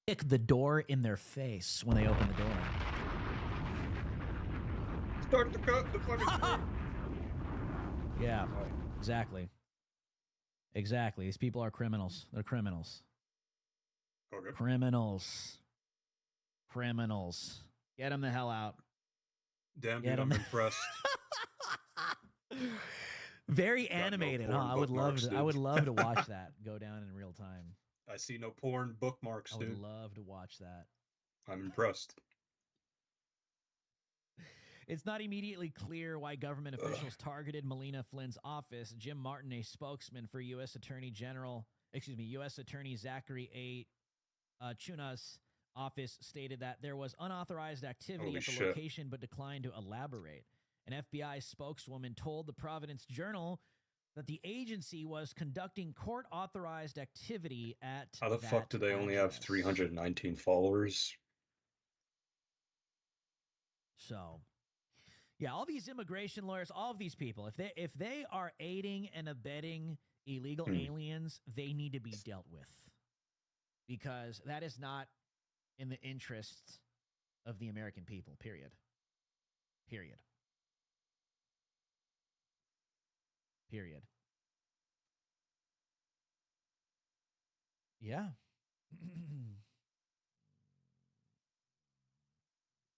kick the door in their face when they open the door. Start the cut, the fucking street. Yeah, exactly. Exactly. These people are criminals. They're criminals. Okay. Criminals. Criminals. Get them the hell out. Damn, dude, I'm impressed. Very Got no animated, porn huh? I would love bookmarks, to. I dude. would love to watch that go down in real time. I see no porn bookmarks, I would dude. love to watch that. I'm impressed. It's not immediately clear why government officials targeted Melina Flynn's office. Jim Martin, a spokesman for U.S. Attorney Zachary A. Chuna's office, stated that there was unauthorized activity at the location but declined to elaborate. An FBI spokeswoman told the Providence Journal that the agency was conducting court-authorized activity at How the fuck do they only have 319 followers? So, yeah, all these immigration lawyers, all of these people, if they are aiding and abetting illegal aliens, they need to be dealt with, because that is not in the interests of the American people, period. Period. Period. Yeah.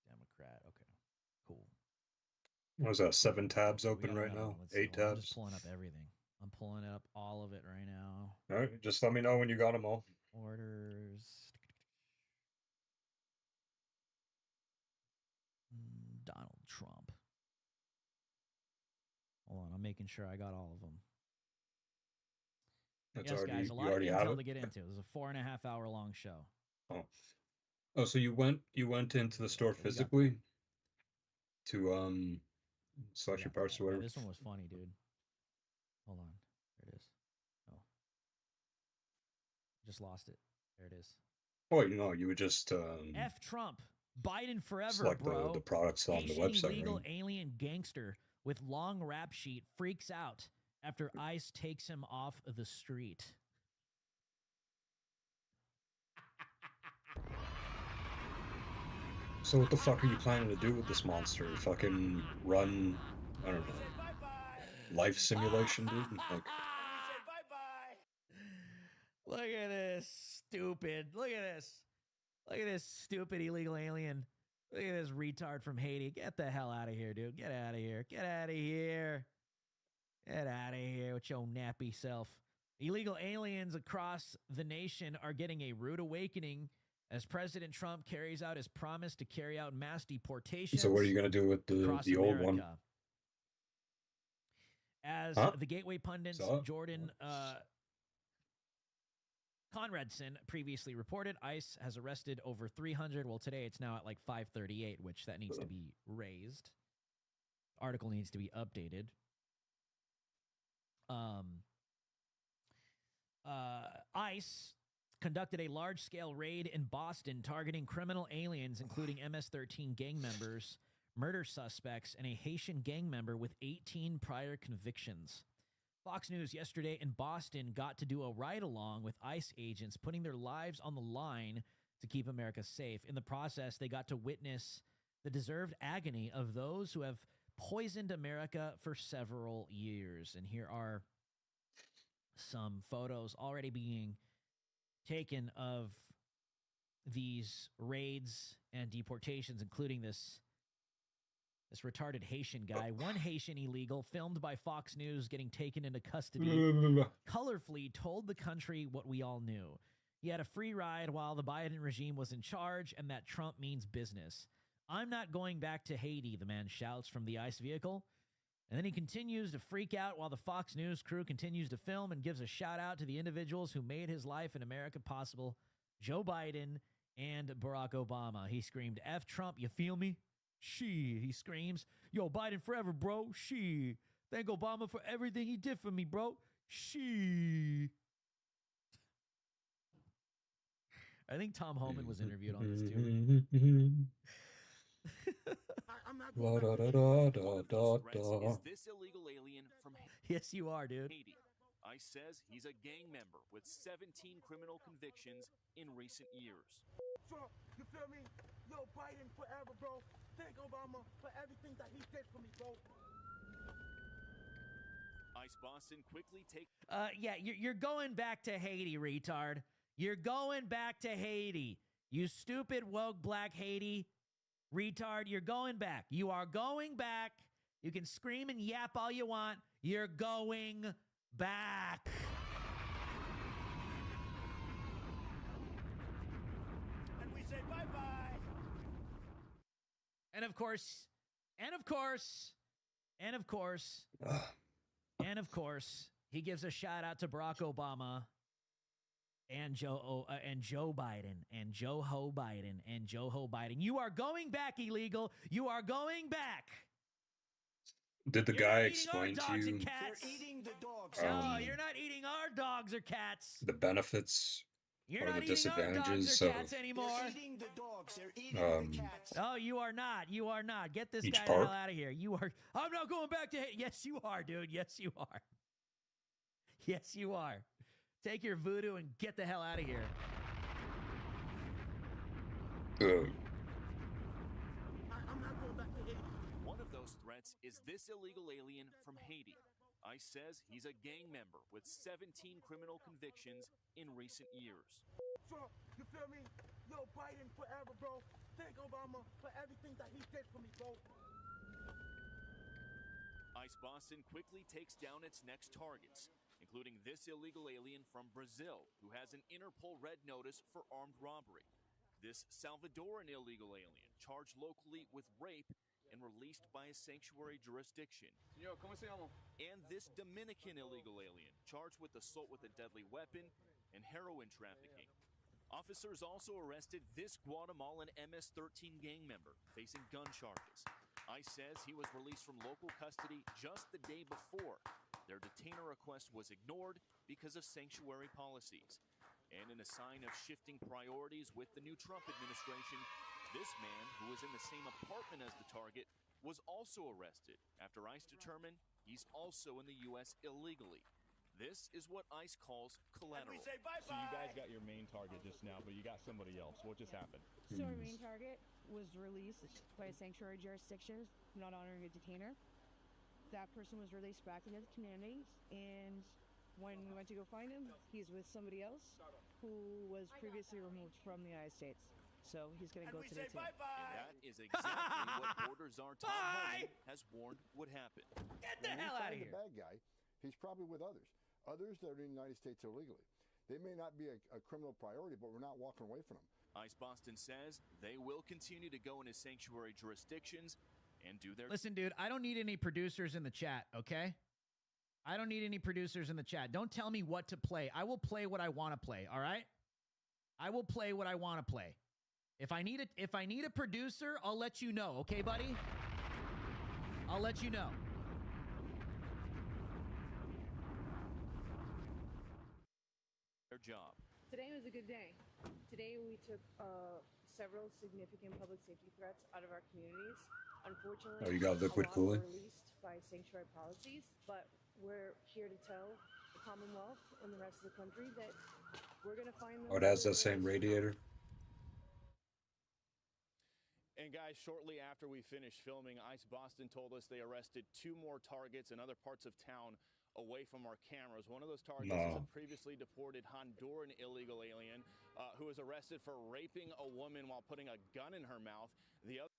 Democrat. Okay. Cool. What is that? 7 tabs open right now? 8 tabs? I'm just pulling up everything. I'm pulling up all of it right now. All right. Just let me know when you got them all. Orders. Donald Trump. Hold on. I'm making sure I got all of them. That's yes, already, guys, a lot of intel to get into. It was a 4.5 hour long show. Oh, so you went into the store physically to select your parts or whatever? Yeah, this one was funny, dude. Hold on. There it is. Oh. Just lost it. There it is. Oh, you would just F Trump. Biden forever, select bro. the products on the website, illegal right? alien gangster with long rap sheet freaks out after ICE takes him off the street. So what the fuck are you planning to do with this monster? Fucking run, I don't know, life simulation, dude? Like, look at this stupid. Look at this. Look at this stupid illegal alien. Look at this retard from Haiti. Get the hell out of here, dude. Get out of here. Get out of here. Get out of here with your nappy self. Illegal aliens across the nation are getting a rude awakening as President Trump carries out his promise to carry out mass deportations. so what are you going to do with the old one? As the Gateway pundits Jordan Conradson previously reported, ICE has arrested over 300. Well, today it's now at like 538, which that needs to be raised. The article needs to be updated. ICE conducted a large-scale raid in Boston targeting criminal aliens, including MS-13 gang members, murder suspects, and a Haitian gang member with 18 prior convictions. Fox News yesterday in Boston got to do a ride-along with ICE agents putting their lives on the line to keep America safe. In the process, they got to witness the deserved agony of those who have poisoned America for several years. And here are some photos already being taken of these raids and deportations, including this retarded Haitian guy. One Haitian illegal filmed by Fox News getting taken into custody colorfully told the country what we all knew. He had a free ride while the Biden regime was in charge, and that Trump means business. I'm not going back to Haiti, the man shouts from the ICE vehicle. And then he continues to freak out while the Fox News crew continues to film and gives a shout out to the individuals who made his life in America possible, Joe Biden and Barack Obama. He screamed, F Trump, you feel me? She, he screams, yo, Biden forever, bro. She. Thank Obama for everything he did for me, bro. She. I think Tom Homan was interviewed on this too. I'm not going back to Haiti. One of these threats is this illegal alien from Yes, you are, dude. Haiti. ICE says he's a gang member with 17 criminal convictions in recent years. Trump, you feel me? Yo, Biden forever, bro. Thank Obama for everything that he did for me, bro. ICE Boston quickly takes... Yeah, you're going back to Haiti, retard. You're going back to Haiti. You stupid woke black Haiti retard. You're going back. You are going back. You can scream and yap all you want. You're going back. And we say bye-bye. And of course, he gives a shout out to Barack Obama and Joe Biden and Joe Ho Biden and Joe Ho Biden. You are going back, illegal. You are going back. Did the You're guy not eating explain our to dogs you and cats. They're eating the dogs. No, you're not eating our dogs or cats. the benefits You're or not the eating our dogs disadvantages or of cats anymore. They're eating the dogs. They're eating the cats. Oh, you are not. You are not. Get this Each guy the part? hell out of here. You are. I'm not going back to. Yes, you are, dude. Yes, you are. Yes, you are. Take your voodoo and get the hell out of here. I'm not going back to Haiti. One of those threats is this illegal alien from Haiti. ICE says he's a gang member with 17 criminal convictions in recent years. Trump, you feel me? Yo, Biden forever, bro. Thank Obama for everything that he did for me, bro. ICE Boston quickly takes down its next targets, including this illegal alien from Brazil who has an Interpol red notice for armed robbery. This Salvadoran illegal alien charged locally with rape and released by a sanctuary jurisdiction. Señor, ¿cómo se llama? And this Dominican illegal alien charged with assault with a deadly weapon and heroin trafficking. Officers also arrested this Guatemalan MS-13 gang member facing gun charges. ICE says he was released from local custody just the day before. Their detainer request was ignored because of sanctuary policies. And in a sign of shifting priorities with the new Trump administration, this man, who was in the same apartment as the target, was also arrested after ICE determined he's also in the U.S. illegally. This is what ICE calls collateral. And we say bye-bye. So you guys got your main target just now, but you got somebody else. What just happened? So our main target was released by a sanctuary jurisdiction, not honoring a detainer. That person was released back into the community, and when we went to go find him, he's with somebody else who was previously removed from the United States. So he's going to go today too. And that is exactly what Border Czar Tom Homan has warned would happen. Get the hell out of The here. bad guy, he's probably with others that are in the United States illegally. They may not be a criminal priority, but we're not walking away from them. ICE Boston says they will continue to go into sanctuary jurisdictions and do their... Listen, dude, I don't need any producers in the chat, okay? I don't need any producers in the chat. Don't tell me what to play. I will play what I want to play, all right? I will play what I want to play. If I need a producer, I'll let you know, okay, buddy? I'll let you know. their job. Today was a good day. Today we took several significant public safety threats out of our communities. Unfortunately, Oh, you got liquid a lot cooling? were released by sanctuary policies, but we're here to tell the Commonwealth and the rest of the country that we're going to find them. Oh, it has that same radiator? And guys, shortly after we finished filming, ICE Boston told us they arrested 2 more targets in other parts of town away from our cameras. One of those targets is a previously deported Honduran illegal alien who was arrested for raping a woman while putting a gun in her mouth. The other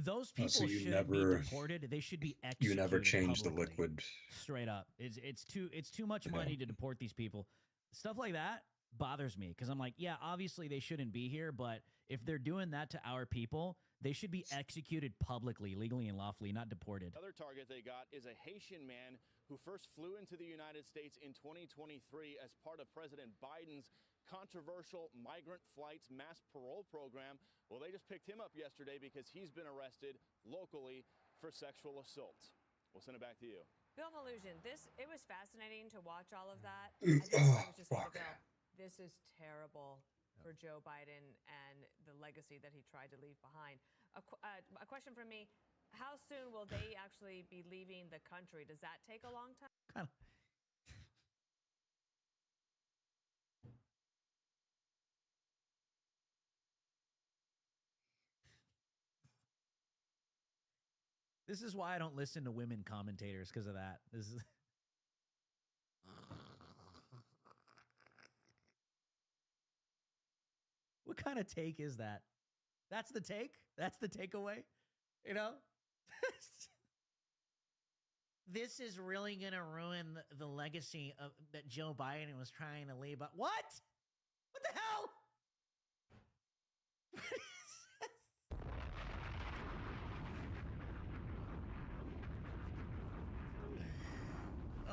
those people so you should never- be deported. They should be executed. You never change the publicly. liquid. Straight up, it's too much money to deport these people. Stuff like that bothers me because I'm like, yeah, obviously they shouldn't be here, but if they're doing that to our people, they should be executed publicly, legally and lawfully, not deported. other target they got is a Haitian man who first flew into the United States in 2023 as part of President Biden's controversial migrant flights mass parole program. Well, they just picked him up yesterday because he's been arrested locally for sexual assault. We'll send it back to you. Bill Mallusion, it was fascinating to watch all of that. I think I was just like, Bill, this is terrible. for Joe Biden and the legacy that he tried to leave behind. A question from me. How soon will they actually be leaving the country? Does that take a long time? Kind of. This is why I don't listen to women commentators, because of that. This is what kind of take is that? That's the take? That's the takeaway? You know? This is really going to ruin the legacy of that Joe Biden was trying to leave. But what? What the hell?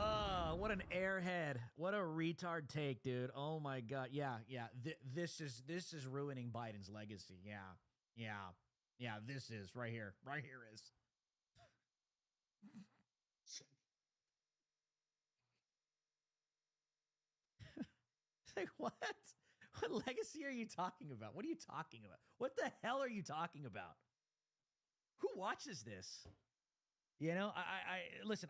Oh, what an airhead. What a retard take, dude. Oh my God. Yeah. This is ruining Biden's legacy. Yeah, this is right here. Right here is. Like, what? What legacy are you talking about? What are you talking about? What the hell are you talking about? Who watches this? You know, listen,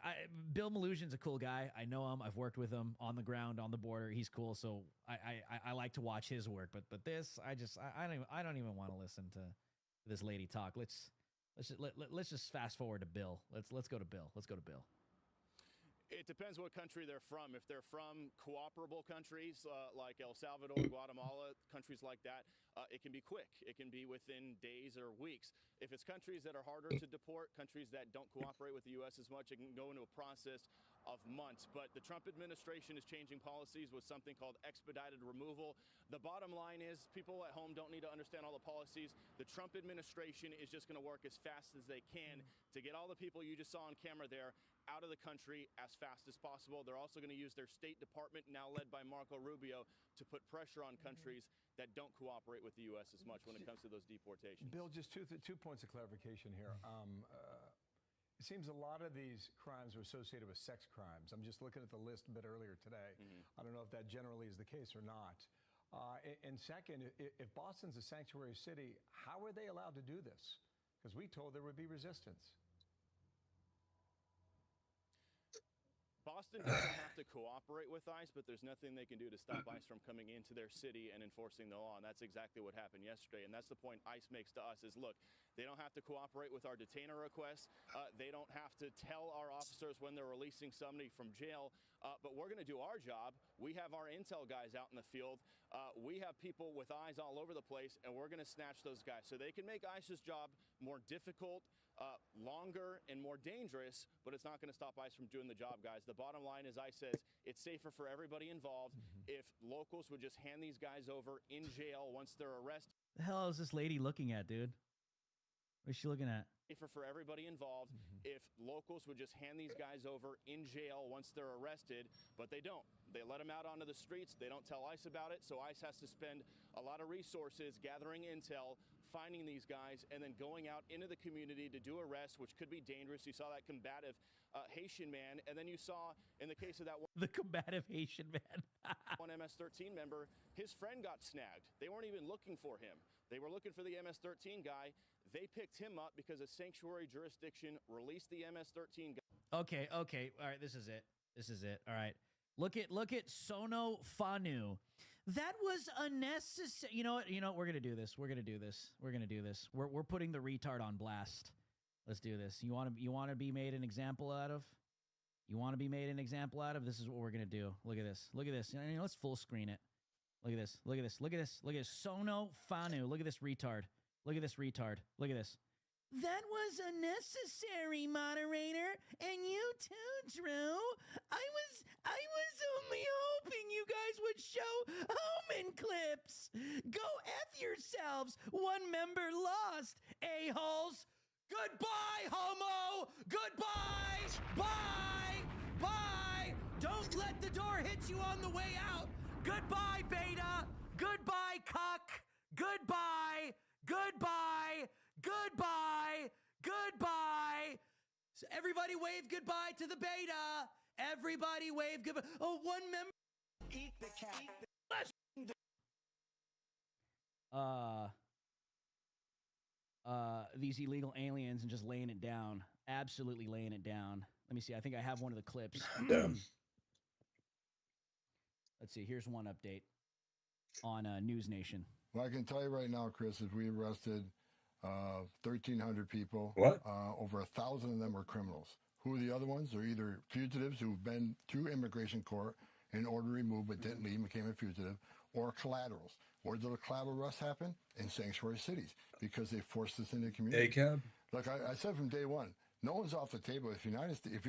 Bill Malusian's a cool guy. I know him. I've worked with him on the ground, on the border. He's cool. So I like to watch his work. But this, I don't even want to listen to this lady talk. Let's just fast forward to Bill. Let's go to Bill. Let's go to Bill. It depends what country they're from. If they're from cooperable countries like El Salvador, Guatemala, countries like that, it can be quick. It can be within days or weeks. If it's countries that are harder to deport, countries that don't cooperate with the U.S. as much, it can go into a process of months. But the Trump administration is changing policies with something called expedited removal. The bottom line is people at home don't need to understand all the policies. The Trump administration is just going to work as fast as they can to get all the people you just saw on camera there out of the country as fast as possible. They're also going to use their State Department, now led by Marco Rubio, to put pressure on countries that don't cooperate with the U.S. as much when it comes to those deportations. Bill, just two points of clarification here. It seems a lot of these crimes are associated with sex crimes. I'm just looking at the list a bit earlier today. I don't know if that generally is the case or not. And second, if Boston's a sanctuary city, how are they allowed to do this? Because we told there would be resistance. Boston doesn't have to cooperate with ICE, but there's nothing they can do to stop ICE from coming into their city and enforcing the law. And that's exactly what happened yesterday. And that's the point ICE makes to us is, look, they don't have to cooperate with our detainer requests. They don't have to tell our officers when they're releasing somebody from jail. But we're going to do our job. We have our intel guys out in the field. We have people with eyes all over the place, and we're going to snatch those guys. So they can make ICE's job more difficult, longer, and more dangerous, but it's not going to stop ICE from doing the job, guys. The bottom line is ICE says it's safer for everybody involved if locals would just hand these guys over in jail once they're arrested. The hell is this lady looking at, dude? What is she looking at? Safer for everybody involved if locals would just hand these guys over in jail once they're arrested, but they don't. They let them out onto the streets. They don't tell ICE about it, so ICE has to spend a lot of resources gathering intel, finding these guys, and then going out into the community to do arrests, which could be dangerous. You saw that combative Haitian man, and then you saw in the case of that one, the combative Haitian man. one MS-13 member, his friend got snagged. They weren't even looking for him. They were looking for the MS-13 guy. They picked him up because a sanctuary jurisdiction released the MS-13 guy. Okay. All right, this is it. All right. Look at Sono Fanu. That was unnecessary. You know what? We're gonna do this. We're putting the retard on blast. Let's do this. You want to be made an example out of? You want to be made an example out of? This is what we're gonna do. Look at this. Let's full screen it. Look at this. Sono Fanu. Look at this retard. Look at this. That was unnecessary, moderator. And you too, Drew. I was only hoping you guys would show Homan clips. Go F yourselves. One member lost, a-holes. Goodbye, homo. Goodbye. Bye. Don't let the door hit you on the way out. Goodbye, beta. Goodbye, cuck. Goodbye. So everybody wave goodbye to the beta. Everybody wave goodbye. Oh, one member. Eat the cat. these illegal aliens and just laying it down, absolutely laying it down. Let me see. I think I have one of the clips. Damn. Let's see. Here's one update on News Nation. Well, I can tell you right now, Chris, is we arrested 1,300 people. What? Over 1,000 of them were criminals. Who are the other ones? They're either fugitives who've been through immigration court in order to remove but didn't leave and became a fugitive, or collaterals. Where did the collateral arrests happen? In sanctuary cities, because they forced us into the community. ACAB? Look, I said from day one, no one's off the table. If the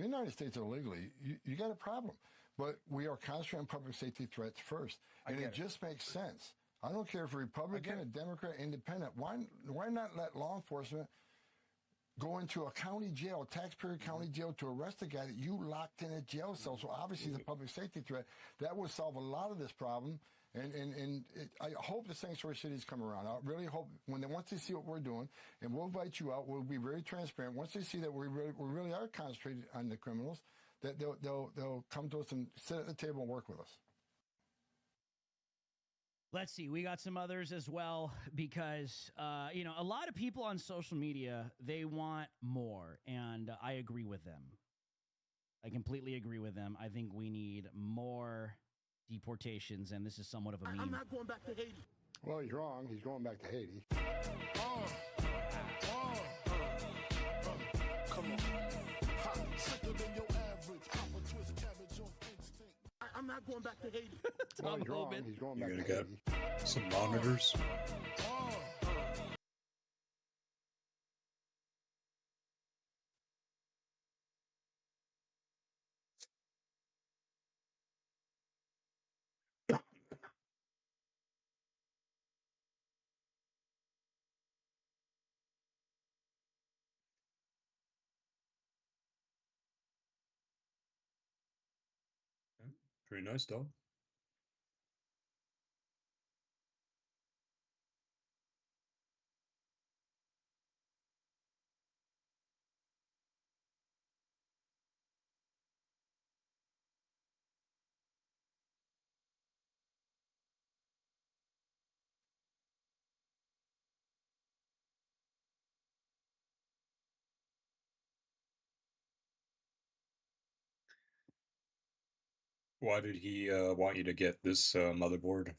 United States are illegally, you got a problem. But we are concentrating on public safety threats first. And it just makes sense. I don't care if a Republican, a Democrat, independent. Why not let law enforcement go into a county jail, taxpayer county jail, to arrest a guy that you locked in a jail cell? So obviously the public safety threat, that would solve a lot of this problem. And I hope the sanctuary cities come around. I really hope once they see what we're doing, and we'll invite you out, we'll be very transparent. Once they see that we really are concentrated on the criminals, that they'll come to us and sit at the table and work with us. Let's see. We got some others as well because, a lot of people on social media, they want more, and I agree with them. I completely agree with them. I think we need more deportations, and this is somewhat of a meme. I'm not going back to Haiti. Well, he's wrong. He's going back to Haiti. Come on. Sicker than your average. Papa twist cabbage on instinct. I'm not going back to Haiti. Well, he's wrong. He's going back to Haiti. Some monitors. Pretty nice, dog. Why did he want you to get this motherboard?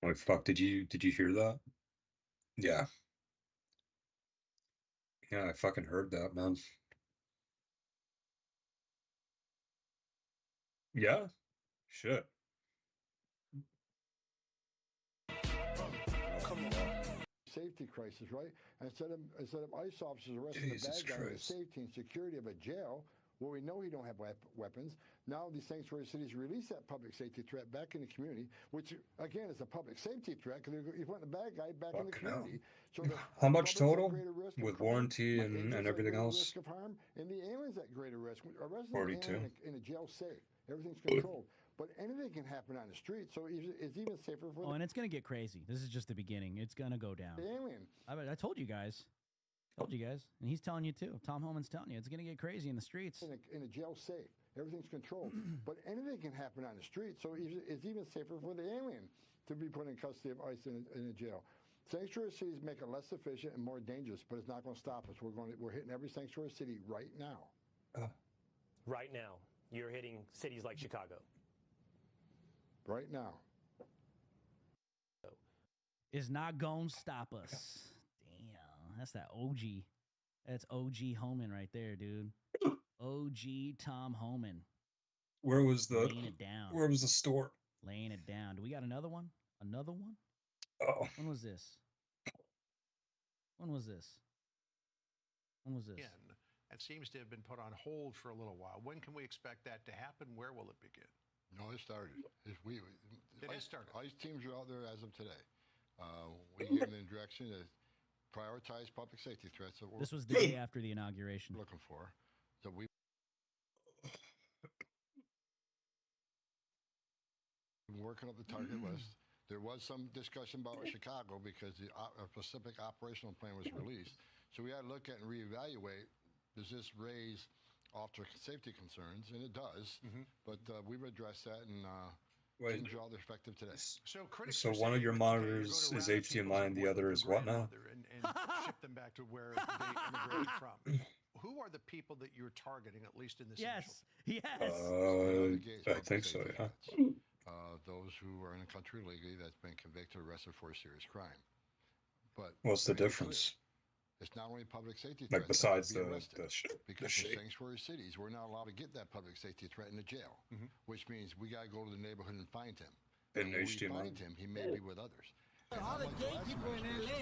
Oh fuck! Did you hear that? Yeah. Yeah, I fucking heard that, man. Yeah. Shit. Safety crisis, right? Instead of ICE officers arresting the bad guy in the safety and security of a jail, where we know he don't have weapons, now these sanctuary cities release that public safety threat back in the community, which again is a public safety threat because you're putting the bad guy back in the community. So how much total with warranty and everything else? Risk of harm, and the aliens at greater risk. Arresting 42 in a jail safe, everything's controlled. But anything can happen on the street, so it's even safer for. Oh, and it's gonna get crazy. This is just the beginning. It's gonna go down. The alien. I told you guys. And he's telling you too. Tom Homan's telling you it's gonna get crazy in the streets. In a jail safe, everything's controlled. But anything can happen on the street, so it's even safer for the alien to be put in custody of ICE in a jail. Sanctuary cities make it less efficient and more dangerous, but it's not going to stop us. We're hitting every sanctuary city right now. Right now, you're hitting cities like Chicago. Right now. Is not gonna stop us. Damn, that's that OG. That's OG Homan right there, dude. OG Tom Homan. Where was the laying it down? Where was the store? Laying it down. Do we got another one? Another one? Oh. When was this? When was this? When was this? That seems to have been put on hold for a little while. When can we expect that to happen? Where will it begin? No, it started. It has started. ICE teams are out there as of today. We gave them the direction to prioritize public safety threats. That This was the day after the inauguration. Looking for. So we working up the target list. There was some discussion about Chicago because a specific operational plan was released. So we had to look at and reevaluate, does this raise officer safety concerns? And it does. But we've addressed that and things are all effective today. So one of your monitors is HDMI and the other is what now? And ship them back to where they immigrated from. Who are the people that you're targeting, at least in this Yes. I think so, yeah. Those who are in the country legally that's been convicted or arrested for a serious crime. But what's the difference? It's not only public safety like besides the because in sanctuary cities, we're not allowed to get that public safety threat in the jail, which means we got to go to the neighborhood and find him. And when we find him, he may be with others.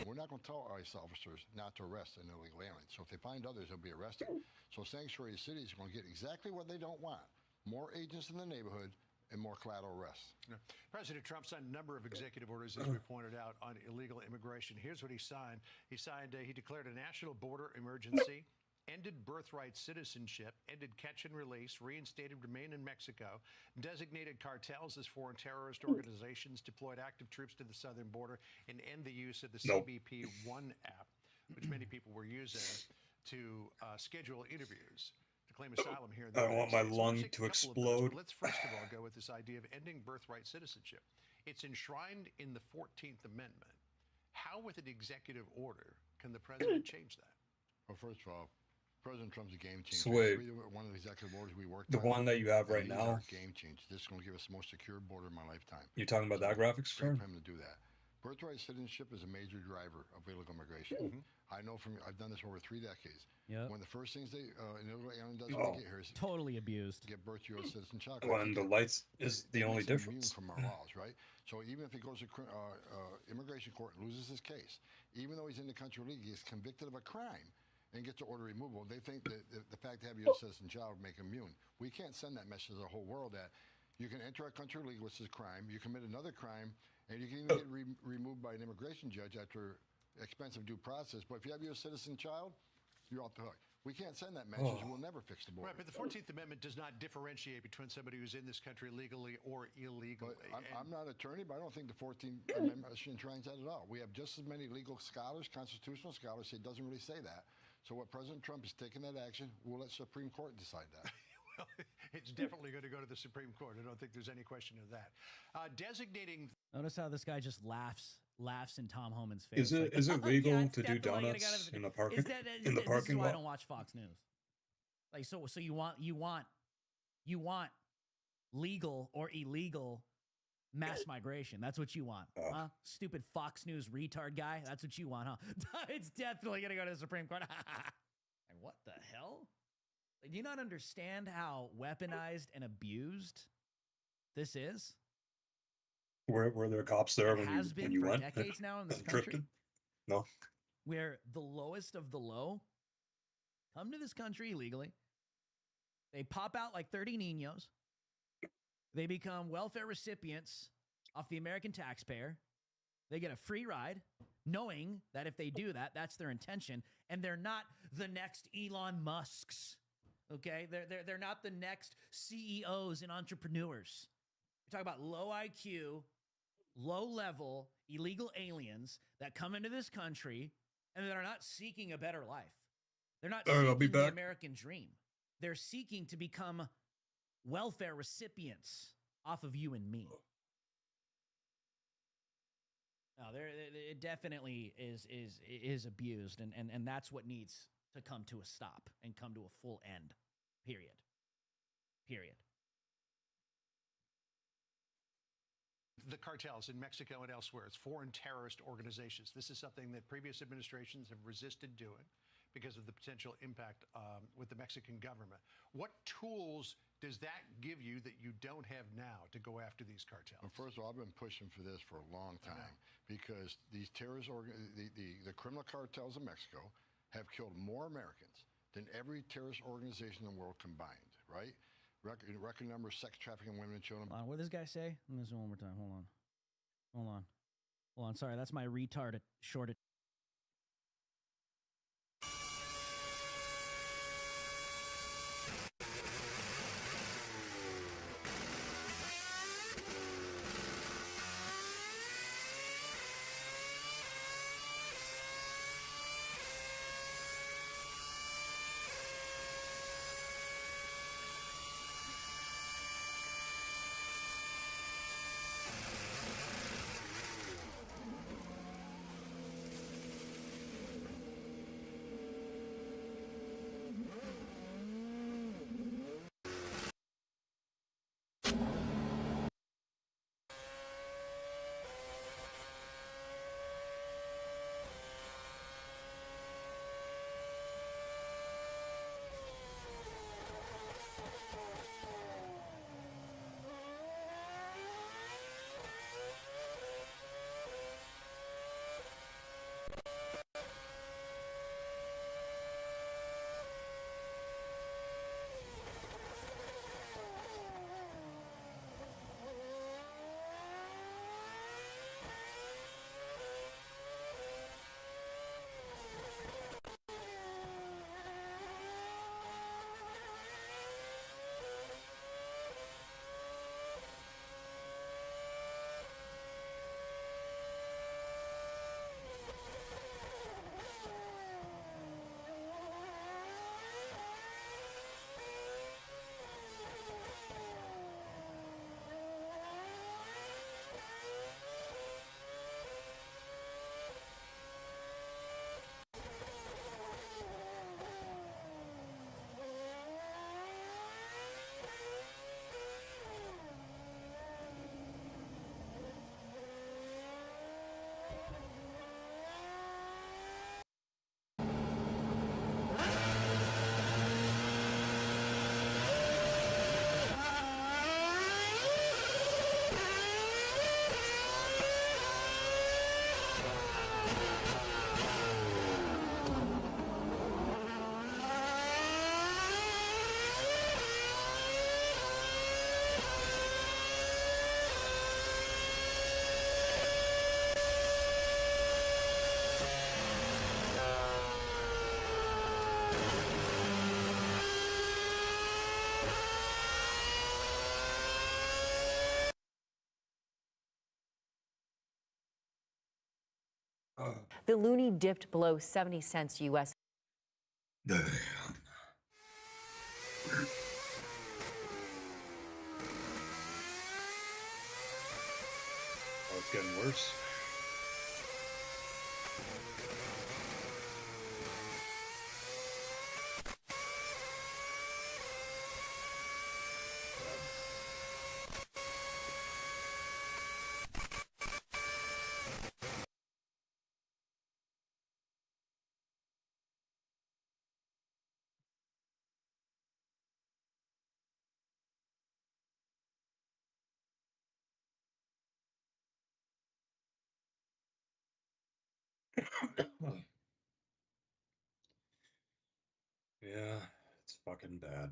We're not going to tell ICE officers not to arrest an illegal alien. So if they find others, they'll be arrested. So sanctuary cities are going to get exactly what they don't want: more agents in the neighborhood and more collateral arrests. President Trump signed a number of executive orders, as we pointed out, on illegal immigration. Here's what he signed. He declared a national border emergency, ended birthright citizenship, ended catch and release, reinstated remain in Mexico, designated cartels as foreign terrorist organizations, deployed active troops to the southern border, and end the use of the CBP One app, which many people were using to schedule interviews. Claim asylum here in the I want my lung to explode. Let's first of all go with this idea of ending birthright citizenship. It's enshrined in the 14th Amendment. How, with an executive order, can the president change that? Well, first of all, President Trump's a game changer. So wait, one of the executive orders we worked on. The one that you have right now? Game changer. This is going to give us the most secure border in my lifetime. You're talking about that graphics card? For him to do that. Birthright citizenship is a major driver of illegal immigration. I know I've done this over 3 decades. One of the first things an illegal alien does when they get here is totally abused. Get birth to U.S. citizen child. Well, and the lights is the only difference. From our laws, right? So even if he goes to immigration court and loses his case, even though he's in the country legally, he's convicted of a crime and gets to order removal. They think that the fact to have a U.S. citizen child make him immune. We can't send that message to the whole world that you can enter our country legally, which is a crime. You commit another crime, and you can even get removed by an immigration judge after expensive due process. But if you have your citizen child, you're off the hook. We can't send that message. We'll never fix the border. Right, but the 14th Amendment does not differentiate between somebody who's in this country legally or illegally. I'm not an attorney, but I don't think the 14th Amendment enshrines that at all. We have just as many legal scholars, constitutional scholars, say it doesn't really say that. So what President Trump is taking that action, we'll let Supreme Court decide that. Well, it's definitely going to go to the Supreme Court. I don't think there's any question of that. Designating. Notice how this guy just laughs in Tom Homan's face. Is it legal to do donuts in the parking lot? This is why I don't watch Fox News. Like so you want legal or illegal mass migration. That's what you want, huh? Stupid Fox News retard guy. That's what you want, huh? It's definitely gonna go to the Supreme Court. And what the hell? Like, do you not understand how weaponized and abused this is? Were there cops there when you went? Has been for decades now in this country. Drifted? No. Where the lowest of the low come to this country illegally. They pop out like 30 niños. They become welfare recipients off the American taxpayer. They get a free ride, knowing that if they do that, that's their intention, and they're not the next Elon Musks. Okay, they're not the next CEOs and entrepreneurs. You're talking about low IQ, low level illegal aliens that come into this country and that are not seeking a better life. They're not seeking the American dream. They're seeking to become welfare recipients off of you and me. No, it definitely is abused, and that's what needs to come to a stop and come to a full end. Period. The cartels in Mexico and elsewhere, it's foreign terrorist organizations. This is something that previous administrations have resisted doing. because of the potential impact with the Mexican government. What tools does that give you that you don't have now to go after these cartels? Well, first of all, I've been pushing for this for a long time because these terrorist, the criminal cartels in Mexico have killed more Americans than every terrorist organization in the world combined, right? Record number of sex trafficking women and children. Hold on, what did this guy say? Let me listen one more time. Hold on. Sorry, that's my retarded short. The loonie dipped below 70 cents U.S. Damn. Oh, it's getting worse. Yeah, it's fucking bad.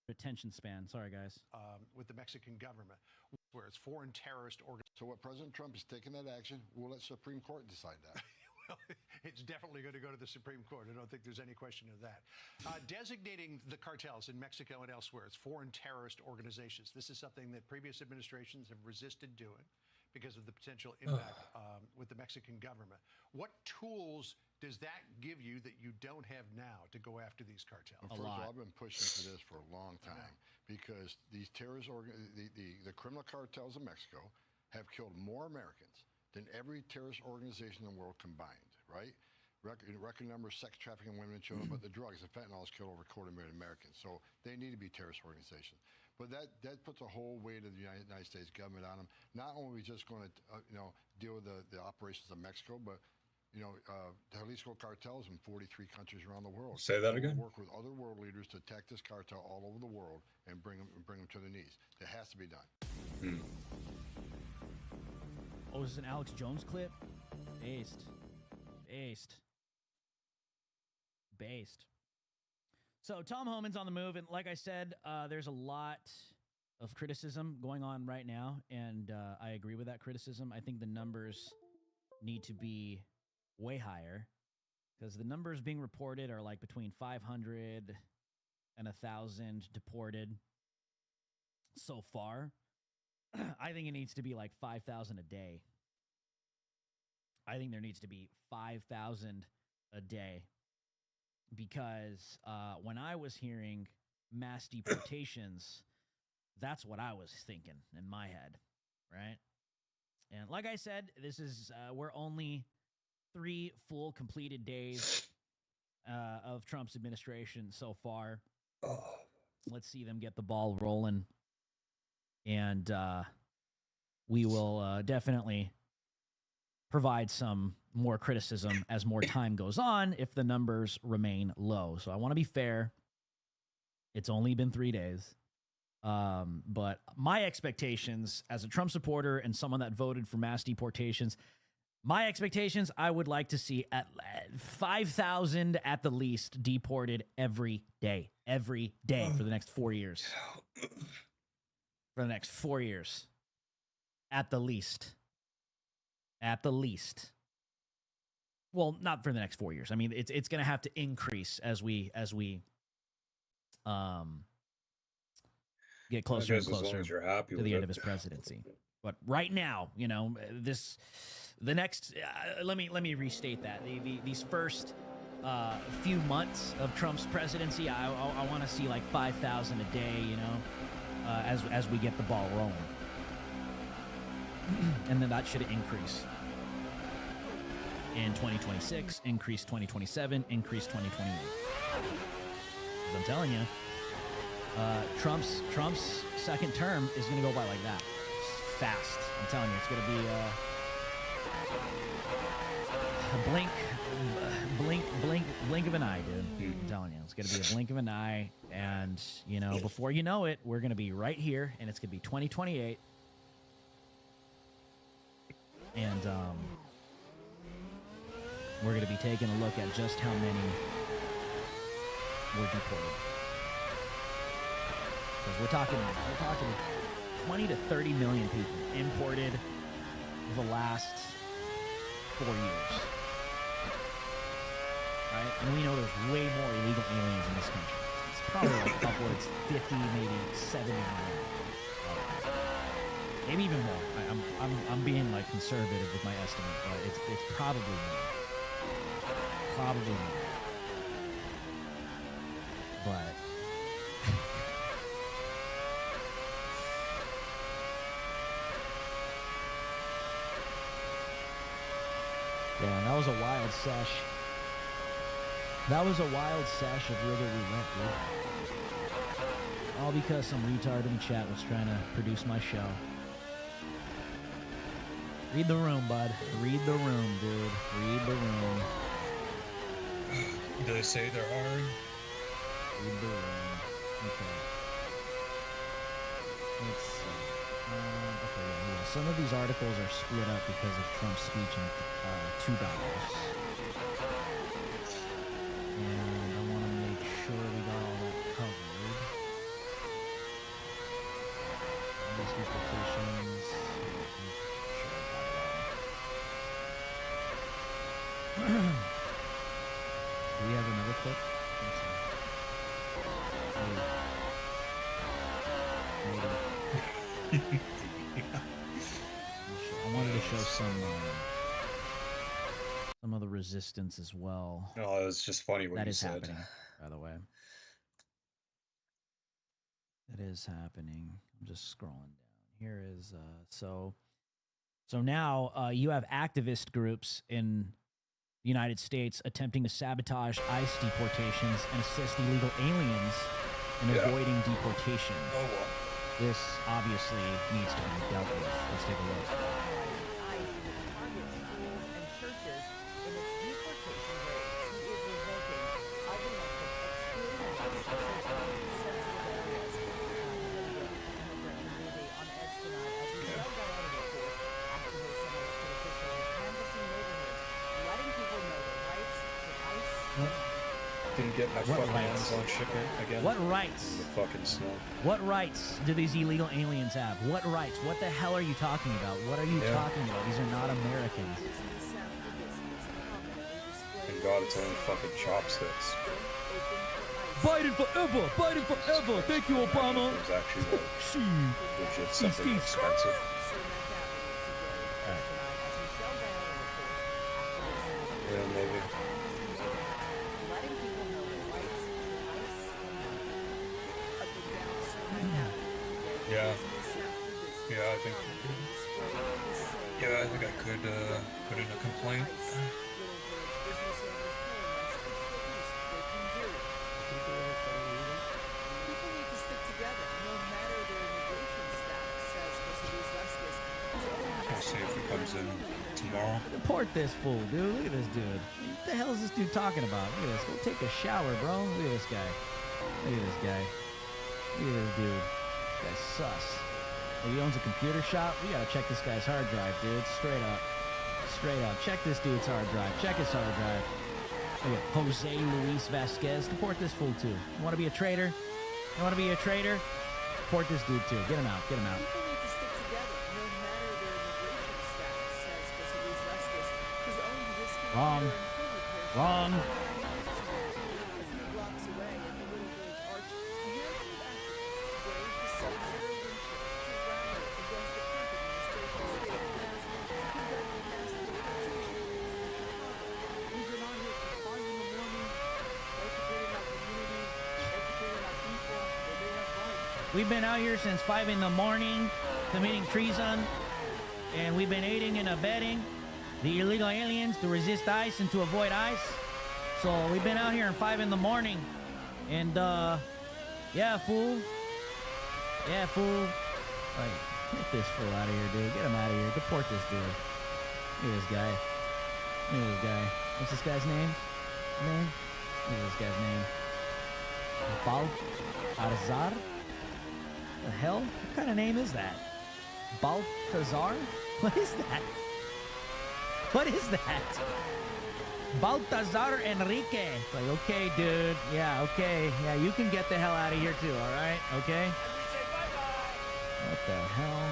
Attention span. Sorry, guys. With the Mexican government, where it's foreign terrorist organizations. So what President Trump is taking that action, we'll let Supreme Court decide that. Well, it's definitely going to go to the Supreme Court. I don't think there's any question of that. Designating the cartels in Mexico and elsewhere as foreign terrorist organizations. This is something that previous administrations have resisted doing because of the potential impact with the Mexican government. What tools does that give you that you don't have now to go after these cartels? Well, first of all, I've been pushing for this for a long time because these terrorist, the criminal cartels in Mexico have killed more Americans than every terrorist organization in the world combined, right? Record number of sex trafficking women and children, but the drugs, the fentanyl has killed over 250,000 Americans. So they need to be terrorist organizations. But that puts a whole weight of the United States government on them. Not only are we just going to, deal with the operations of Mexico, but the Jalisco cartels in 43 countries around the world. Say that again? We'll work with other world leaders to attack this cartel all over the world and bring them to their knees. That has to be done. Oh, is this an Alex Jones clip? Based. So Tom Homan's on the move, and like I said, there's a lot of criticism going on right now, and I agree with that criticism. I think the numbers need to be way higher, because the numbers being reported are like between 500 and 1,000 deported so far. I think it needs to be like 5,000 a day. I think there needs to be 5,000 a day, because when I was hearing mass deportations, that's what I was thinking in my head, right? And like I said, this is we're only 3 full completed days of Trump's administration so far. Let's see them get the ball rolling, and we will definitely provide some more criticism as more time goes on if the numbers remain low. So I want to be fair. It's only been 3 days. But my expectations as a Trump supporter and someone that voted for mass deportations, my expectations, I would like to see at 5,000 at the least deported every day for the next 4 years. For the next 4 years. At the least. Well, not for the next 4 years. I mean, it's going to have to increase as we get closer and closer to the end of his presidency. But right now, the next. Let me restate that these first few months of Trump's presidency, I want to see like 5,000 a day. As we get the ball rolling, and then that should increase in 2026, increase 2027, increase 2028. As I'm telling you, Trump's second term is going to go by like that. It's fast. I'm telling you, it's going to be a blink of an eye, dude. I'm telling you, it's going to be a blink of an eye, and before you know it, we're going to be right here, and it's going to be 2028, and we're going to be taking a look at just how many were deported. Because we're talking 20 to 30 million people imported the last 4 years. Right? And we know there's way more illegal aliens in this country. It's probably like upwards 50, maybe 70 million. Maybe even more. I'm being like conservative with my estimate, but it's probably more. Probably more. But yeah, that was a wild sesh. That was a wild sesh of River Roulette, dude. All because some retard in the chat was trying to produce my show. Read the room, bud. Read the room, dude. Read the room. Do they say they're hiring? Read the room. Okay. Let's see. Okay, yeah. Some of these articles are split up because of Trump's speech in $2. And I want to make sure we got all that covered. These deportations. Do we have another clip? Maybe. I wanted to show some of the resistance as well. No, it's just funny what that you is said. Happening, by the way. It is happening. I'm just scrolling down. Here is so So now you have activist groups in the United States attempting to sabotage ICE deportations and assist illegal aliens in avoiding deportation. Oh, well. This obviously needs to be dealt with. Let's take a look. ICE will target schools and churches in its deportation raids. He is revoking arguments of excluding ICE from certain sensitive areas. Immigrant community on edge tonight as Michelle Guyana reports. Activists and elected officials are canvassing neighborhoods, letting people know the rights to ICE. Didn't get my fucking hands on chicken again. What rights? The fucking snow. What rights do these illegal aliens have? What rights? What the hell are you talking about? What are you talking about? These are not Americans. Thank God it's only fucking chopsticks. Biden forever! Biden forever! Thank you, Obama! It was actually like legit something expensive. Yeah, maybe. Yeah, I think I could put in a complaint. People need to stick together, no matter their immigration status, says Mercedes Vasquez. We'll see if he comes in tomorrow. Report this fool, dude. Look at this dude. What the hell is this dude talking about? Look at this. Go take a shower, bro. Look at this guy. Look at this guy. Look at this dude. This guy's sus. He owns a computer shop. We gotta check this guy's hard drive, dude. Straight up. Straight up. Check this dude's hard drive. Check his hard drive. Look at Jose Luis Vasquez. Deport this fool too. You wanna be a traitor? You wanna be a traitor? Deport this dude too. Get him out. Get him out. People need to stick together, no matter their immigration status, says Mercedes Vasquez, whose owned whiskey Wrong. dealer and food repair Wrong. shop. A few blocks away at the Little Village Arch, a handful of activists braved the sub-zero wind chills to rally against the Trump administration's state plans to conduct mass deportation raids in Chicago. We've been on here for 5 in the morning, educating our community, educating our people that they have rights. We've been out here since 5 in the morning committing treason, and we've been aiding and abetting the illegal aliens to resist ICE and to avoid ICE. So we've been out here at 5 in the morning, and yeah, fool. Yeah, fool. Like, get this fool out of here, dude. Get him out of here. Deport this dude. Look at this guy. Look at this guy. What's this guy's name? Look at this guy's name. Baltazar? The hell? What kind of name is that? Baltazar? What is that? What is that? Baltazar Enrique. Like, okay, dude. Yeah, okay. Yeah, you can get the hell out of here too, all right? Okay? What the hell?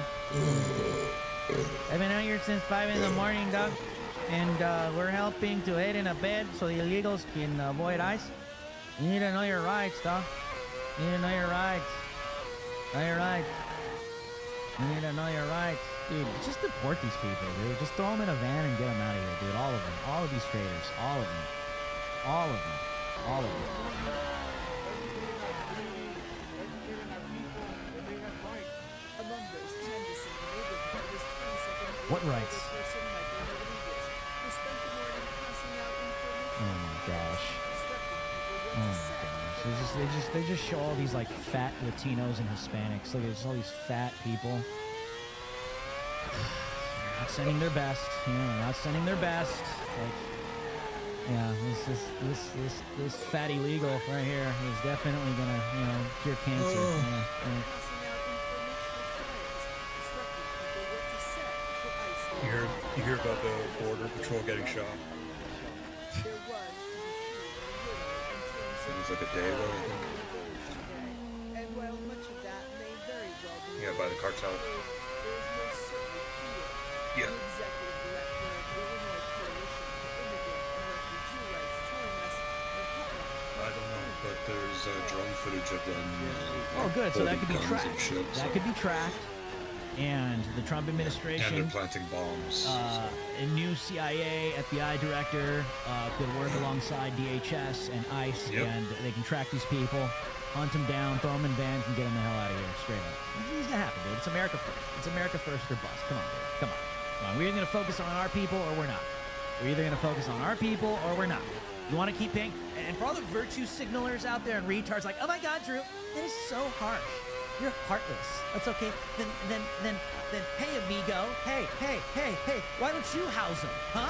I've been out here since 5 in the morning, dog. And we're helping to aid and abet so the illegals can avoid ICE. You need to know your rights, dog. You need to know your rights. Know your rights. You need to know your rights. Dude, just deport these people, dude. Just throw them in a van and get them out of here, dude. All of them. All of these traitors. All of them. All of them. All of them. What rights? Oh my gosh. Oh my gosh. They just show all these like fat Latinos and Hispanics. Look at all these fat people. Not sending their best. You know, not sending their best. Like, yeah, this fat illegal right here is definitely gonna, you know, cure cancer. Yeah. You hear about the border patrol getting shot? It was like a day ago, I think. Yeah, by the cartel. Yeah. I don't know, but there's drone footage of them. Oh, good. So that could be guns tracked. and shit, so- That could be tracked. And the Trump administration. And they're planting bombs. A new CIA, FBI director could work alongside DHS and ICE, and they can track these people, hunt them down, throw them in vans, and get them the hell out of here straight up. It needs to happen, dude. It's America first. It's America first or bust. Come on, dude. Come on. Come on, we're either going to focus on our people or we're not. We're either going to focus on our people or we're not. You want to keep paying? And for all the virtue signalers out there and retards like, oh my God, Drew, that is so harsh. You're heartless. That's okay. Then, hey, amigo. Hey. Why don't you house them, huh?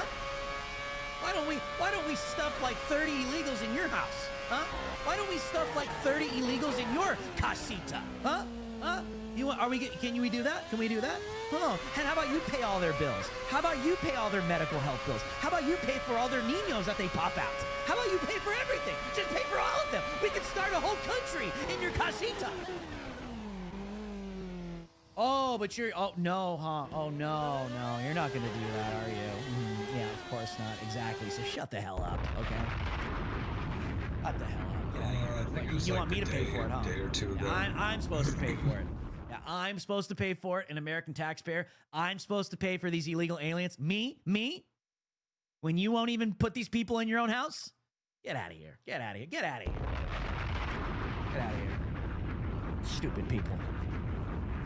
Why don't we stuff like 30 illegals in your house, huh? Why don't we stuff like 30 illegals in your casita, huh? Can we do that? Can we do that? Oh, and how about you pay all their bills? How about you pay all their medical health bills? How about you pay for all their niños that they pop out? How about you pay for everything? Just pay for all of them. We can start a whole country in your casita. Oh, but no, huh? Oh, no, you're not going to do that, are you? Yeah, of course not. Exactly. So shut the hell up, okay? Shut the hell up. Get out of here. You want me to pay for it, huh? Day or two ago. I'm supposed to pay for it. Yeah, I'm supposed to pay for it, an American taxpayer. I'm supposed to pay for these illegal aliens. Me? When you won't even put these people in your own house? Get out of here. Get out of here. Get out of here. Get out of here. Stupid people.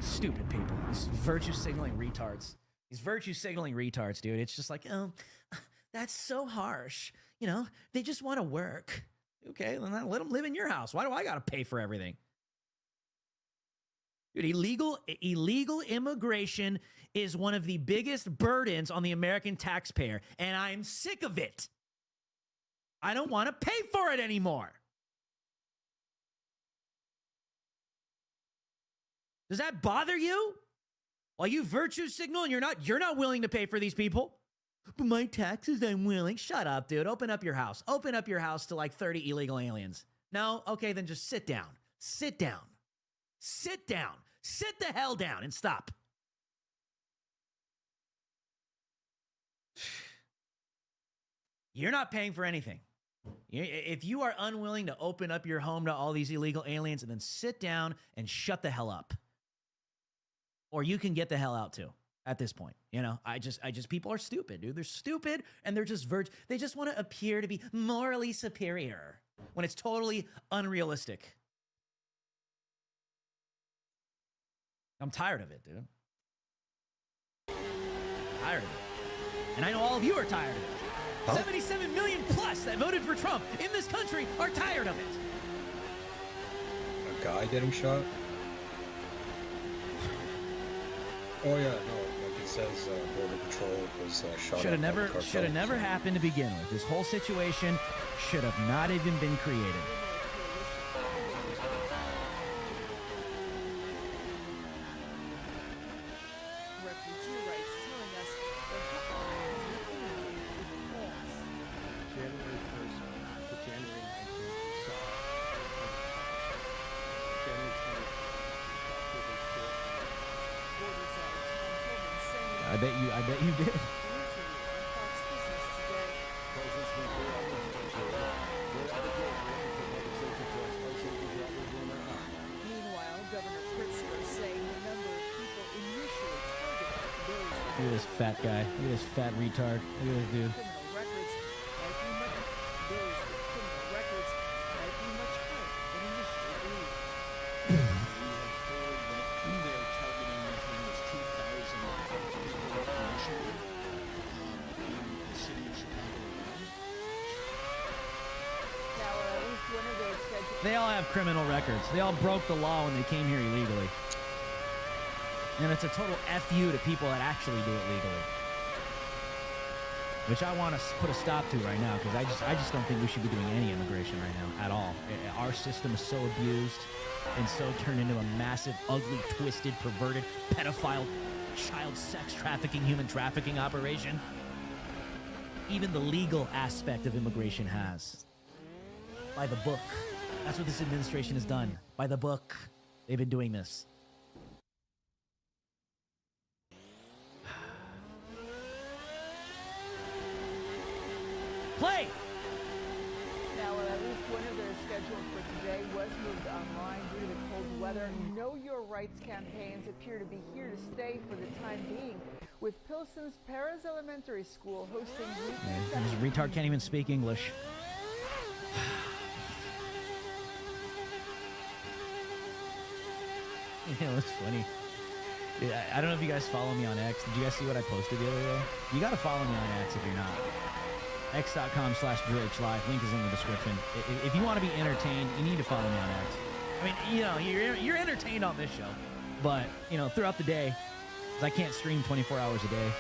Stupid people. These virtue signaling retards. These virtue signaling retards, dude. It's just like, oh, that's so harsh. You know, they just want to work. Okay, then let them live in your house. Why do I got to pay for everything? Dude, illegal immigration is one of the biggest burdens on the American taxpayer, and I'm sick of it. I don't want to pay for it anymore. Does that bother you? While you virtue signal and you're not willing to pay for these people? But my taxes, I'm willing. Shut up, dude. Open up your house. Open up your house to like 30 illegal aliens. No? Okay, then just sit down. Sit down. Sit down. Sit the hell down and stop. You're not paying for anything. If you are unwilling to open up your home to all these illegal aliens, and then sit down and shut the hell up. Or you can get the hell out too at this point. You know, I just people are stupid, dude. They're stupid and they're just they just want to appear to be morally superior when it's totally unrealistic. I'm tired of it, dude. Tired of it. And I know all of you are tired of it. Huh? 77 million plus that voted for Trump in this country are tired of it. A guy getting shot? Oh yeah, no, like it says, Border Patrol was shot. Should have never happened to begin with. This whole situation should have not even been created. I bet you did. Meanwhile, Governor Pritzker is saying the number of people initially targeted those. Look at this fat guy. Look at this fat retard. Look at this dude. They all have criminal records. They all broke the law when they came here illegally. And it's a total FU to people that actually do it legally. Which I want to put a stop to right now, because I just don't think we should be doing any immigration right now at all. Our system is so abused and so turned into a massive, ugly, twisted, perverted, pedophile, child sex trafficking, human trafficking operation. Even the legal aspect of immigration has. By the book. That's what this administration has done. By the book. They've been doing this. Play! Now, at least one of their scheduled for today was moved online due to the cold weather. Know Your Rights campaigns appear to be here to stay for the time being, with Pilsen's Perez Elementary School hosting This retard can't even speak English. It was funny. Yeah, I don't know if you guys follow me on X. Did you guys see what I posted the other day? You got to follow me on X if you're not. X.com/DrH Live. Link is in the description. If you want to be entertained, you need to follow me on X. I mean, you know, you're entertained on this show, but you know, throughout the day, because I can't stream 24 hours a day.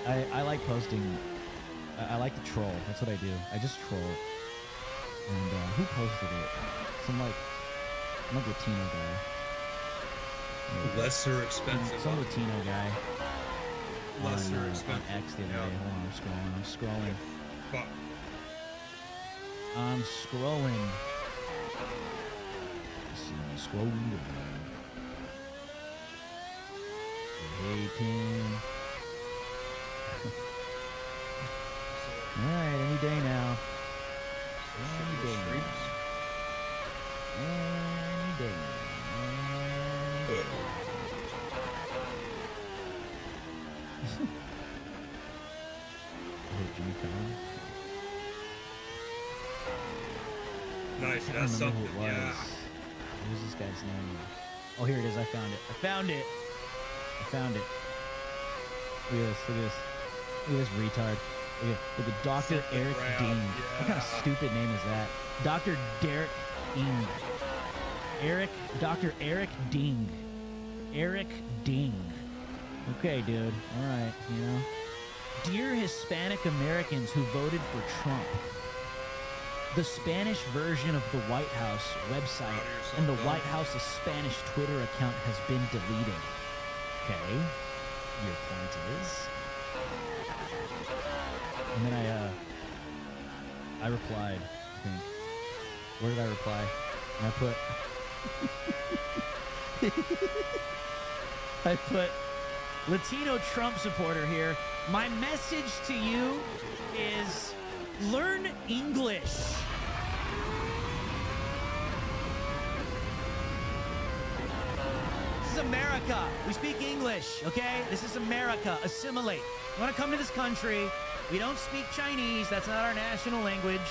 I like posting. I like to troll. That's what I do. I just troll. And who posted it? Some Latino guy. Lesser expensive. Some Latino guy. Lesser on expensive. X the other day. Hold on, I'm scrolling. Fuck. I'm scrolling. Let's see, I'm scrolling down. Hey, Tim. Alright, any day now. Any day now. Any day now. Any day now. Jimmy Fallon. Nice, I don't that's remember something, who it was. yeah. What was this guy's name? Oh, here it is. I found it. I found it. Look at this. Look at this retard. Look at Dr. Eric Dean. What kind of stupid name is that? Dr. Derek Ing. Dr. Eric Ding. Eric Ding. Okay, dude. All right, you know. Dear Hispanic Americans who voted for Trump, the Spanish version of the White House website and the White House's Spanish Twitter account has been deleted. Okay, your point is. And then I replied, I think. Where did I reply? And I put Latino Trump supporter here. My message to you is learn English. This is America. We speak English, okay? This is America. Assimilate. You want to come to this country? We don't speak Chinese. That's not our national language.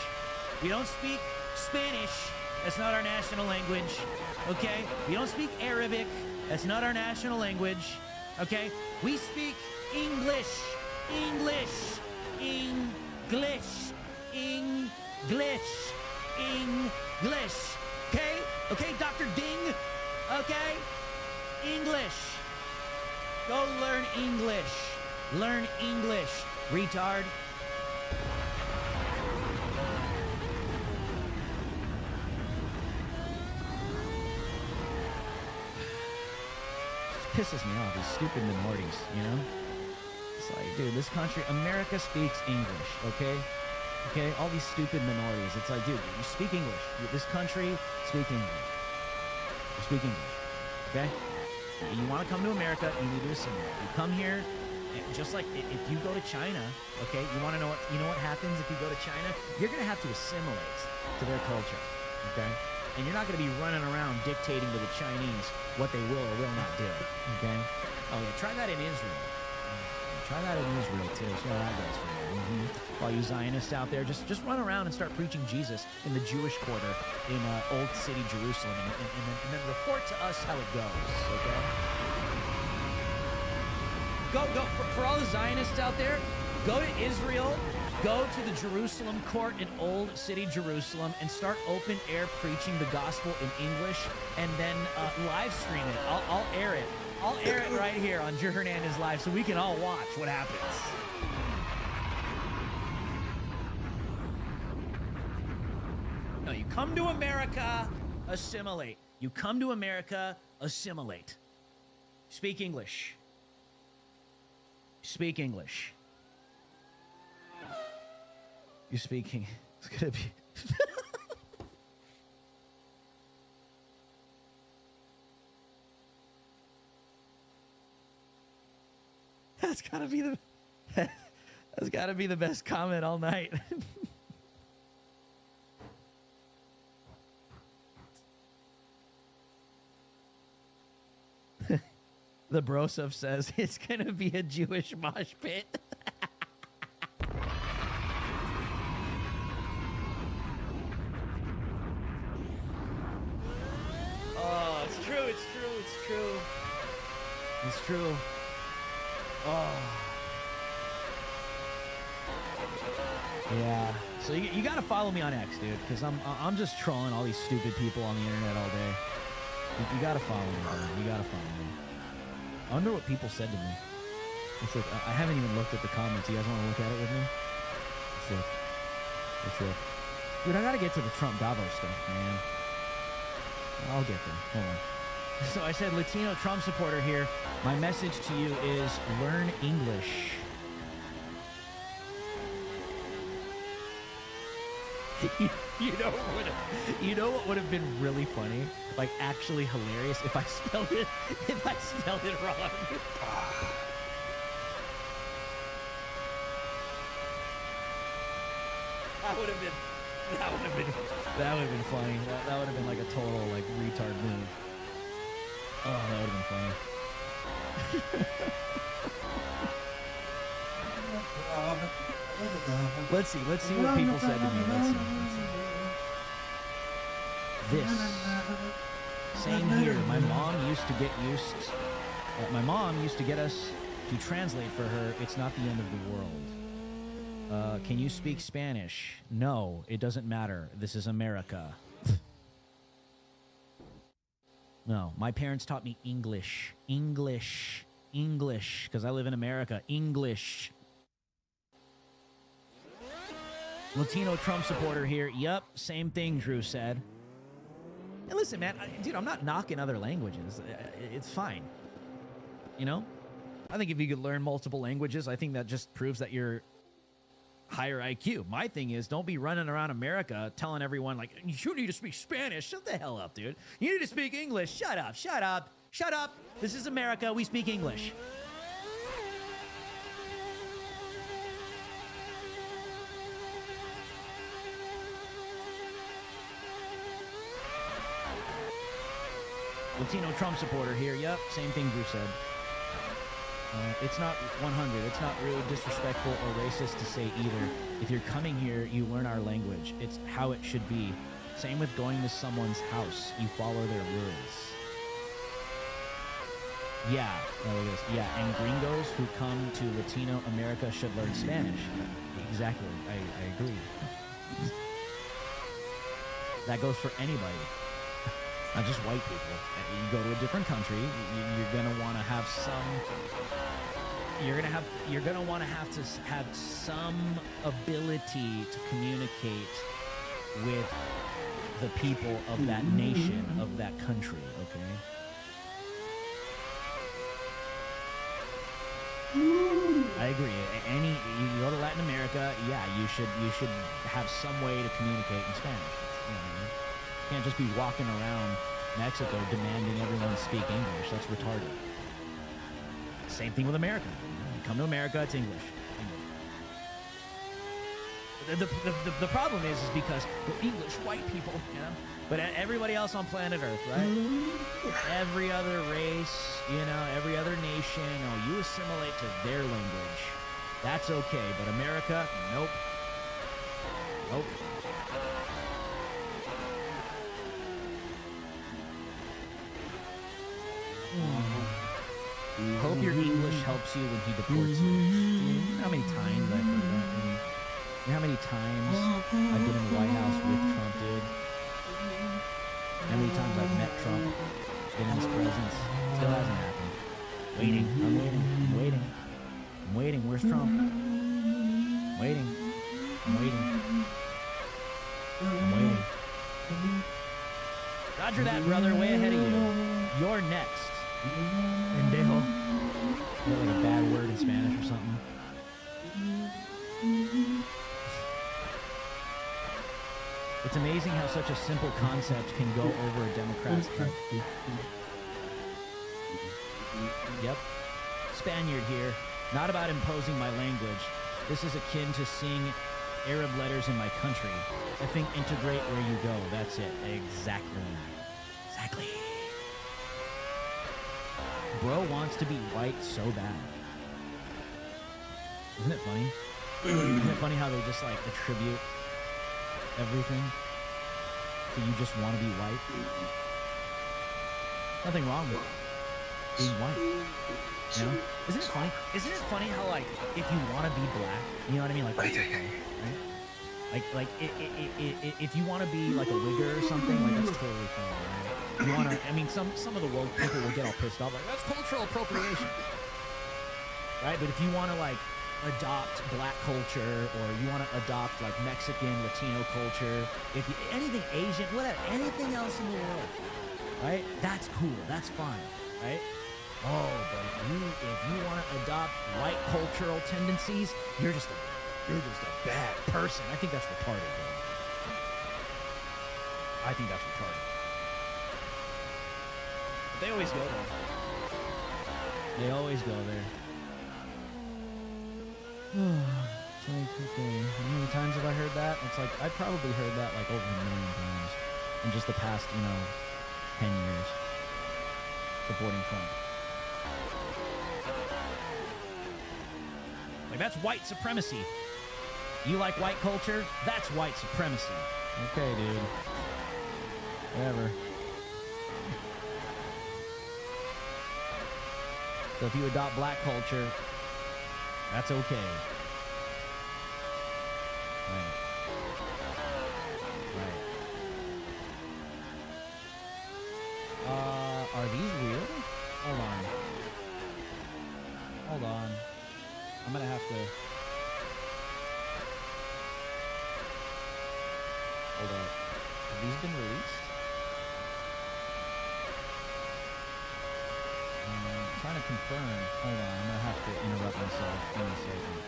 We don't speak Spanish. That's not our national language, okay? We don't speak Arabic. That's not our national language, okay? We speak English. English. English. English. English. Okay? Okay, Dr. Ding? Okay? English. Go learn English. Learn English, retard. It pisses me off, these stupid minorities, you know? It's like, dude, this country, America speaks English, okay? Okay, all these stupid minorities. It's like, dude, you speak English. This country, speak English. You speak English, okay? You want to come to America, you need to assimilate. You come here, just like if you go to China, okay, you want to know what happens if you go to China? You're going to have to assimilate to their culture, okay? And you're not going to be running around dictating to the Chinese what they will or will not do, okay? Oh, yeah, try that in Israel. Try that in Israel, too. See how that goes for you. All you Zionists out there, just run around and start preaching Jesus in the Jewish quarter in Old City, Jerusalem, and then report to us how it goes, okay? Go, for all the Zionists out there, go to Israel, go to the Jerusalem court in Old City, Jerusalem, and start open air preaching the gospel in English, and then live stream it. I'll air it. I'll air it right here on Drew Hernandez Live so we can all watch what happens. No, you come to America, assimilate. You come to America, assimilate. Speak English. Speak English. You're speaking. It's gonna be. That's gotta be the. That's gotta be the best comment all night. The Brosov says it's gonna be a Jewish mosh pit. It's true. It's true. Oh. Yeah. So you got to follow me on X, dude, because I'm just trolling all these stupid people on the internet all day. You got to follow me, man. You got to follow me. I wonder what people said to me. It's like, I haven't even looked at the comments. You guys want to look at it with me? It's like, dude, I got to get to the Trump Davos stuff, man. I'll get there. Hold on. So I said, Latino Trump supporter here. My message to you is learn English. You know what would have been really funny, like actually hilarious, if I spelled it wrong. That would have been funny. That would have been like a total like retard move. Oh, that would have been funny. Let's see what people said to me. Let's see. This. Same here. My mom used to get us to translate for her. It's not the end of the world. Can you speak Spanish? No, it doesn't matter. This is America. No, my parents taught me English, because I live in America. English. Latino Trump supporter here. Yep, same thing, Drew said. And listen, man, dude, I'm not knocking other languages. It's fine. You know? I think if you could learn multiple languages, I think that just proves that you're higher IQ. My thing is, don't be running around America telling everyone, like, you need to speak Spanish. Shut the hell up, dude. You need to speak English. Shut up. Shut up. Shut up. This is America. We speak English. Latino Trump supporter here. Yep, same thing Drew said. It's not 100. It's not rude, disrespectful, or racist to say either. If you're coming here, you learn our language. It's how it should be. Same with going to someone's house. You follow their rules. Yeah, look at this. Yeah, and gringos who come to Latino America should learn Spanish. Exactly. I agree. That goes for anybody. Not just white people. You go to a different country, you're gonna want to have some. You're gonna want to have some ability to communicate with the people of that nation, of that country. Okay. I agree. You go to Latin America, yeah, you should have some way to communicate in Spanish. You can't just be walking around Mexico demanding everyone speak English. That's retarded. Same thing with America. You come to America, it's English. The problem is because we're English white people, you know. But everybody else on planet Earth, right? Every other race, every other nation, you assimilate to their language. That's okay. But America, nope. Nope. Hope your English helps you when he deports you. You know how many times I've heard that? You know how many times I've been in the White House with Trump, dude? How many times I've met Trump, been in his presence? Still hasn't happened. Waiting. I'm waiting. Where's Trump? Waiting. I'm waiting. Roger that, brother. Way ahead of you. You're next. Pendejo. Is that like a bad word in Spanish or something? It's amazing how such a simple concept can go over a Democrat's head. Yep. Spaniard here. Not about imposing my language. This is akin to seeing Arab letters in my country. I think integrate where you go. That's it. Exactly. Bro wants to be white so bad. Isn't it funny? Isn't it funny how they just like attribute everything to you just want to be white? Nothing wrong with it. being white. You know? Isn't it funny? Isn't it funny how like if you want to be black, you know what I mean? Like that's okay, right? If you want to be like a wigger or something, like that's totally fine, right? You want to? I mean, some of the woke people will get all pissed off, like that's cultural appropriation, right? But if you want to like adopt black culture, or you want to adopt like Mexican, Latino culture, if you, anything Asian, whatever, anything else in the world, right? That's cool. That's fine, right? Oh, but if you want to adopt white cultural tendencies, you're just a bad person. I think that's retarded, bro. I think that's retarded. But they always go there. They always go there. It's like, okay, how many times have I heard that? It's like, I probably heard that like over 1 million times in just the past, 10 years. Supporting Trump. Like, that's white supremacy. You like white culture? That's white supremacy. Okay, dude. Whatever. So if you adopt black culture, that's okay. Right. Right. Are these real? Hold on. Hold on. I'm gonna have to... Hold up. Have these been released? I'm trying to confirm. Hold on, I'm gonna have to interrupt myself. Give me a second.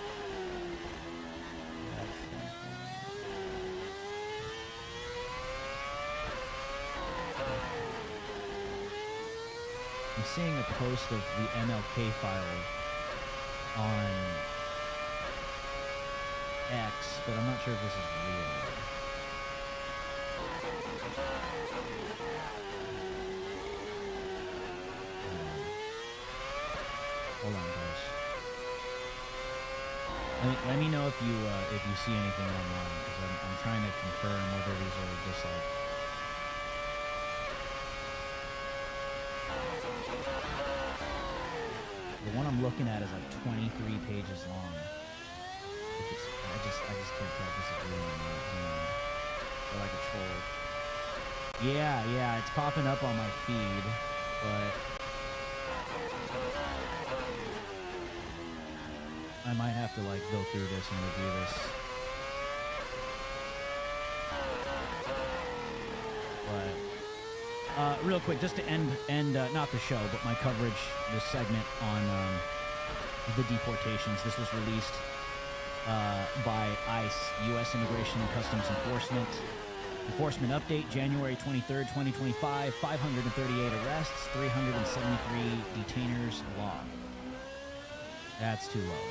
I'm seeing a post of the MLK file on X, but I'm not sure if this is real. Hold on, guys. Let me know if you see anything online, because I'm trying to confirm whether these are just like... The one I'm looking at is like 23 pages long. I just can't tell if this is real or not. Or like a troll. Yeah, it's popping up on my feed, but I might have to like go through this and review this. But real quick, just to end not the show, but my coverage, this segment on the deportations. This was released by ICE, U.S. Immigration and Customs Enforcement. Enforcement update, January 23rd, 2025, 538 arrests, 373 detainers logged. That's too low.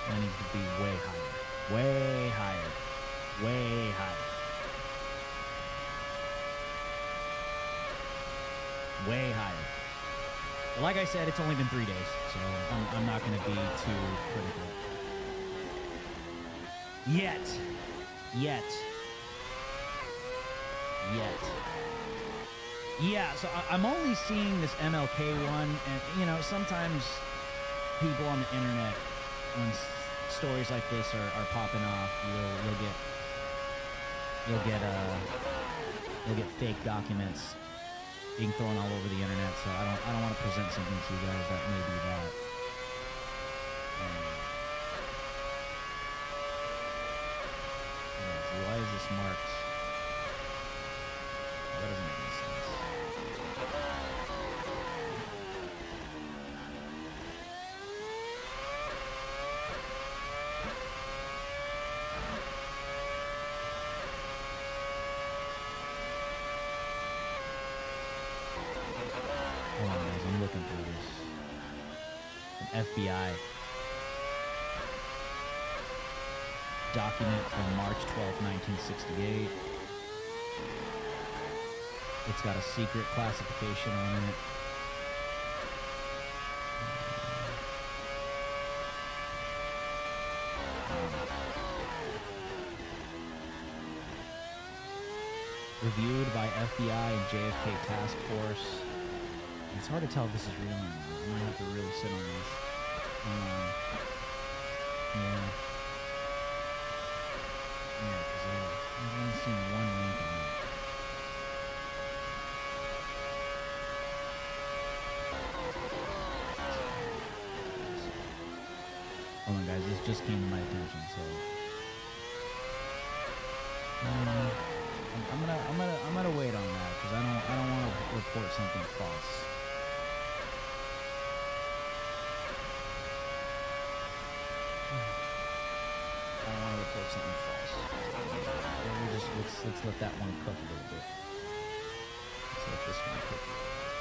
That needs to be way higher. Way higher. Way higher. Way higher. But like I said, it's only been 3 days, so I'm not going to be too critical. Yet. Yeah, so I'm only seeing this MLK one, and sometimes people on the internet, when stories like this are popping off, you'll get fake documents being thrown all over the internet. So I don't want to present something to you guys that may be that. Why is this marked? Oh, that doesn't make any sense. Hold on, guys. I'm looking through this. An FBI document from March 12th, 1968. It's got a secret classification on it. Reviewed by FBI and JFK Task Force. It's hard to tell if this is real or not. I'm gonna have to really sit on this. Yeah. Yeah, because I've only seen one link on it. Hold on, guys. This just came to my attention, so I'm gonna wait on that because I don't want to report something false. I don't want to report something false. Let's let that one cook a little bit. Let's let this one cook a little bit.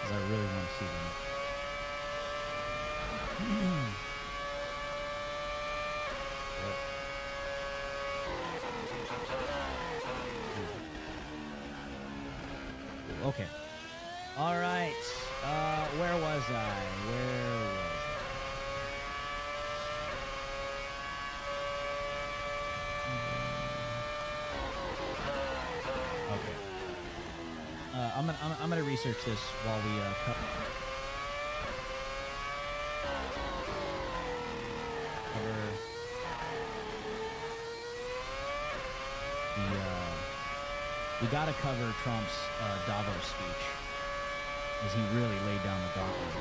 Because I really want to see them. Okay. All right. Where was I? Okay. I'm gonna research this while we cover we gotta cover Trump's Davos speech, as he really laid down the gauntlet,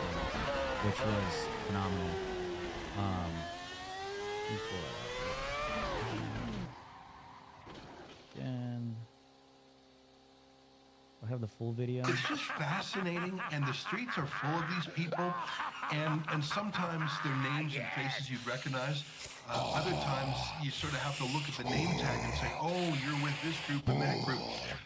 which was phenomenal. Let me pull that up. And I have the full video. It's just fascinating, and the streets are full of these people, and sometimes their names and faces you'd recognize. Other times you sort of have to look at the name tag and say, "Oh, you're with this group and that group."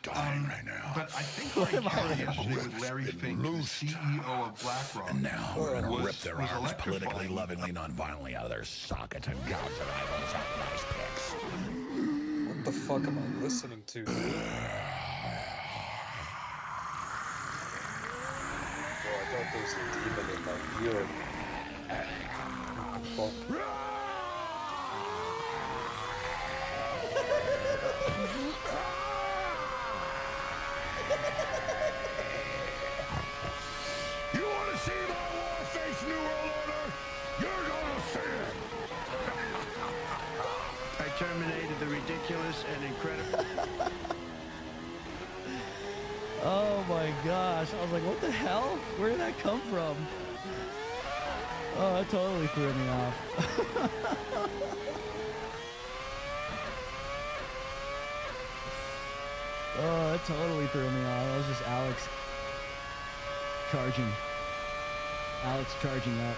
Right now. But I think what I covered yesterday with Larry Fink, the CEO of BlackRock, and now we're going to rip their was arms politically, electrifying. lovingly, non-violently out of their sockets and gouge their eyeballs out with ice picks. What the fuck am I listening to? Bro, I thought there was a demon in my ear. Fuck. You want to see my war-faced New World Order? You're gonna see it! I terminated the ridiculous and incredible. Oh my gosh. I was like, what the hell? Where did that come from? Oh, that totally threw me off. Oh, that totally threw me off. That was just Alex charging. Alex charging up.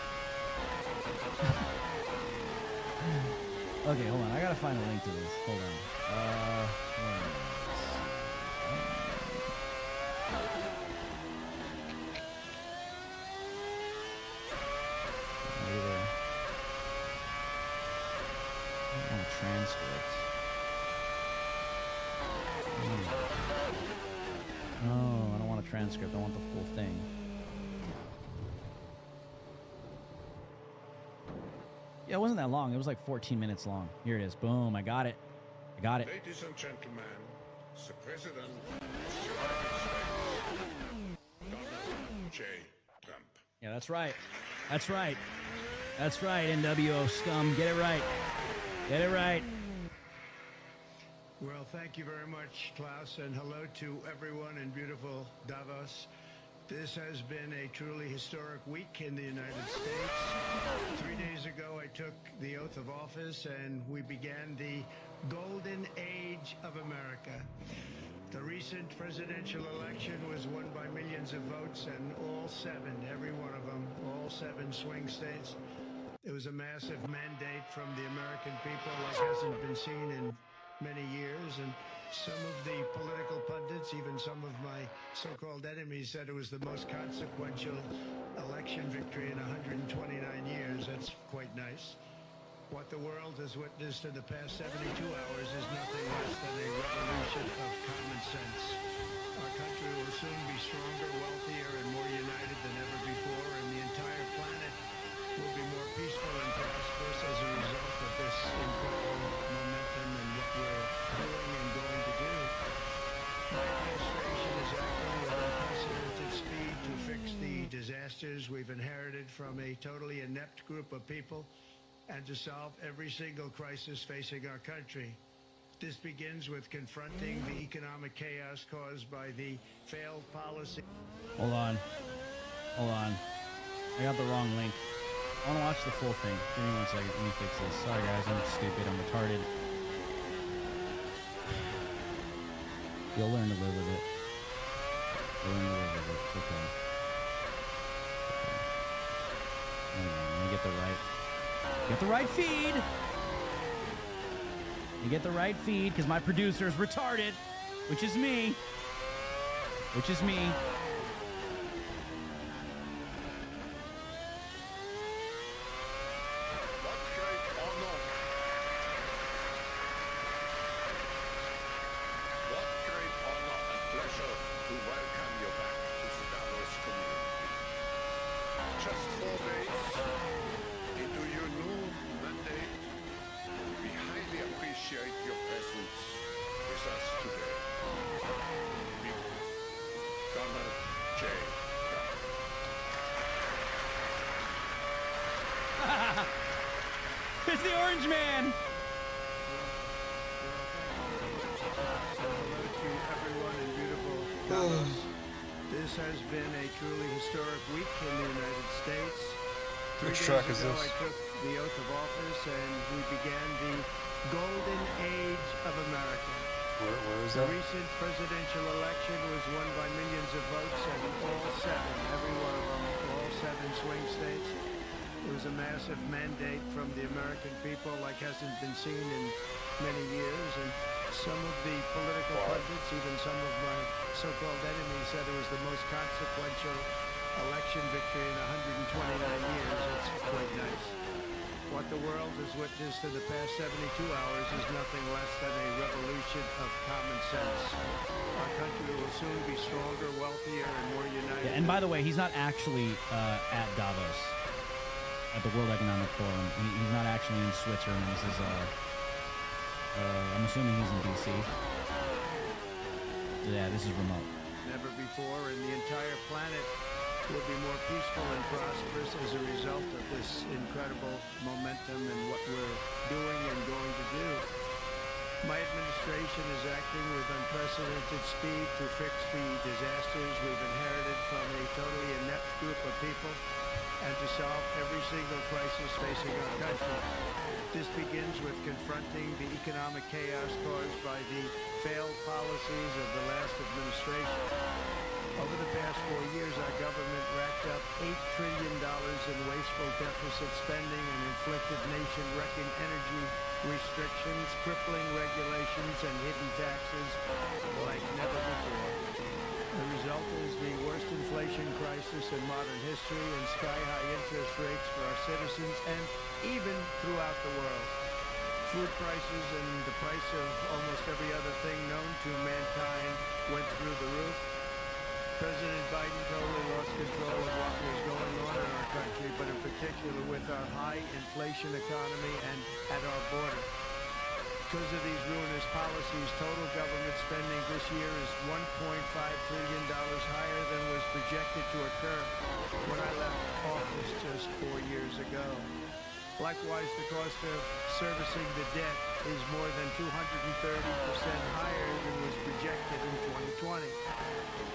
Okay, hold on. I gotta find a link to this. Hold on. Transcript. No, I don't want a transcript. I want the full thing. Yeah, it wasn't that long. It was like 14 minutes long. Here it is. Boom. I got it. I got it. Ladies and gentlemen, the President of the United States, Donald J. Trump. Yeah, that's right. That's right. That's right, NWO scum. Get it right. Get it right. Well, thank you very much, Klaus, and hello to everyone in beautiful Davos. This has been a truly historic week in the United States. 3 days ago, I took the oath of office, and we began the golden age of America. The recent presidential election was won by millions of votes, and all seven, every one of them, all seven swing states. It was a massive mandate from the American people like hasn't been seen in many years, and some of the political pundits, even some of my so-called enemies, said it was the most consequential election victory in 129 years. That's quite nice. What the world has witnessed in the past 72 hours is nothing less than a revolution of common sense. Our country will soon be stronger, wealthier, and more united than ever before, and the entire planet will be more peaceful and prosperous as a result of this incredible momentum and what we're doing and going to do. My administration disasters we've inherited from a totally inept group of people and to solve every single crisis facing our country. This begins with confronting the economic chaos caused by the failed policy. Hold on. I got the wrong link. I want to watch the full thing. Give me 1 second. Let me fix this. Sorry, guys. I'm stupid. I'm retarded. You'll learn to live with it. You'll learn to live with it. It's okay. Hang on. Let me get the right feed. You get the right feed because my producer is retarded, which is me. It's the Orange Man. Hello to everyone in beautiful Davos. This has been a truly historic week in the United States. Which track is ago, this? I took the oath of office and we began the golden age of America. Where is The that? recent presidential election was won by millions of votes, and all seven, every one of them, all seven swing states. It was a massive mandate from the American people like hasn't been seen in many years, and some of the political pundits, even some of my so-called enemies, said it was the most consequential election victory in 129 years. It's quite nice. What the world has witnessed in the past 72 hours is nothing less than a revolution of common sense. Our country will soon be stronger, wealthier, and more united. Yeah, and by the way, he's not actually at Davos, at the World Economic Forum. He's not actually in Switzerland. This is, I'm assuming he's in D.C. Yeah, this is remote. Never before, and the entire planet will be more peaceful and prosperous as a result of this incredible momentum and what we're doing and going to do. My administration is acting with unprecedented speed to fix the disasters we've inherited from a totally inept group of people and to solve every single crisis facing our country. This begins with confronting the economic chaos caused by the failed policies of the last administration. Over the past 4 years, our government racked up $8 trillion in wasteful deficit spending and inflicted nation-wrecking energy restrictions, crippling regulations, and hidden taxes like never before. The result is the worst inflation crisis in modern history and sky-high interest rates for our citizens and even throughout the world. Food prices and the price of almost every other thing known to mankind went through the roof. President Biden totally lost control of what was going on in our country, but in particular with our high inflation economy and at our border. Because of these ruinous policies, total government spending this year is $1.5 trillion higher than was projected to occur when I left office just 4 years ago. Likewise, the cost of servicing the debt is more than 230% higher than was projected in 2020.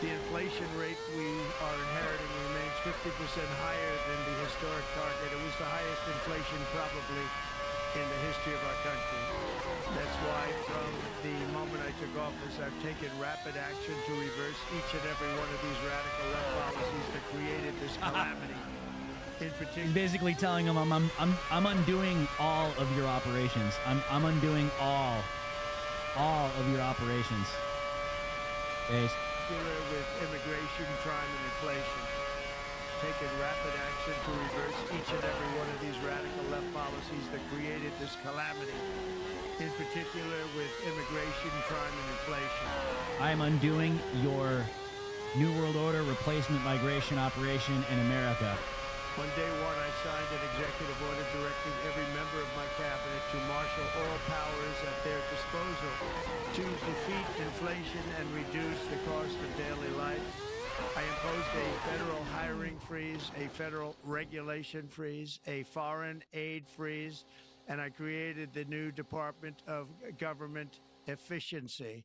The inflation rate we are inheriting remains 50% higher than the historic target. It was the highest inflation probably in the history of our country. That's why from the moment I took office, I've taken rapid action to reverse each and every one of these radical left policies that created this calamity. In particular, He's basically telling him, I'm undoing all of your operations. I'm undoing all of your operations. with immigration, crime, and inflation. Taken rapid action to reverse each and every one of these radical left policies that created this calamity. In particular with immigration, crime, and inflation. I am undoing your New World Order replacement migration operation in America. On day one, I signed an executive order directing every member of my cabinet to marshal all powers at their disposal to defeat inflation and reduce the cost of daily life. I imposed a federal hiring freeze, a federal regulation freeze, a foreign aid freeze, and I created the new Department of Government Efficiency.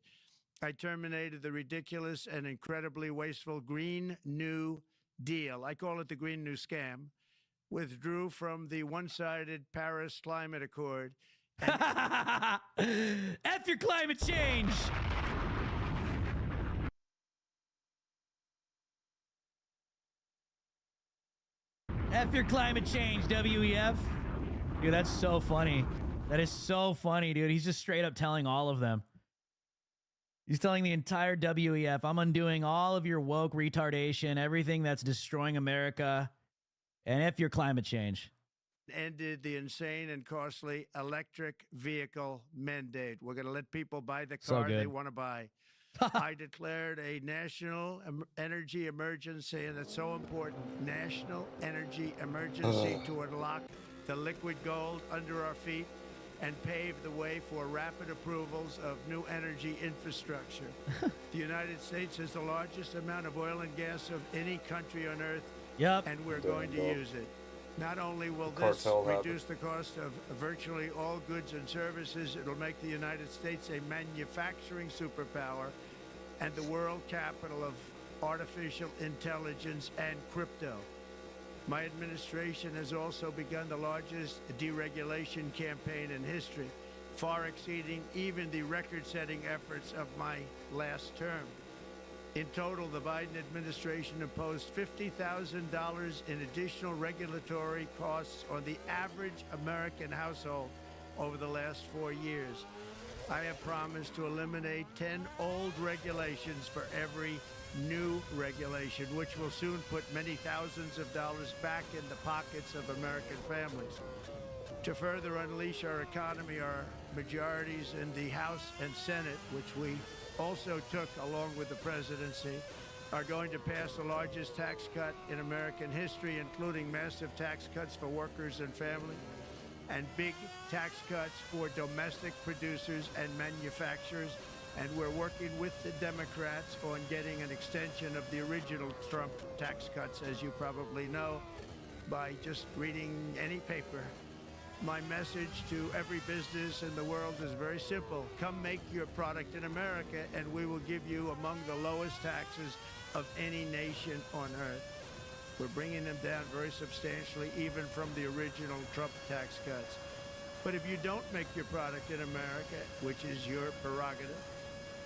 I terminated the ridiculous and incredibly wasteful Green New Deal. I call it the Green New Scam. Withdrew from the one-sided Paris Climate Accord. F your climate change. F your climate change, WEF. Dude, that's so funny. That is so funny, dude. He's just straight up telling all of them. He's telling the entire WEF, I'm undoing all of your woke retardation, everything that's destroying America, and F your climate change. Ended the insane and costly electric vehicle mandate. We're going to let people buy the So car good. they want to buy. I declared a national energy emergency, and it's so important. National energy emergency to unlock the liquid gold under our feet and pave the way for rapid approvals of new energy infrastructure. The United States has the largest amount of oil and gas of any country on earth, and we're going to use it. Not only will this reduce the cost of virtually all goods and services, it'll make the United States a manufacturing superpower and the world capital of artificial intelligence and crypto. My administration has also begun the largest deregulation campaign in history, far exceeding even the record-setting efforts of my last term. In total, the Biden administration imposed $50,000 in additional regulatory costs on the average American household over the last 4 years. I have promised to eliminate 10 old regulations for every new regulation, which will soon put many thousands of dollars back in the pockets of American families. To further unleash our economy, our majorities in the House and Senate, which we also took along with the presidency, are going to pass the largest tax cut in American history, including massive tax cuts for workers and families, and big tax cuts for domestic producers and manufacturers. And we're working with the Democrats on getting an extension of the original Trump tax cuts, as you probably know, by just reading any paper. My message to every business in the world is very simple. Come make your product in America, and we will give you among the lowest taxes of any nation on earth. We're bringing them down very substantially, even from the original Trump tax cuts. But if you don't make your product in America, which is your prerogative,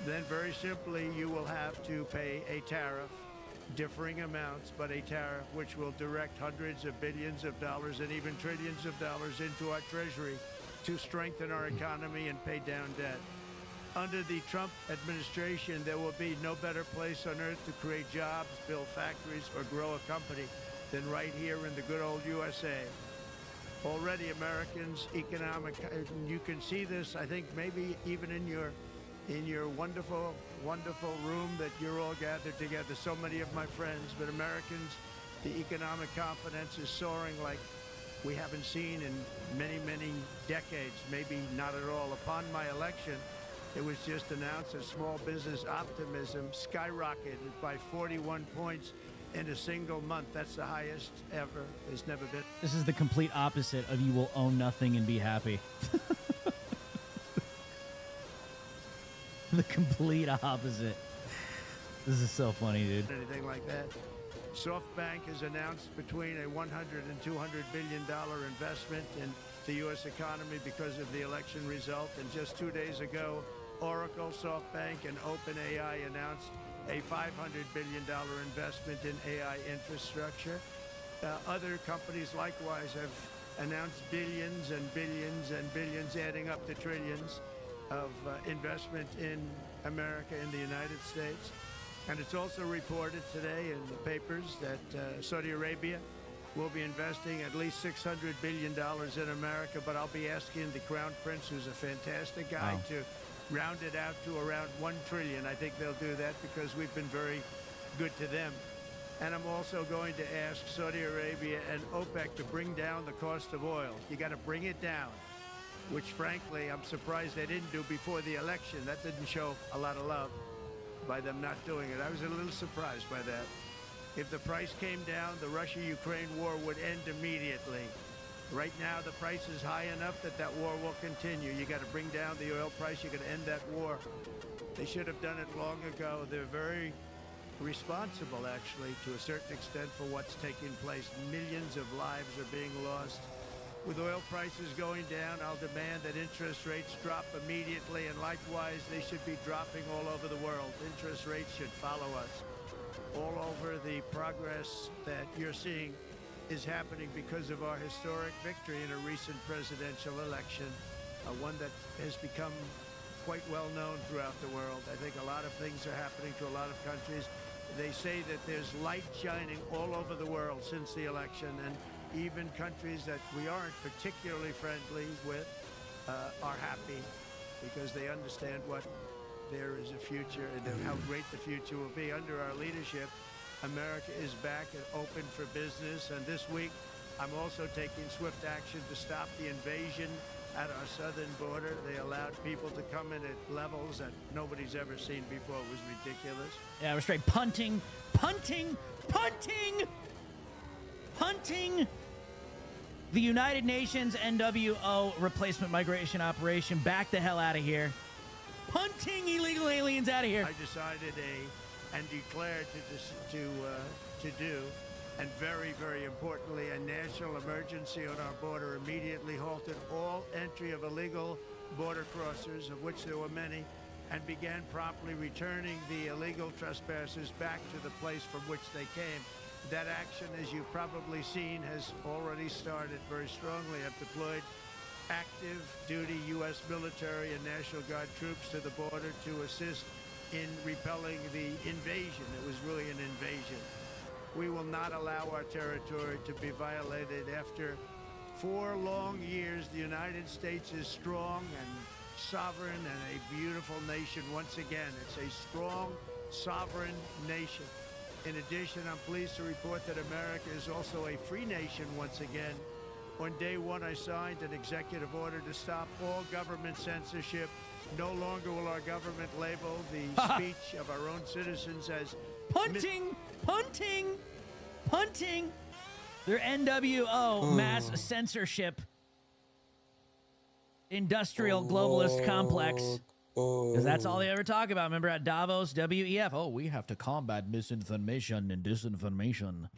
then very simply you will have to pay a tariff, differing amounts, but a tariff which will direct hundreds of billions of dollars and even trillions of dollars into our treasury to strengthen our economy and pay down debt. Under the Trump administration, there will be no better place on earth to create jobs, build factories, or grow a company than right here in the good old USA. Already Americans' economic, you can see this, I think, maybe even in your wonderful, wonderful room that you're all gathered together, so many of my friends, but Americans, the economic confidence is soaring like we haven't seen in many, many decades, maybe not at all. Upon my election, it was just announced that small business optimism skyrocketed by 41 points in a single month. That's the highest ever. There's never been. This is the complete opposite of you will own nothing and be happy. The complete opposite. This is so funny, dude. Anything like that. SoftBank has announced between a $100 and $200 billion investment in the U.S. economy because of the election result. And just 2 days ago, Oracle, SoftBank, and OpenAI announced a $500 billion investment in AI infrastructure. Other companies likewise have announced billions and billions and billions, adding up to trillions of investment in America, in the United States. And it's also reported today in the papers that Saudi Arabia will be investing at least $600 billion in America, but I'll be asking the Crown Prince, who's a fantastic guy, to round it out to around $1 trillion. I think they'll do that because we've been very good to them. And I'm also going to ask Saudi Arabia and OPEC to bring down the cost of oil. You got to bring it down, which frankly, I'm surprised they didn't do before the election. That didn't show a lot of love. by them not doing it. I was a little surprised by that. If the price came down, the Russia-Ukraine war would end immediately. Right now, the price is high enough that that war will continue. You got to bring down the oil price. You got to end that war. They should have done it long ago. They're very responsible, actually, to a certain extent for what's taking place. Millions of lives are being lost. With oil prices going down, I'll demand that interest rates drop immediately, and likewise, they should be dropping all over the world. Interest rates should follow us. All over, the progress that you're seeing is happening because of our historic victory in a recent presidential election, one that has become quite well known throughout the world. I think a lot of things are happening to a lot of countries. They say that there's light shining all over the world since the election, and even countries that we aren't particularly friendly with are happy because they understand what there is a future and how great the future will be. Under our leadership, America is back and open for business. And this week, I'm also taking swift action to stop the invasion at our southern border. They allowed people to come in at levels that nobody's ever seen before. It was ridiculous. Yeah, we're straight punting. The United Nations NWO replacement migration operation. Back the hell out of here. Punting illegal aliens out of here. I decided and declared to do, and very, very importantly, a national emergency on our border. Immediately halted all entry of illegal border crossers, of which there were many, and began promptly returning the illegal trespassers back to the place from which they came. That action, as you've probably seen, has already started very strongly. I've deployed active duty U.S. military and National Guard troops to the border to assist in repelling the invasion. It was really an invasion. We will not allow our territory to be violated. After 4 long years, the United States is strong and sovereign and a beautiful nation once again. It's a strong, sovereign nation. In addition, I'm pleased to report that America is also a free nation once again. On day one, I signed an executive order to stop all government censorship. No longer will our government label the speech of our own citizens as punting. Their NWO mass censorship industrial globalist complex. Because that's all they ever talk about. Remember at Davos, WEF? Oh, we have to combat misinformation and disinformation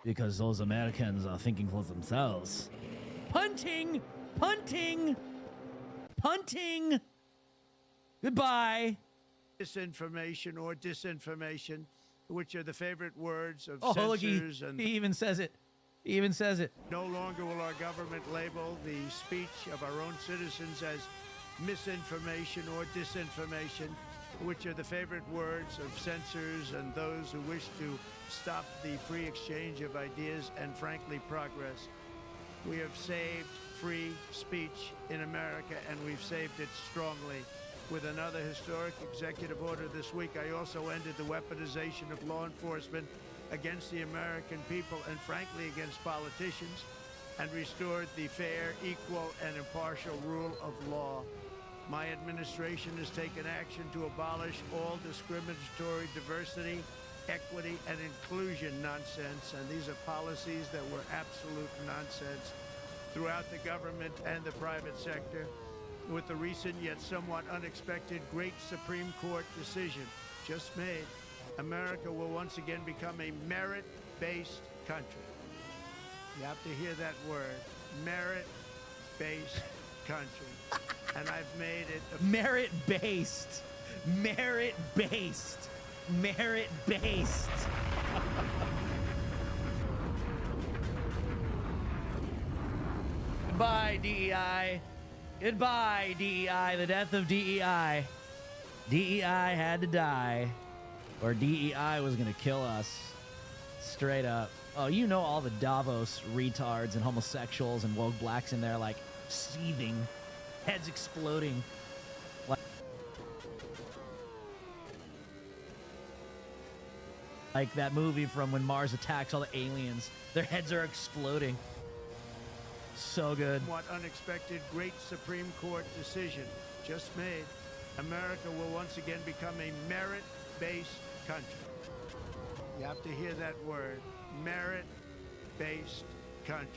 because those Americans are thinking for themselves. Punting. Goodbye. Misinformation or disinformation, which are the favorite words of look, censors. he even says it. No longer will our government label the speech of our own citizens as misinformation or disinformation, which are the favorite words of censors and those who wish to stop the free exchange of ideas and, frankly, progress. We have saved free speech in America, and we've saved it strongly. With another historic executive order this week, I also ended the weaponization of law enforcement against the American people and, frankly, against politicians, and restored the fair, equal, and impartial rule of law. My administration has taken action to abolish all discriminatory diversity, equity, and inclusion nonsense, and these are policies that were absolute nonsense throughout the government and the private sector. With the recent yet somewhat unexpected great Supreme Court decision just made, America will once again become a merit-based country. You have to hear that word, merit-based country. And I've made it merit-based. Goodbye, DEI. Goodbye, DEI. The death of DEI. DEI had to die, or DEI was going to kill us. Straight up. Oh, you know all the Davos retards and homosexuals and woke blacks in there, like, seething, heads exploding. Like that movie from when Mars attacks all the aliens. Their heads are exploding. So good. What unexpected great Supreme Court decision just made. America will once again become a merit merit-based country. You have to hear that word, merit-based country.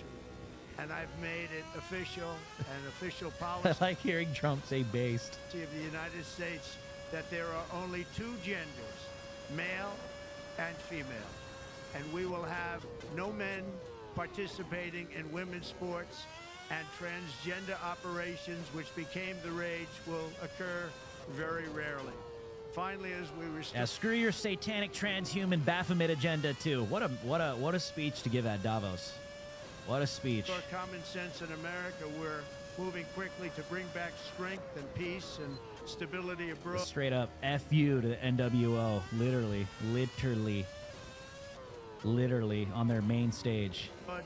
And I've made it official, an official policy. I like hearing Trump say based. Of the United States that there are only two genders, male and female. And we will have no men participating in women's sports, and transgender operations, which became the rage, will occur very rarely. Finally, as we Yeah, screw your satanic transhuman Baphomet agenda too. What a speech to give at Davos. What a speech. For common sense in America, we're moving quickly to bring back strength and peace and stability abroad. Straight up F you to the NWO. Literally on their main stage. But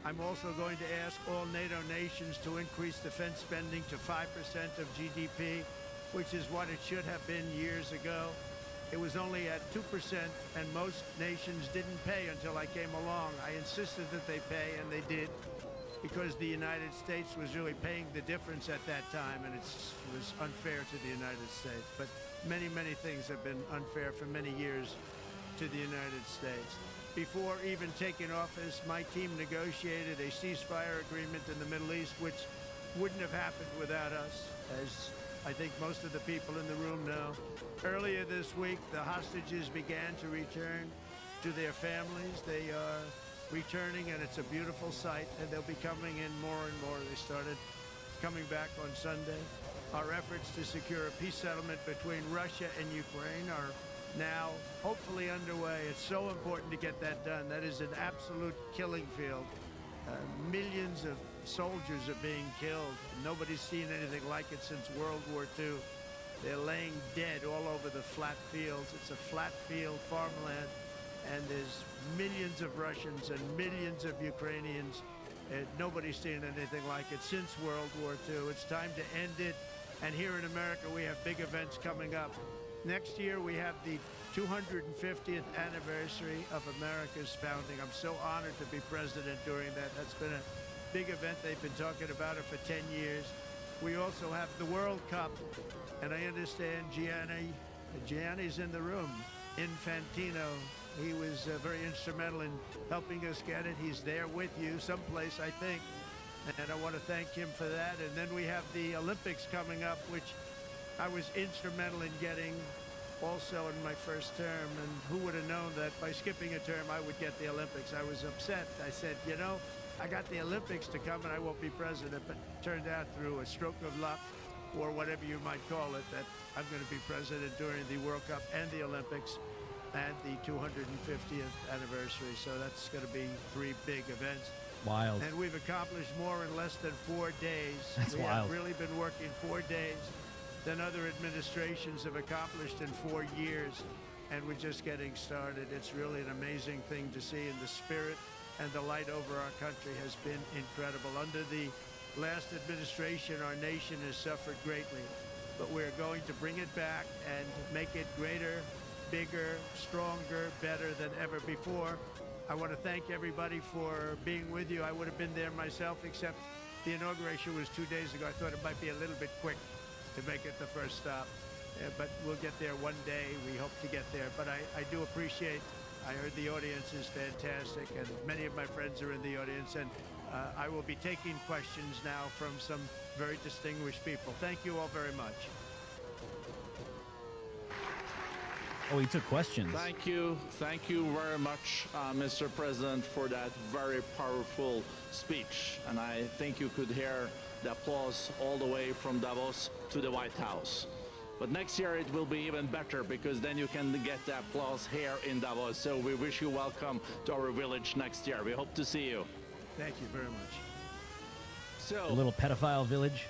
I'm also going to ask all NATO nations to increase defense spending to 5% of GDP, which is what it should have been years ago. It was only at 2%, and most nations didn't pay until I came along. I insisted that they pay, and they did, because the United States was really paying the difference at that time, and it was unfair to the United States. But many, many things have been unfair for many years to the United States. Before even taking office, my team negotiated a ceasefire agreement in the Middle East, which wouldn't have happened without us, as I think most of the people in the room know. Earlier this week, the hostages began to return to their families. They are returning, and it's a beautiful sight, and they'll be coming in more and more. They started coming back on Sunday. Our efforts to secure a peace settlement between Russia and Ukraine are now hopefully underway. It's so important to get that done. That is an absolute killing field. Millions of soldiers are being killed. Nobody's seen anything like it since World War II. They're laying dead all over the flat fields. It's a flat field farmland, and there's millions of Russians and millions of Ukrainians. Nobody's seen anything like it since World War II. It's time to end it. And here in America, we have big events coming up. Next year, we have the 250th anniversary of America's founding. I'm so honored to be president during that. That's been a big event. They've been talking about it for 10 years. We also have the World Cup, and I understand Gianni's in the room. Infantino, he was very instrumental in helping us get it. He's there with you someplace, I think, and I want to thank him for that. And then we have the Olympics coming up, which I was instrumental in getting also in my first term, and who would have known that by skipping a term I would get the Olympics. I was upset. I said, you know, I got the Olympics to come and I won't be president, but it turned out through a stroke of luck, or whatever you might call it, that I'm going to be president during the World Cup and the Olympics and the 250th anniversary. So that's going to be 3 big events. Wild. And we've accomplished more in less than 4 days. That's we wild. have really been working 4 days than other administrations have accomplished in 4 years, and we're just getting started. It's really an amazing thing to see, and the spirit and the light over our country has been incredible. Under the last administration, our nation has suffered greatly, but we're going to bring it back and make it greater, bigger, stronger, better than ever before. I want to thank everybody for being with you. I would have been there myself, except the inauguration was 2 days ago. I thought it might be a little bit quick to make it the first stop, but we'll get there one day. We hope to get there, but I do appreciate, I heard the audience is fantastic, and many of my friends are in the audience, and I will be taking questions now from some very distinguished people. Thank you all very much. Oh, he took questions. Thank you very much, Mr. President, for that very powerful speech, and I think you could hear the applause all the way from Davos to the White House. But next year it will be even better, because then you can get the applause here in Davos. So we wish you welcome to our village next year. We hope to see you. Thank you very much. So, a little pedophile village.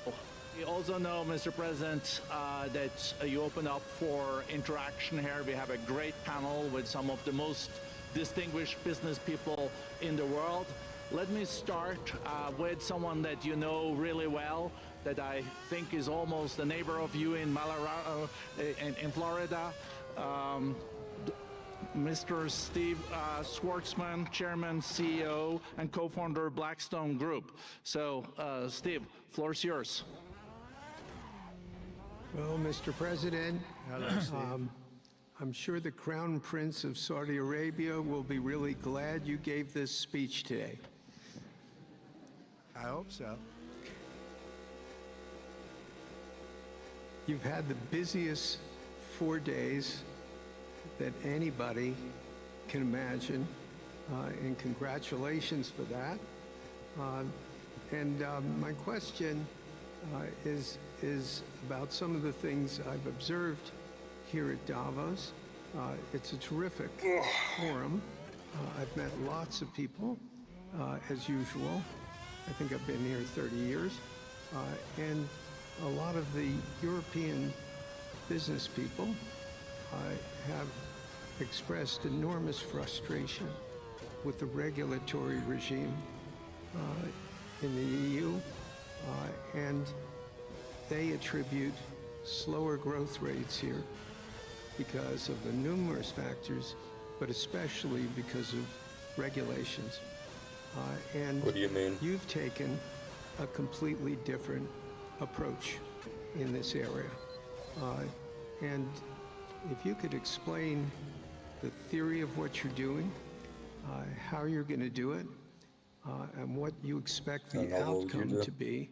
We also know, Mr. President, that you open up for interaction here. We have a great panel with some of the most distinguished business people in the world. Let me start with someone that you know really well, that I think is almost a neighbor of you in in Florida, Mr. Steve Schwartzman, Chairman, CEO, and co-founder of Blackstone Group. So, Steve, floor is yours. Well, Mr. President, I'm sure the Crown Prince of Saudi Arabia will be really glad you gave this speech today. I hope so. You've had the busiest 4 days that anybody can imagine, and congratulations for that. My question is about some of the things I've observed here at Davos. It's a terrific forum. I've met lots of people, as usual. I think I've been here 30 years. And a lot of the European business people have expressed enormous frustration with the regulatory regime in the EU, and they attribute slower growth rates here because of the numerous factors, but especially because of regulations. And what do you mean? You've taken a completely different approach in this area. And if you could explain the theory of what you're doing, how you're going to do it, and what you expect the outcome to be,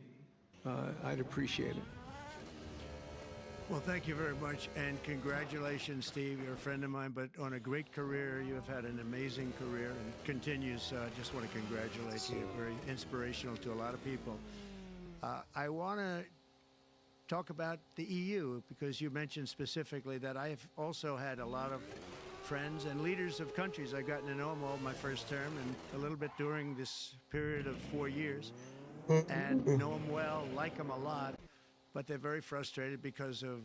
I'd appreciate it. Well, thank you very much, and congratulations, Steve. You're a friend of mine, but on a great career. You have had an amazing career and continues. So I just want to congratulate you. Very inspirational to a lot of people. I want to talk about the EU, because you mentioned specifically that I have also had a lot of friends and leaders of countries. I've gotten to know them all my first term and a little bit during this period of 4 years, and know them well, like them a lot, but they're very frustrated because of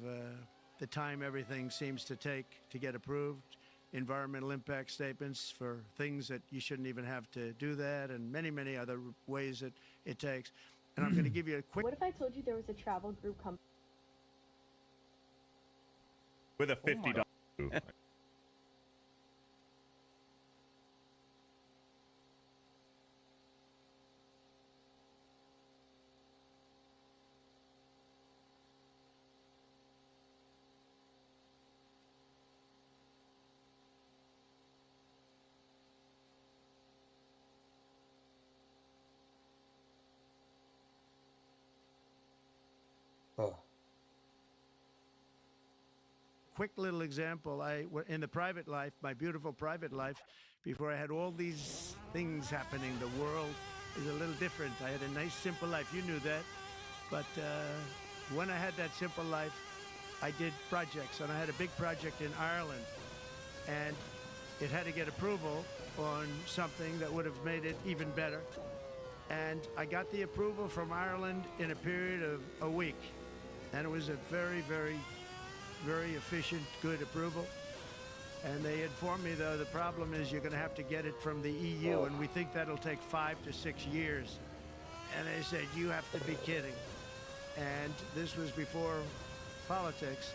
the time everything seems to take to get approved, environmental impact statements for things that you shouldn't even have to do that, and many, many other ways that it takes. And I'm going to give you a quick... What if I told you there was a travel group company? With a $50 group. Quick little example. In the private life, my beautiful private life, before I had all these things happening, the world is a little different. I had a nice, simple life. You knew that. But when I had that simple life, I did projects. And I had a big project in Ireland. And it had to get approval on something that would have made it even better. And I got the approval from Ireland in a period of a week. And it was a very, very, very efficient, good approval. And they informed me, though, the problem is you're going to have to get it from the EU, and we think that'll take 5 to 6 years. And they said, you have to be kidding. And this was before politics.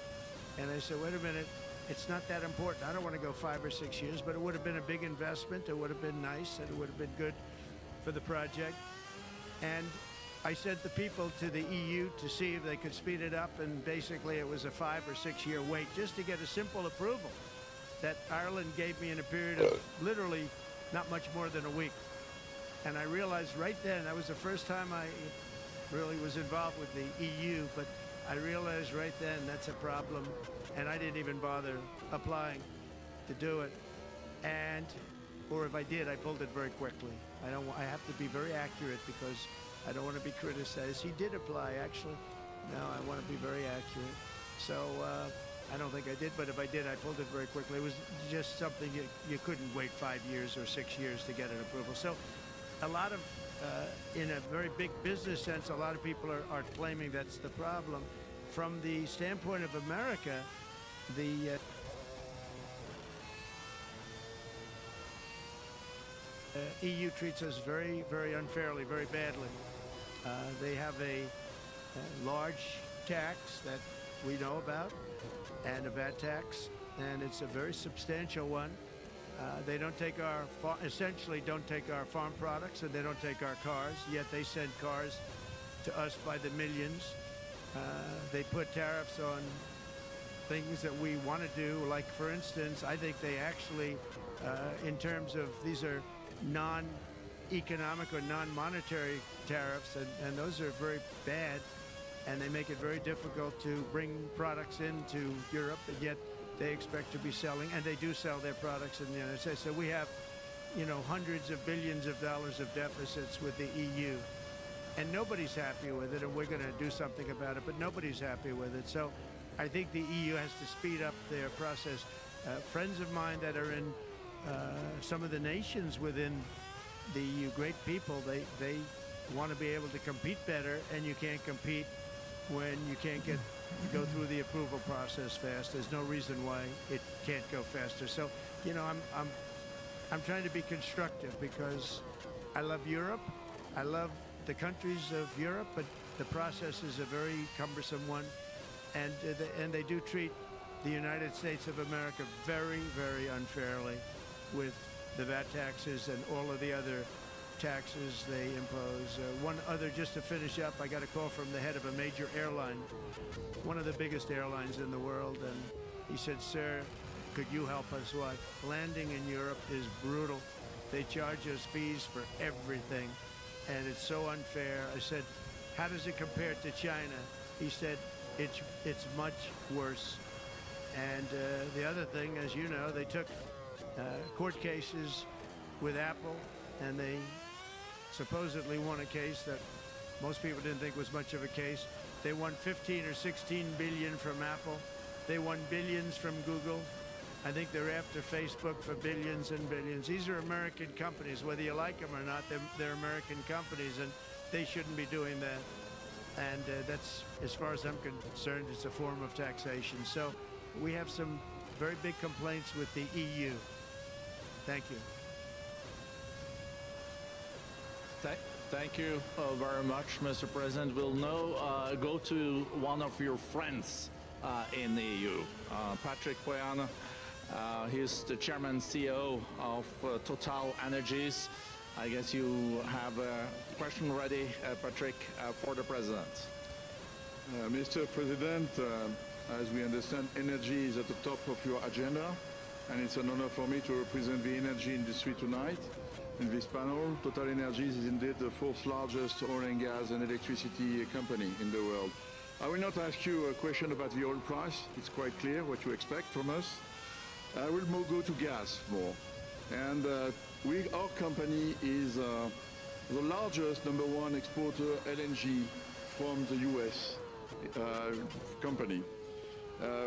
And I said, wait a minute, it's not that important. I don't want to go 5 or 6 years, but it would have been a big investment. It would have been nice, and it would have been good for the project. And I sent the people to the EU to see if they could speed it up, and basically it was a 5 or 6 year wait just to get a simple approval that Ireland gave me in a period of literally not much more than a week. And I realized right then, that was the first time I really was involved with the EU, but I realized right then that's a problem, and I didn't even bother applying to do it. And, or if I did, I pulled it very quickly. I have to be very accurate because I don't want to be criticized. He did apply, actually. No, I want to be very accurate. So I don't think I did, but if I did, I pulled it very quickly. It was just something you couldn't wait 5 years or 6 years to get an approval. So a lot of, in a very big business sense, a lot of people are claiming that's the problem. From the standpoint of America, the EU treats us very, very unfairly, very badly. They have a large tax that we know about, and a VAT tax, and it's a very substantial one. They don't take essentially don't take our farm products, and they don't take our cars, yet they send cars to us by the millions. They put tariffs on things that we want to do. Like, for instance, I think they actually, in terms of these are non-economic or non-monetary tariffs, and those are very bad, and they make it very difficult to bring products into Europe, and yet they expect to be selling, and they do sell their products in the United States. So we have, hundreds of billions of dollars of deficits with the EU, and nobody's happy with it, and we're going to do something about it, but nobody's happy with it. So I think the EU has to speed up their process. Friends of mine that are in some of the nations within the EU, great people, they want to be able to compete better, and you can't compete when you can't go through the approval process fast. There's no reason why it can't go faster. So, I'm trying to be constructive because I love Europe. I love the countries of Europe, but the process is a very cumbersome one, and they do treat the United States of America very, very unfairly with the VAT taxes and all of the other taxes they impose. One other, just to finish up, I got a call from the head of a major airline, one of the biggest airlines in the world, and he said, "Sir, could you help us? What? Landing in Europe is brutal. They charge us fees for everything, and it's so unfair." I said, "How does it compare to China?" He said, it's much worse. And the other thing, as you know, they took court cases with Apple, and they supposedly won a case that most people didn't think was much of a case. They won 15 or 16 billion from Apple. They won billions from Google. I think they're after Facebook for billions and billions. These are American companies, whether you like them or not. They're American companies, and they shouldn't be doing that. And that's, as far as I'm concerned, it's a form of taxation. So we have some very big complaints with the EU. Thank you. Thank you very much, Mr. President. We'll now go to one of your friends in the EU, Patrick Pouyanné. He's the chairman CEO of Total Energies. I guess you have a question ready, Patrick, for the president. Mr. President, as we understand, energy is at the top of your agenda, and it's an honor for me to represent the energy industry tonight. In this panel, Total Energies is indeed the fourth largest oil and gas and electricity company in the world. I will not ask you a question about the oil price. It's quite clear what you expect from us. I will go to gas more. And our company is the largest #1 exporter LNG from the US company.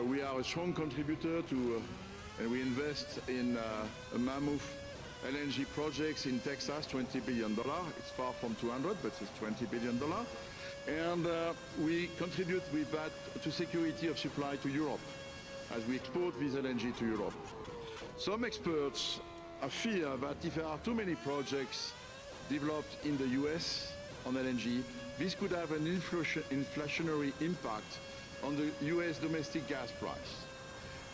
We are a strong contributor to, and we invest in a mammoth LNG projects in Texas, $20 billion. It's far from 200, but it's $20 billion. And we contribute with that to security of supply to Europe, as we export this LNG to Europe. Some experts fear that if there are too many projects developed in the US on LNG, this could have an inflationary impact on the US domestic gas price.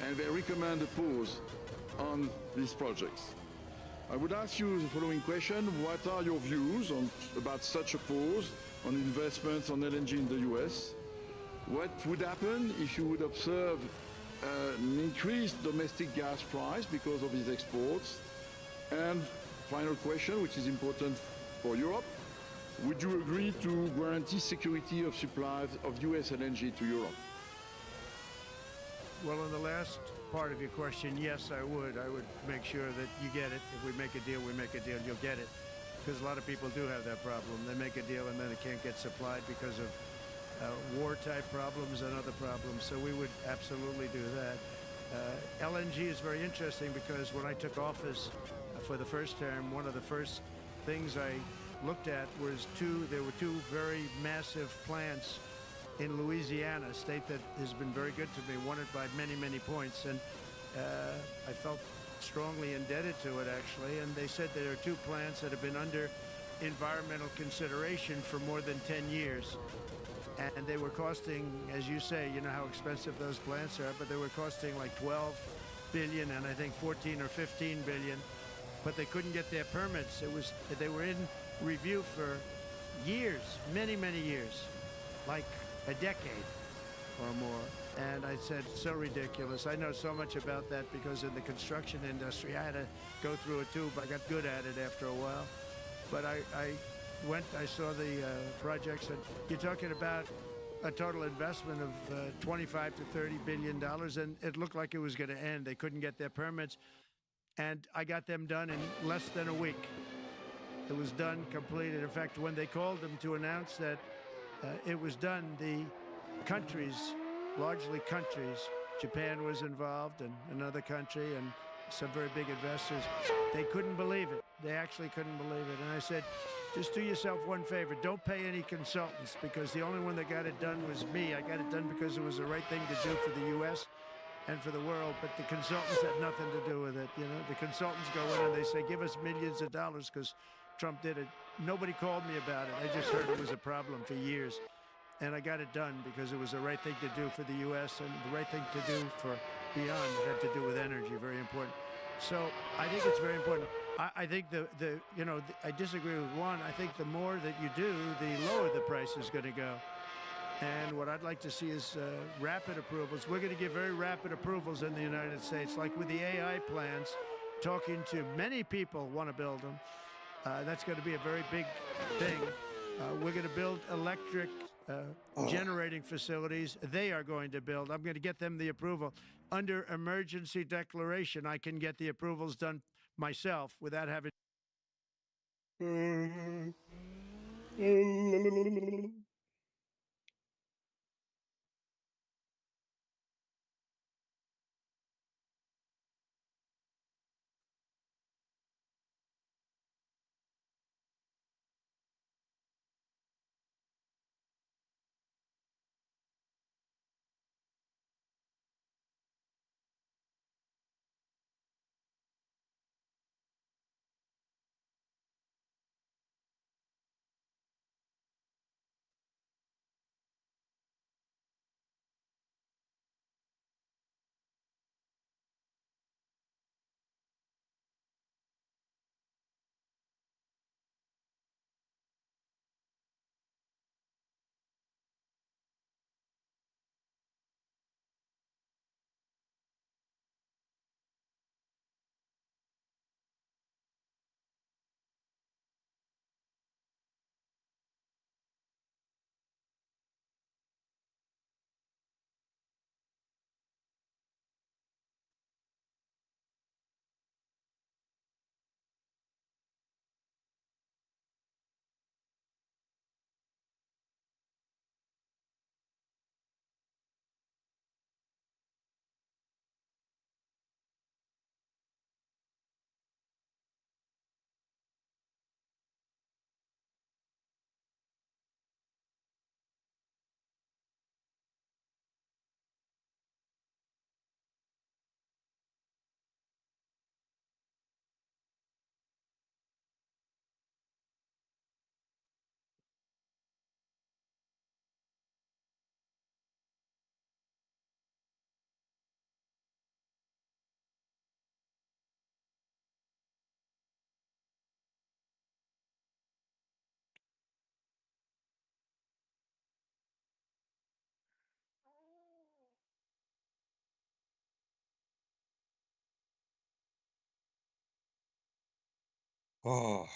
And they recommend a pause on these projects. I would ask you the following question: what are your views about such a pause on investments on LNG in the US? What would happen if you would observe an increased domestic gas price because of these exports? And final question, which is important for Europe: would you agree to guarantee security of supply of US LNG to Europe? Well, in the last part of your question, yes, I would. I would make sure that you get it. If we make a deal, we make a deal, you'll get it. Because a lot of people do have that problem. They make a deal and then it can't get supplied because of war-type problems and other problems. So we would absolutely do that. LNG is very interesting because when I took office for the first term, one of the first things I looked at was there were two very massive plants in Louisiana, a state that has been very good to me, won it by many, many points. And I felt strongly indebted to it, actually. And they said there are two plants that have been under environmental consideration for more than 10 years. And they were costing, as you say, you know how expensive those plants are, but they were costing like 12 billion and I think 14 or 15 billion, but they couldn't get their permits. They were in review for years, many, many years, like a decade. or more. And I said, so ridiculous. I know so much about that because in the construction industry, I had to go through it too, but I got good at it after a while. But I saw the projects, and you're talking about a total investment of 25 to 30 billion dollars, and it looked like it was going to end. They couldn't get their permits, and I got them done in less than a week. It was done, completed. In fact, when they called them to announce that it was done, the countries, largely countries, Japan was involved, and another country, and some very big investors, they couldn't believe it. They actually couldn't believe it. And I said, just do yourself one favor. Don't pay any consultants, because the only one that got it done was me. I got it done because it was the right thing to do for the U.S. and for the world, but the consultants had nothing to do with it. You know, the consultants go in and they say, give us millions of dollars because Trump did it. Nobody called me about it. I just heard it was a problem for years. And I got it done because it was the right thing to do for the U.S. and the right thing to do for beyond. It had to do with energy, very important. So I think it's very important. I think I disagree with one. I think the more that you do, the lower the price is going to go. And what I'd like to see is rapid approvals. We're going to give very rapid approvals in the United States, like with the AI plants, talking to many people want to build them. That's going to be a very big thing. We're going to build electric generating facilities. They are going to build. I'm going to get them the approval. Under emergency declaration, I can get the approvals done myself without having... Oh.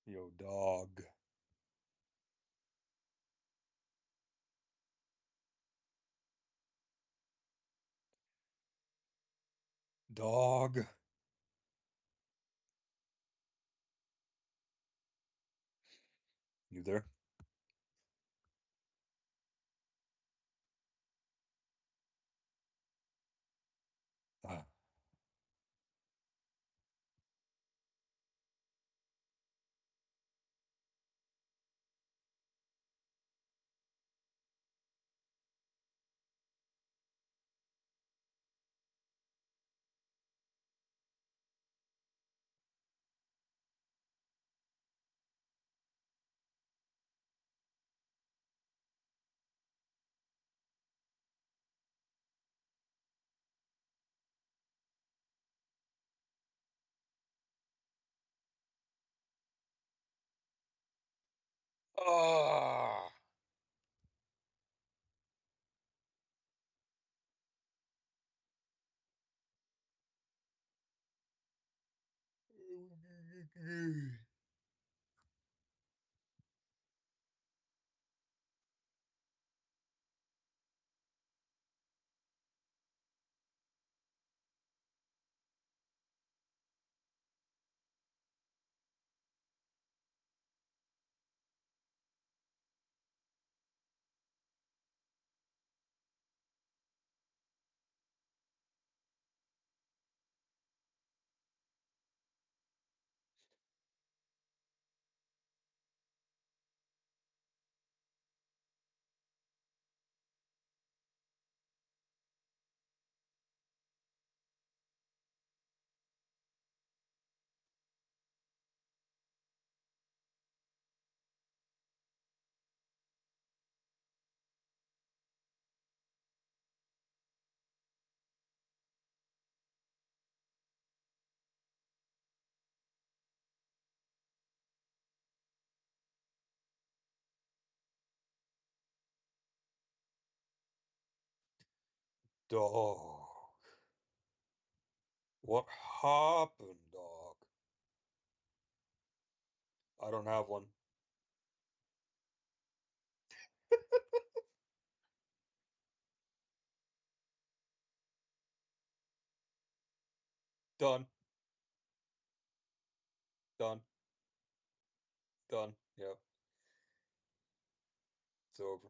Yo, dog. Dog. You there? Ah. Ah. Dog. What happened, dog? I don't have one. Done. Done. Done. Yep. It's over.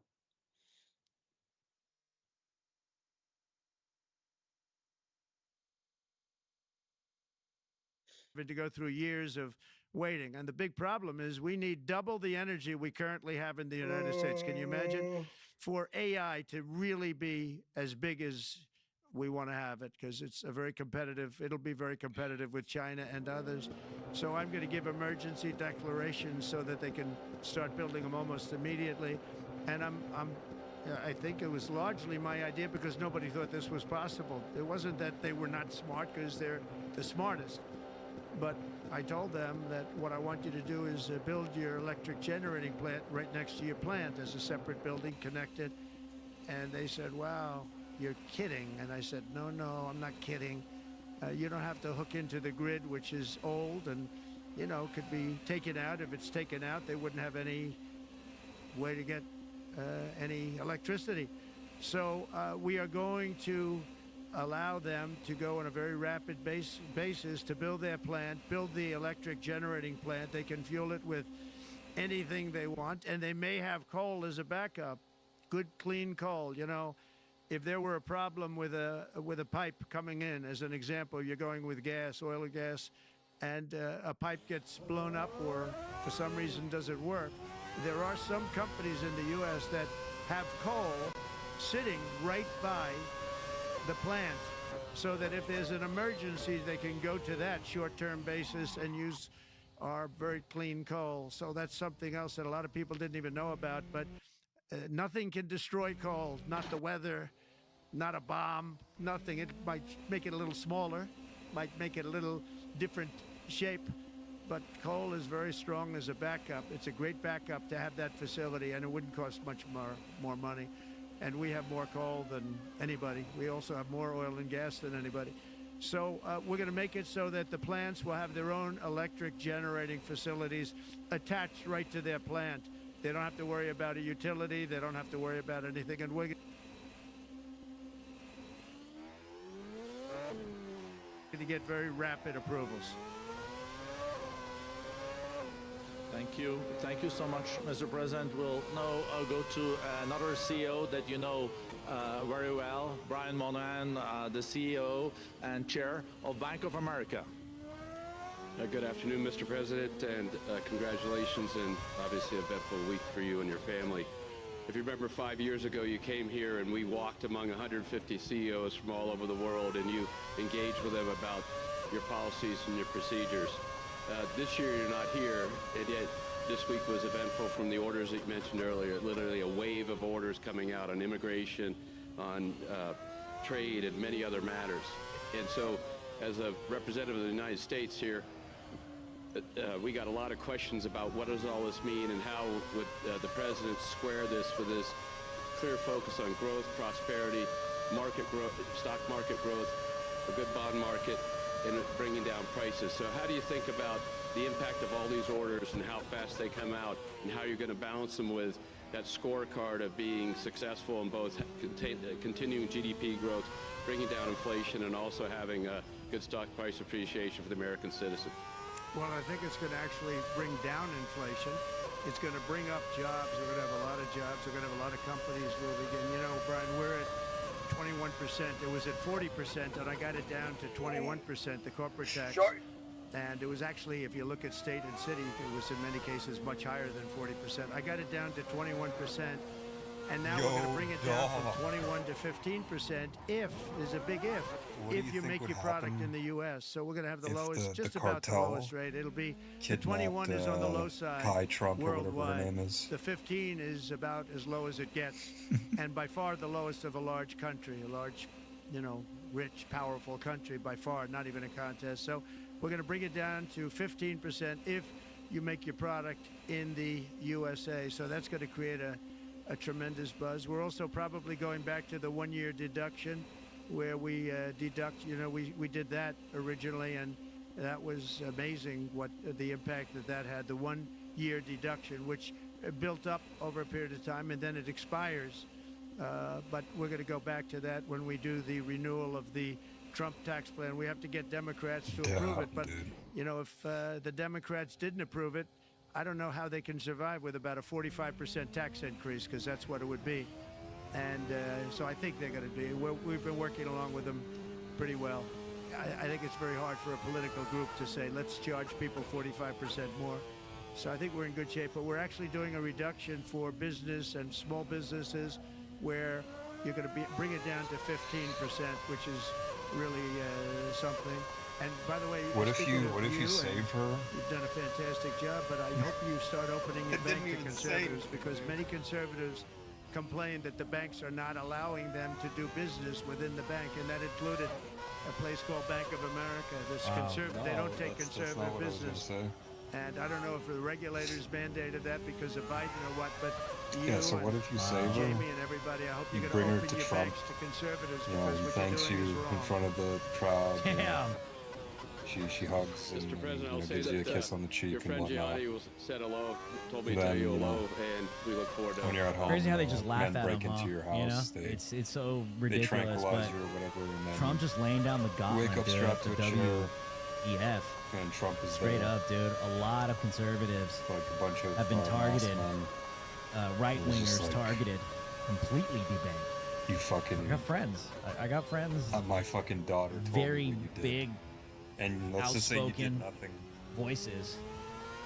To go through years of waiting. And the big problem is we need double the energy we currently have in the United States. Can you imagine? For AI to really be as big as we want to have it, because it's a very competitive, it'll be very competitive with China and others. So I'm going to give emergency declarations so that they can start building them almost immediately. And I think it was largely my idea because nobody thought this was possible. It wasn't that they were not smart, because they're the smartest. But I told them that what I want you to do is build your electric generating plant right next to your plant as a separate building connected. And they said, wow, you're kidding. And I said, no, I'm not kidding. You don't have to hook into the grid, which is old and, you know, could be taken out. If it's taken out, they wouldn't have any way to get any electricity. So we are going to allow them to go on a very rapid basis to build their plant, build the electric generating plant. They can fuel it with anything they want, and they may have coal as a backup, good, clean coal. You know, if there were a problem with a pipe coming in, as an example, you're going with gas, oil or gas, and a pipe gets blown up or for some reason doesn't work, there are some companies in the U.S. that have coal sitting right by the plant, so that if there's an emergency, they can go to that short-term basis and use our very clean coal. So that's something else that a lot of people didn't even know about. But nothing can destroy coal, not the weather, not a bomb, nothing. It might make it a little smaller, might make it a little different shape, but coal is very strong as a backup. It's a great backup to have that facility, and it wouldn't cost much more money. And we have more coal than anybody. We also have more oil and gas than anybody. So we're going to make it so that the plants will have their own electric generating facilities attached right to their plant. They don't have to worry about a utility. They don't have to worry about anything. And we're going to get very rapid approvals. Thank you. Thank you so much, Mr. President. We'll now go to another CEO that you know very well, Brian Moynihan, the CEO and Chair of Bank of America. Good afternoon, Mr. President, and congratulations, and obviously a eventful week for you and your family. If you remember 5 years ago, you came here and we walked among 150 CEOs from all over the world, and you engaged with them about your policies and your procedures. This year you're not here, and yet this week was eventful from the orders that you mentioned earlier. Literally a wave of orders coming out on immigration, on trade, and many other matters. And so, as a representative of the United States here, we got a lot of questions about what does all this mean and how would the president square this with his clear focus on growth, prosperity, market growth, stock market growth, a good bond market, and bringing down prices. So how do you think about the impact of all these orders and how fast they come out and how you're going to balance them with that scorecard of being successful in both continuing GDP growth, bringing down inflation, and also having a good stock price appreciation for the American citizen? Well, I think it's going to actually bring down inflation. It's going to bring up jobs. We're going to have a lot of jobs. We're going to have a lot of companies moving in. You know, Brian, we're at 21%. It was at 40%, and I got it down to 21%, the corporate tax. Sure. And it was actually, if you look at state and city, it was in many cases much higher than 40%. I got it down to 21%, and now we're going to bring it down from 21 to 15% if, there's a big if you make your product in the U.S. So we're going to have the lowest, just about the lowest rate. It'll be, the 21 is on the low side Kai Trump worldwide. Or whatever her name is. The 15 is about as low as it gets, and by far the lowest of a large country, a large, you know, rich, powerful country, by far, not even a contest. So we're going to bring it down to 15% if you make your product in the USA. So that's going to create a tremendous buzz. We're also probably going back to the one-year deduction where we deduct, you know, we did that originally, and that was amazing what the impact that had, the one-year deduction, which built up over a period of time, and then it expires. But we're going to go back to that when we do the renewal of the Trump tax plan. We have to get Democrats to approve it. But, you know, if the Democrats didn't approve it, I don't know how they can survive with about a 45% tax increase, because that's what it would be. And so I think they're going to be. We've been working along with them pretty well. I think it's very hard for a political group to say, let's charge people 45% more. So I think we're in good shape. But we're actually doing a reduction for business and small businesses where you're going to bring it down to 15%, which is really something. And by the way, what if you save her? You've done a fantastic job, but I hope you start opening your bank to conservatives, because many conservatives complain that the banks are not allowing them to do business within the bank, and that included a place called Bank of America. They don't take conservative business. And I don't know if the regulators mandated that because of Biden or what, but yeah. So what if you save her? Jamie and everybody, I hope you you're bring going her to open to your Trump. banks to conservatives, Yeah, because he what thanks you're doing you is wrong. in front of the crowd. Damn. Mr. She hugs and President, I'll say gives you a that kiss on the cheek your friend and whatnot. Gianni said hello, told me to tell you hello, and we look forward to when you're at home. Crazy how they just laugh men at break him, into your house. You know? They, it's so they ridiculous. tranquilize But you or whatever. And then Trump just laying down the gauntlet, wake up dude, strapped to a the chair. WEF. And Trump is Straight there. up, dude. A lot of conservatives Like a bunch of have been targeted. Right-wingers like, targeted, completely debanked. You fucking. I got friends. I got friends. My fucking daughter told very me what you did. big, and let's just say you did outspoken nothing. voices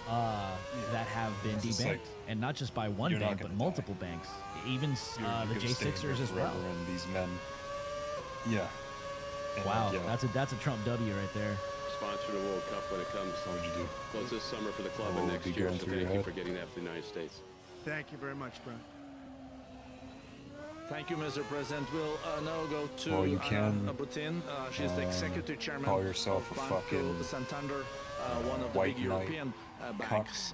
that have been It's just debanked, like, and not just by one you're not bank, but gonna multiple banks, even You the could stay J6ers here as well. forever, And these men. Yeah. And Wow, yeah. that's a Trump W right there. sponsor the World Cup when it comes. What would you do? Well, it's this summer for the club What and would next be year, going so through your thank you head? for getting that for the United States. Thank you very much, Brian. Thank you, Mr. President. We'll now go to Well, you can, Putin. She's the executive chairman call yourself of a Banco fucking Santander, one of the white big knight European banks,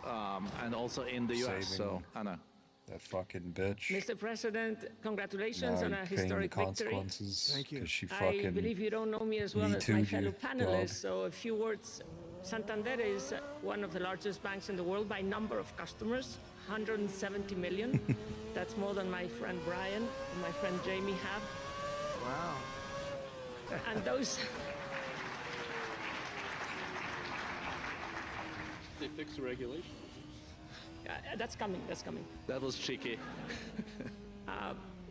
and also in the U.S. saving So, Anna. That fucking bitch. Mr. President, congratulations Now on you're a paying the historic victory. consequences. Thank you. 'cause she I fucking believe you don't know me as well as my Me-too'd fellow you, panelists, dog. so a few words. Santander is one of the largest banks in the world by number of customers, 170 million. That's more than my friend Brian and my friend Jamie have. Wow. And those... They fix the regulation. That's coming, that's coming. That was cheeky.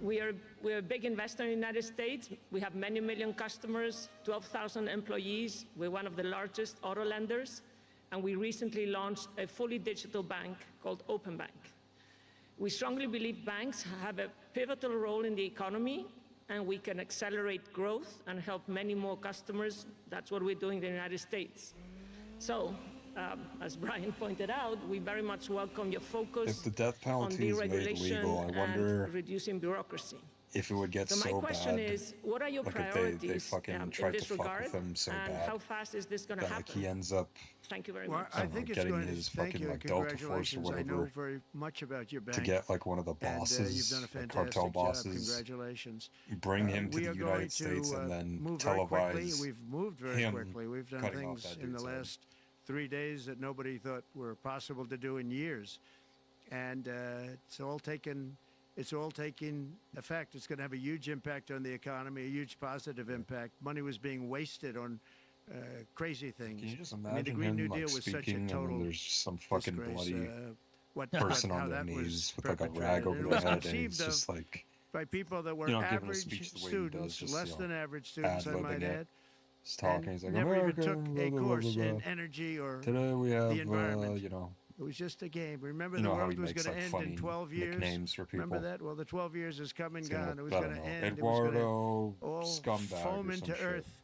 We're a big investor in the United States. We have many million customers, 12,000 employees. We're one of the largest auto lenders. And we recently launched a fully digital bank called Open Bank. We strongly believe banks have a pivotal role in the economy, and we can accelerate growth and help many more customers. That's what we're doing in the United States. So, as Brian pointed out, we very much welcome your focus If the death on penalty is made deregulation legal, I wonder and reducing bureaucracy. if it would get So my so question bad, is, what are your like priorities if they fucking in tried to this fuck regard, with him so and bad how fast is this going to that like happen? he ends up Thank you very Well, much. I think it's getting going to. his Thank fucking you and like Delta Force or congratulations. I know whatever very much about your bank. to get like one of the And bosses, you've done a like cartel fantastic job. bosses, Congratulations. bring him to We the are going United to States and then move very quickly. televise We've moved very him quickly. We've done cutting off things that in the dude's head. last 3 days that nobody thought were possible to do in years, and it's all taken effect. It's going to have a huge impact on the economy, a huge positive impact. Money was being wasted on crazy things. Can you just I mean, the imagine Green him New like Deal was such a speaking and then total there's just some fucking disgrace. bloody What person how on their that was knees with like a perpetrated. rag And over it their was head and conceived he's of just like by people that were you know, giving a average speech the way he students, does, just, less you than know, average students, I might ad-libbing it. add. He's talking, And he's like, never America, even took blah, a blah, blah, course blah, in blah. energy or Today we have, the environment. you know, It was just a game. Remember, you the know how world he was makes going to like end funny in 12 years. nicknames for people. Remember that? Well, the 12 years has come and He's gonna, gone. It was I going don't to know, end. It was going to Eduardo all Scumbag foam or into some shit. earth.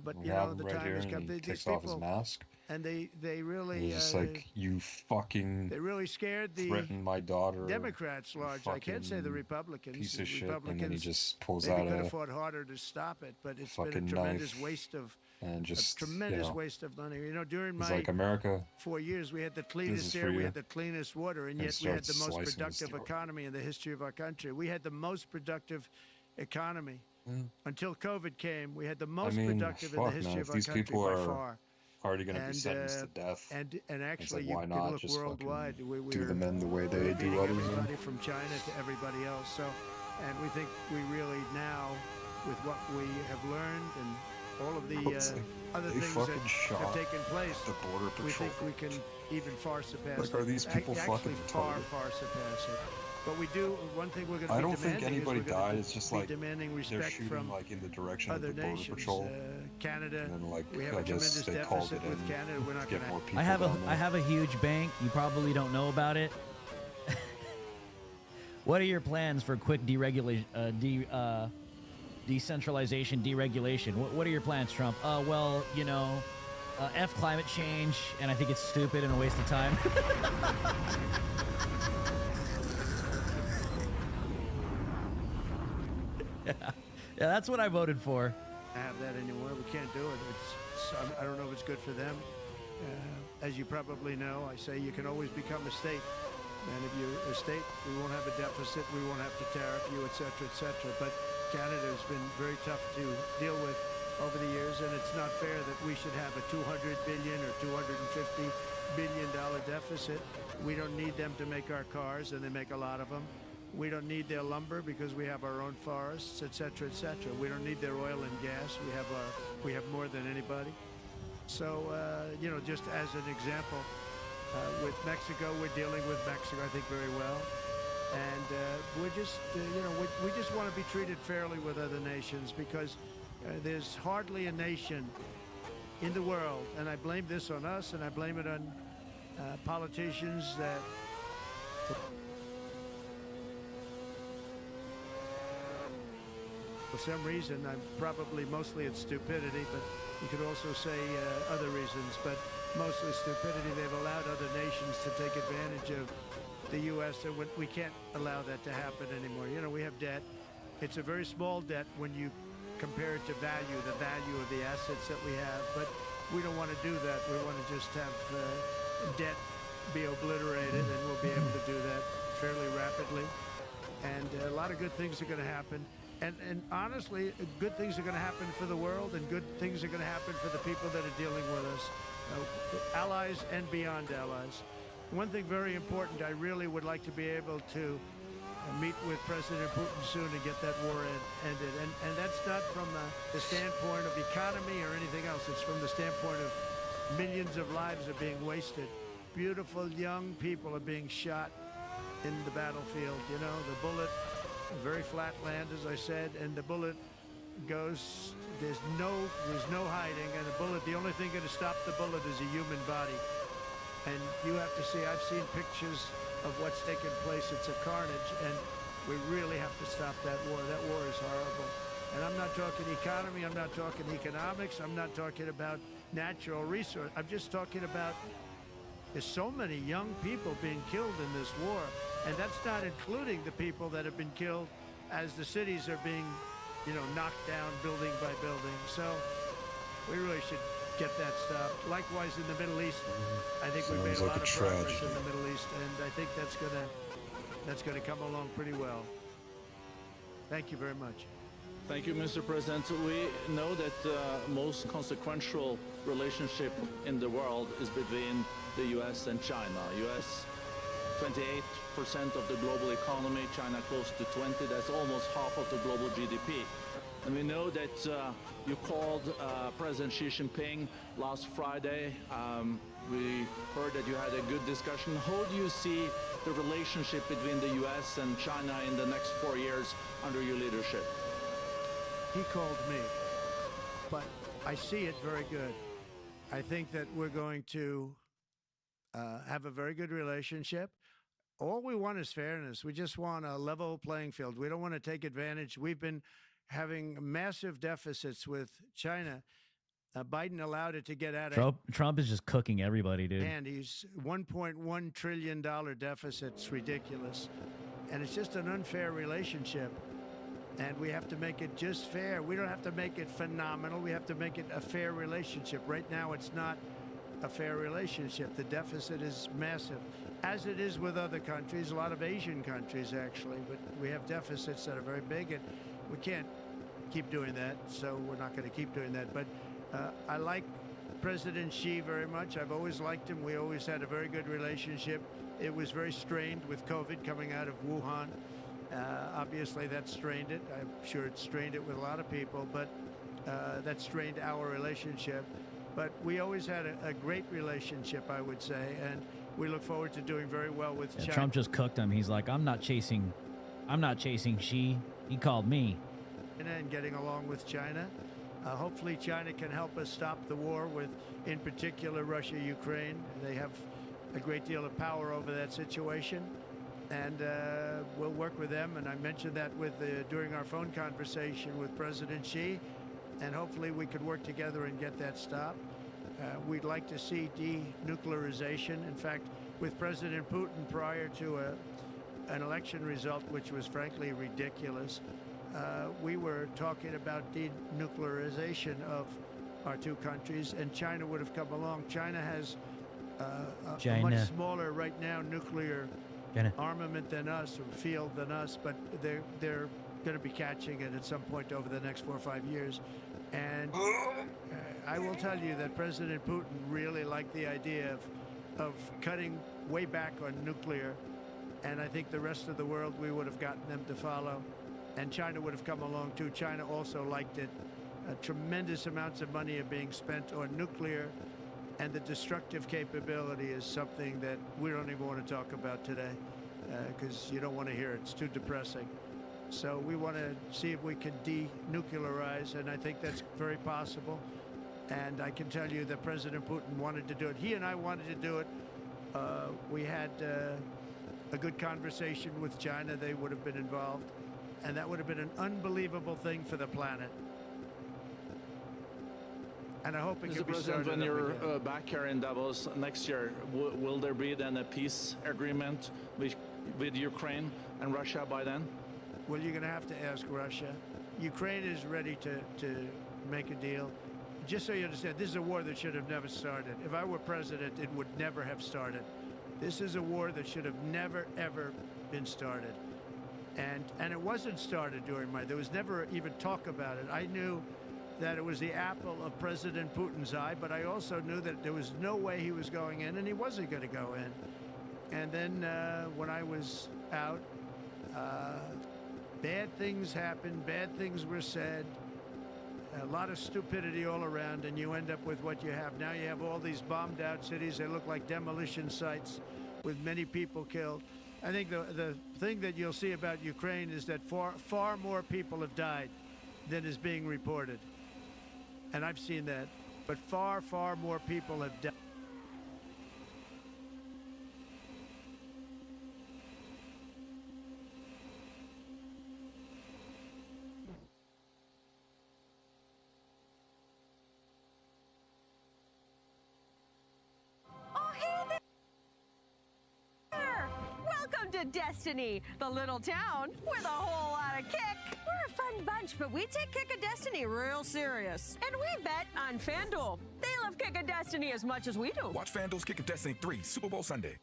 But We you have know, him the right time here, has and come. he These takes off his people, mask. and they And really he's just like, you fucking they really scared the threatened my daughter. Democrats you large. I can't say the fucking Republicans. piece The of shit. And then he Republicans just pulls maybe out could have a fought harder to stop it, but it's been a fucking tremendous knife waste of and just, a tremendous you know, waste of money. You know, during he's my like, America, 4 years, we had the is cleanest for air, we you. had the cleanest water, and And yet we had the starts most slicing his productive throat. economy in the history of our country. We had the most productive economy. Yeah. Until COVID came, we had the most mean, productive in the fuck, history man, of if our these country people by are far. already going to be And, sentenced to death. And actually, like, you why can not look just worldwide. fucking do them in the way they we're do beating others in? everybody from China to everybody else. So, and we think we really now, with what we have learned and all of the other they things fucking that shot have taken place, the border we patrol. think we can even far surpass Like, it. are these people Actually, fucking far, retarded? far surpass it. But we do, one thing we're going to I be don't think demanding anybody is we're gonna died. It's just be like demanding they're respect shooting from like in the direction of other the border nations. patrol. Canada, And then, like, we have I a guess tremendous they called deficit it with in Canada. We're to not get going more to. people I have down there. I have a huge bank. You probably don't know about it. What are your plans for quick deregulation, decentralization, deregulation? What are your plans, Trump? Well, you know, F climate change, and I think it's stupid and a waste of time. Yeah, that's what I voted for. Have that anymore. We can't do it. I don't know if it's good for them. As you probably know, I say you can always become a state. And if you're a state, we won't have a deficit, we won't have to tariff you, et cetera, But Canada has been very tough to deal with over the years, and it's not fair that we should have a $200 billion or $250 billion deficit. We don't need them to make our cars, and they make a lot of them. We don't need their lumber because we have our own forests, et cetera. We don't need their oil and gas. We have more than anybody. So, you know, just as an example, with Mexico, we're dealing with Mexico, I think, very well. And we're just, you know, we just want to be treated fairly with other nations because there's hardly a nation in the world, and I blame this on us, and I blame it on politicians that for some reason, mostly it's stupidity, but you could also say other reasons, but mostly stupidity. They've allowed other nations to take advantage of the U.S., and we can't allow that to happen anymore. You know, we have debt. It's a very small debt when you compare it to the value of the assets that we have, but we don't want to do that. We want to just have debt be obliterated, and we'll be able to do that fairly rapidly. And a lot of good things are going to happen. And honestly, good things are going to happen for the world, and good things are going to happen for the people that are dealing with us, allies and beyond allies. One thing very important, I really would like to be able to meet with President Putin soon and get that war ended. And that's not from the standpoint of economy or anything else. It's from the standpoint of millions of lives are being wasted. Beautiful young people are being shot in the battlefield. You know, the bullet, very flat land, as I said, and the bullet goes, there's no hiding, and the bullet, the only thing going to stop the bullet is a human body. And you have to see, I've seen pictures of what's taken place. It's a carnage, and we really have to stop that war. That war is horrible. And I'm not talking economy, I'm not talking economics, I'm not talking about natural resource. I'm just talking about there's so many young people being killed in this war, and that's not including the people that have been killed as the cities are being, knocked down building by building. So we really should get that stopped. Likewise in the Middle East, I think we've made a lot of progress in the Middle East, and I think that's gonna come along pretty well. Thank you very much. Thank you, Mr. President. We know that the most consequential relationship in the world is between the U.S. and China. U.S. 28% of the global economy, China close to 20. That's almost half of the global GDP. And we know that you called President Xi Jinping last Friday. We heard that you had a good discussion. How do you see the relationship between the U.S. and China in the next 4 years under your leadership? He called me, but I see it very good. I think that we're going to have a very good relationship. All we want is fairness. We just want a level playing field. We don't want to take advantage. We've been having massive deficits with China. Biden allowed it to get out of Trump is just cooking everybody, dude. And he's $1.1 trillion deficit. It's ridiculous. And it's just an unfair relationship. And we have to make it just fair. We don't have to make it phenomenal. We have to make it a fair relationship. Right now, it's not a fair relationship. The deficit is massive, as it is with other countries, a lot of Asian countries, actually. But we have deficits that are very big, and we can't keep doing that, so we're not going to keep doing that. But I like President Xi very much. I've always liked him. We always had a very good relationship. It was very strained with COVID coming out of Wuhan. Obviously, that strained it. I'm sure it strained it with a lot of people, but that strained our relationship. But we always had a great relationship, I would say, and we look forward to doing very well with China. Trump just cooked him. He's like, I'm not chasing Xi. He called me. And getting along with China. Hopefully, China can help us stop the war with, in particular, Russia, Ukraine. They have a great deal of power over that situation. And we'll work with them. And I mentioned that during our phone conversation with President Xi. And hopefully we could work together and get that stopped. We'd like to see denuclearization. In fact, with President Putin prior to an election result, which was frankly ridiculous, we were talking about denuclearization of our two countries, and China would have come along. China has a much smaller right now nuclear armament than us, or field than us, but they're going to be catching it at some point over the next 4 or 5 years. And I will tell you that President Putin really liked the idea of cutting way back on nuclear, and I think the rest of the world, we would have gotten them to follow, and China would have come along too. China also liked it. Tremendous amounts of money are being spent on nuclear, and the destructive capability is something that we don't even want to talk about today because you don't want to hear it. It's too depressing. So we want to see if we can denuclearize, and I think that's very possible. And I can tell you that President Putin wanted to do it. He and I wanted to do it. We had a good conversation with China. They would have been involved, and that would have been an unbelievable thing for the planet. And I hope it can be started. When you're back here in Davos next year, will there be then a peace agreement with Ukraine and Russia by then? Well, you're going to have to ask Russia. Ukraine is ready to make a deal. Just so you understand, this is a war that should have never started. If I were president, it would never have started. This is a war that should have never, ever been started. And it wasn't started during there was never even talk about it. I knew that it was the apple of President Putin's eye, but I also knew that there was no way he was going in, and he wasn't going to go in. And then when I was out, bad things happened, bad things were said, a lot of stupidity all around, and you end up with what you have. Now you have all these bombed out cities. They look like demolition sites with many people killed. I think the thing that you'll see about Ukraine is that far more people have died than is being reported. And I've seen that. But far, far more people have died. Kick-a-Destiny, the little town with a whole lot of kick. We're a fun bunch, but we take Kick-a-Destiny real serious. And we bet on FanDuel. They love Kick-a-Destiny as much as we do. Watch FanDuel's Kick-a-Destiny 3 Super Bowl Sunday.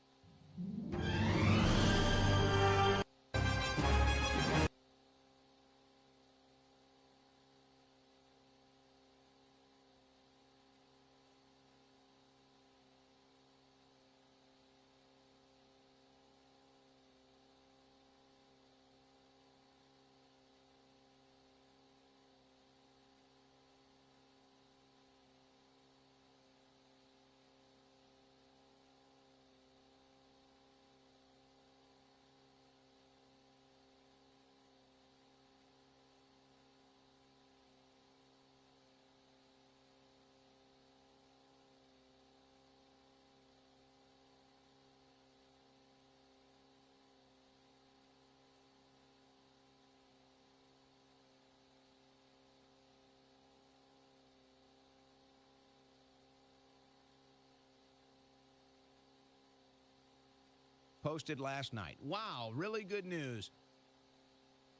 Posted last night. Wow, really good news.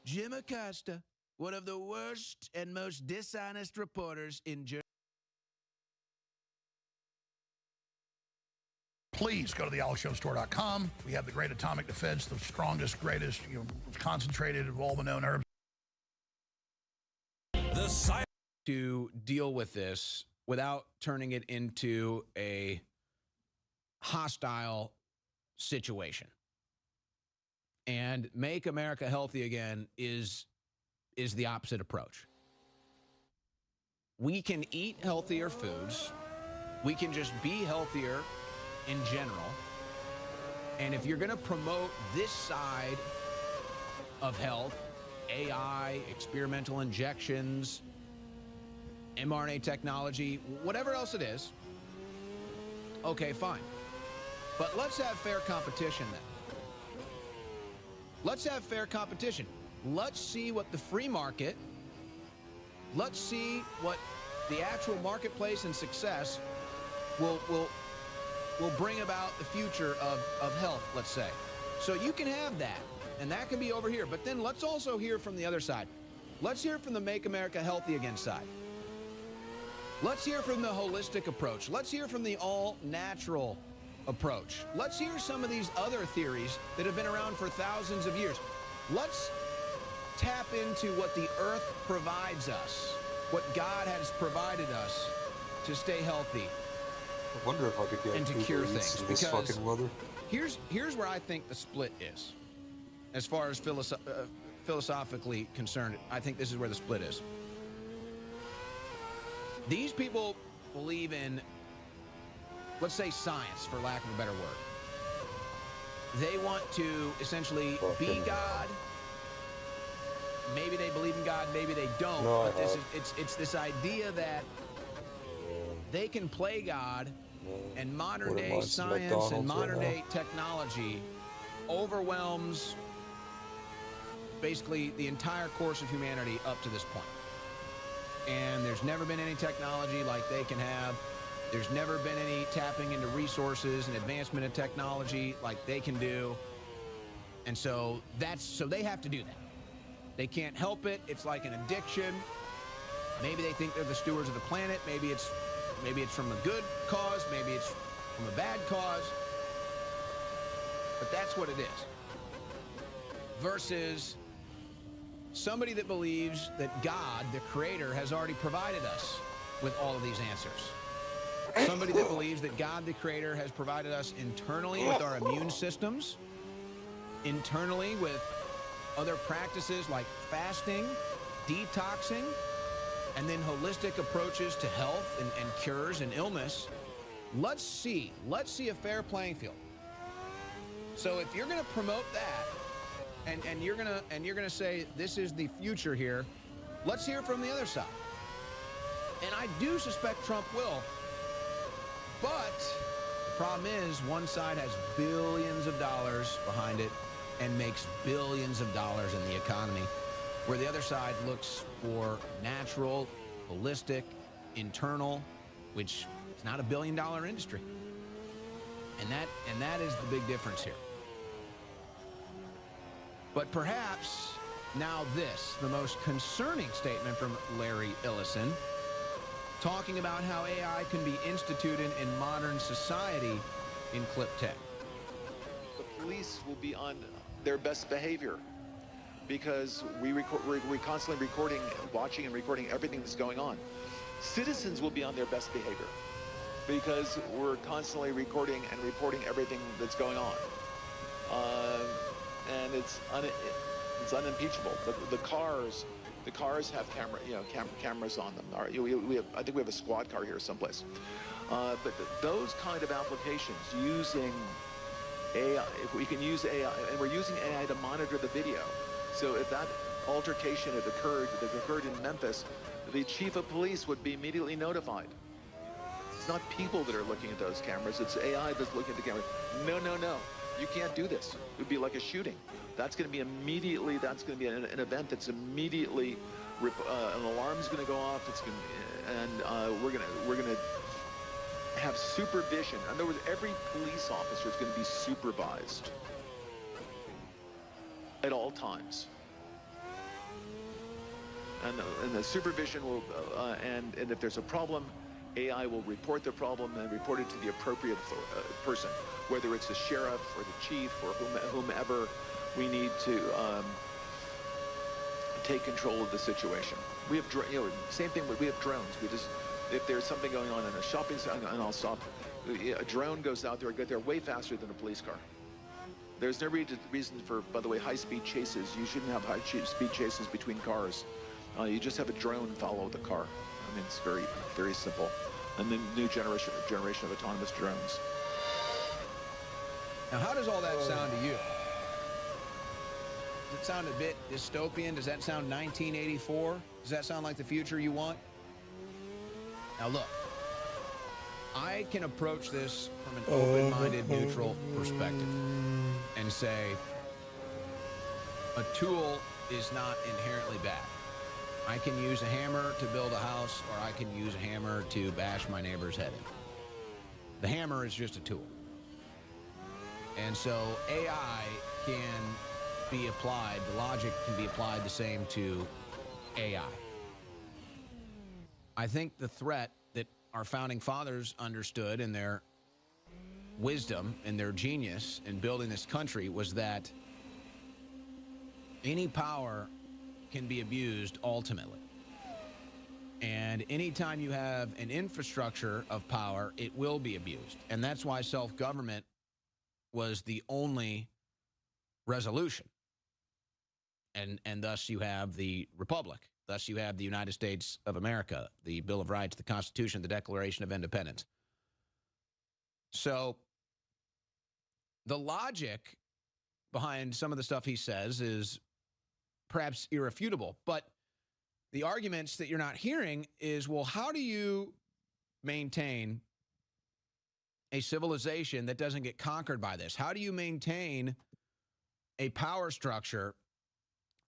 Jim Acosta, one of the worst and most dishonest reporters in journalism. Please go to the SWTOR.com. We have the great atomic defense, the strongest, greatest, concentrated of all the known herbs. To deal with this without turning it into a hostile situation. And Make America Healthy Again is the opposite approach. We can eat healthier foods. We can just be healthier in general. And if you're going to promote this side of health, AI, experimental injections, mRNA technology, whatever else it is, okay, fine. But let's have fair competition then. Let's have fair competition. Let's see what the free market, let's see what the actual marketplace and success will bring about the future of health, let's say. So you can have that, and that can be over here. But then let's also hear from the other side. Let's hear from the Make America Healthy Again side. Let's hear from the holistic approach. Let's hear from the all-natural approach. Let's hear some of these other theories that have been around for thousands of years. Let's tap into what the earth provides us, what God has provided us to stay healthy. I wonder if I could get and to cure things. in this Because fucking weather. here's where I think the split is, as far as philosophically concerned. I think this is where the split is. These people believe in, let's say, science, for lack of a better word. They want to essentially be God. Maybe they believe in God, maybe they don't. No, but it's this idea that they can play God, and modern day science and modern day technology overwhelms basically the entire course of humanity up to this point. And there's never been any technology like they can have. There's never been any tapping into resources and advancement of technology like they can do. And so they have to do that. They can't help it. It's like an addiction. Maybe they think they're the stewards of the planet. Maybe it's from a good cause. Maybe it's from a bad cause. But that's what it is. Versus somebody that believes that God, the Creator, has already provided us with all of these answers. Somebody that believes that God, the Creator, has provided us internally with our immune systems, internally with other practices like fasting, detoxing, and then holistic approaches to health and cures and illness. Let's see a fair playing field. So if you're going to promote that, and you're gonna say this is the future here, let's hear from the other side. And I do suspect Trump will. But the problem is, one side has billions of dollars behind it and makes billions of dollars in the economy, where the other side looks for natural, holistic, internal, which is not a billion-dollar industry. And that is the big difference here. But perhaps now this, the most concerning statement from Larry Ellison, talking about how AI can be instituted in modern society in clip 10. The police will be on their best behavior because we're constantly recording, watching and recording everything that's going on. Citizens will be on their best behavior because we're constantly recording and reporting everything that's going on. And it's unimpeachable. The cars have cameras on them. I think we have a squad car here someplace. But those kind of applications using AI, if we can use AI, and we're using AI to monitor the video. So if that altercation that occurred in Memphis, the chief of police would be immediately notified. It's not people that are looking at those cameras, it's AI that's looking at the camera. No, you can't do this. It would be like a shooting. That's going to be immediately, that's going to be an event that's immediately, an alarm's going to go off, we're going to have supervision. In other words, every police officer is going to be supervised at all times. And the supervision will, and if there's a problem, AI will report the problem and report it to the appropriate person, whether it's the sheriff or the chief or whomever we need to take control of the situation. We have, same thing. We have drones. If there's something going on in a shopping center, and I'll stop. A drone goes out there, get there way faster than a police car. There's no reason for, by the way, high-speed chases. You shouldn't have high-speed chases between cars. You just have a drone follow the car. I mean, it's very, very simple. And the new generation of autonomous drones. Now, how does all that sound to you? Does it sound a bit dystopian? Does that sound 1984? Does that sound like the future you want? Now, look, I can approach this from an open-minded, neutral perspective and say a tool is not inherently bad. I can use a hammer to build a house, or I can use a hammer to bash my neighbor's head in. The hammer is just a tool. And so AI can be applied, the logic can be applied the same to AI. I think the threat that our founding fathers understood in their wisdom and their genius in building this country was that any power can be abused ultimately. And anytime you have an infrastructure of power, it will be abused. And that's why self-government was the only resolution. And thus you have the Republic. Thus you have the United States of America, the Bill of Rights, the Constitution, the Declaration of Independence. So the logic behind some of the stuff he says is perhaps irrefutable, but the arguments that you're not hearing is, well, how do you maintain a civilization that doesn't get conquered by this? How do you maintain a power structure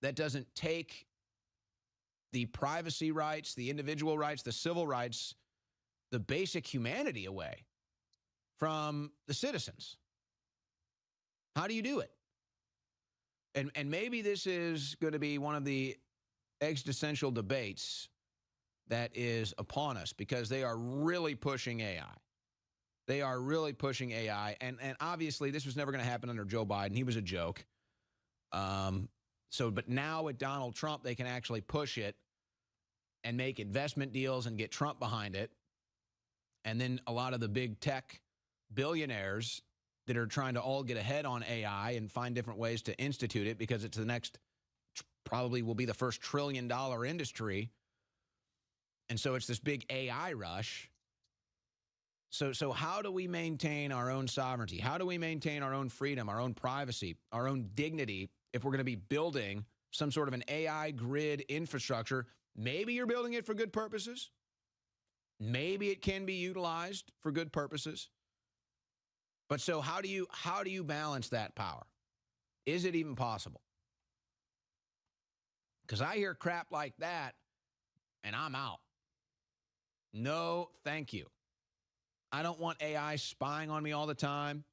that doesn't take the privacy rights, the individual rights, the civil rights, the basic humanity away from the citizens? How do you do it? And maybe this is going to be one of the existential debates that is upon us, because they are really pushing AI. They are really pushing AI. And obviously, this was never going to happen under Joe Biden. He was a joke. But now with Donald Trump, they can actually push it and make investment deals and get Trump behind it. And then a lot of the big tech billionaires that are trying to all get ahead on AI and find different ways to institute it, because it's the next, probably will be the first $1 trillion industry. And so it's this big AI rush. So how do we maintain our own sovereignty? How do we maintain our own freedom, our own privacy, our own dignity if we're going to be building some sort of an AI grid infrastructure? Maybe you're building it for good purposes. Maybe it can be utilized for good purposes. But so how do you balance that power? Is it even possible? Because I hear crap like that and I'm out. No, thank you. I don't want AI spying on me all the time.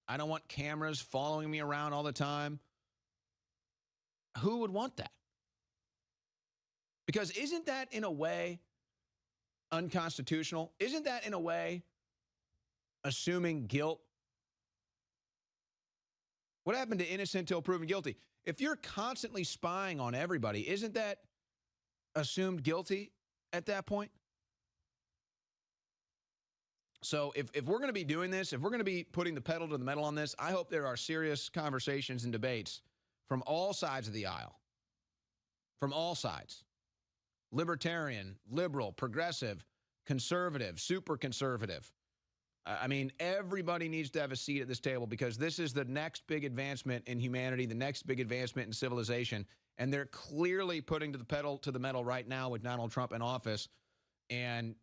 I don't want cameras following me around all the time. Who would want that? Because isn't that, in a way, unconstitutional? Isn't that, in a way, assuming guilt? What happened to innocent till proven guilty? If you're constantly spying on everybody, isn't that assumed guilty at that point? So if we're going to be doing this, if we're going to be putting the pedal to the metal on this, I hope there are serious conversations and debates from all sides of the aisle. From all sides. Libertarian, liberal, progressive, conservative, super conservative. I mean, everybody needs to have a seat at this table because this is the next big advancement in humanity, the next big advancement in civilization. And they're clearly putting the pedal to the metal right now with Donald Trump in office and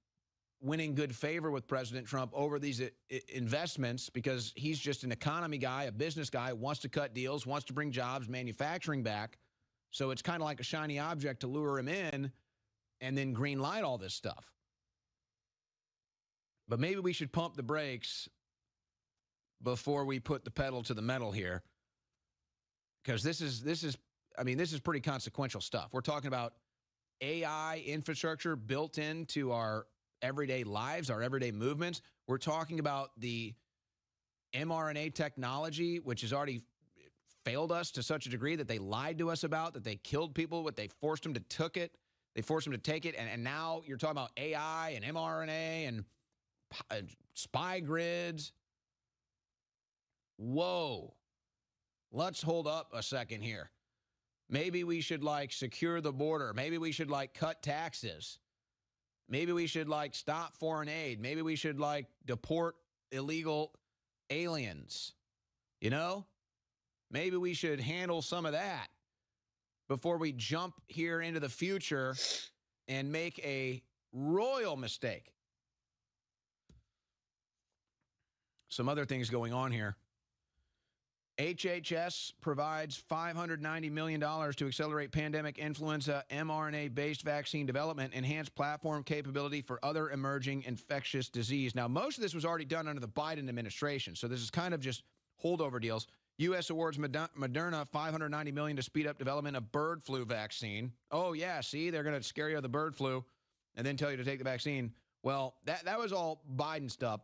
winning good favor with President Trump over these investments because he's just an economy guy, a business guy, wants to cut deals, wants to bring jobs, manufacturing back. So it's kind of like a shiny object to lure him in and then green light all this stuff. But maybe we should pump the brakes before we put the pedal to the metal here, because this is pretty consequential stuff. We're talking about AI infrastructure built into our everyday lives, our everyday movements. We're talking about the mRNA technology, which has already failed us to such a degree that they lied to us about, that they killed people, but they forced them to take it. And now you're talking about AI and mRNA and spy grids. Whoa. Let's hold up a second here. Maybe we should secure the border. Maybe we should cut taxes. Maybe we should stop foreign aid. Maybe we should deport illegal aliens. You know? Maybe we should handle some of that before we jump here into the future and make a royal mistake. Some other things going on here. HHS provides $590 million to accelerate pandemic influenza mRNA-based vaccine development, enhance platform capability for other emerging infectious disease. Now, most of this was already done under the Biden administration, so this is kind of just holdover deals. U.S. awards Moderna $590 million to speed up development of bird flu vaccine. Oh, yeah, see, they're going to scare you with the bird flu and then tell you to take the vaccine. Well, that was all Biden stuff.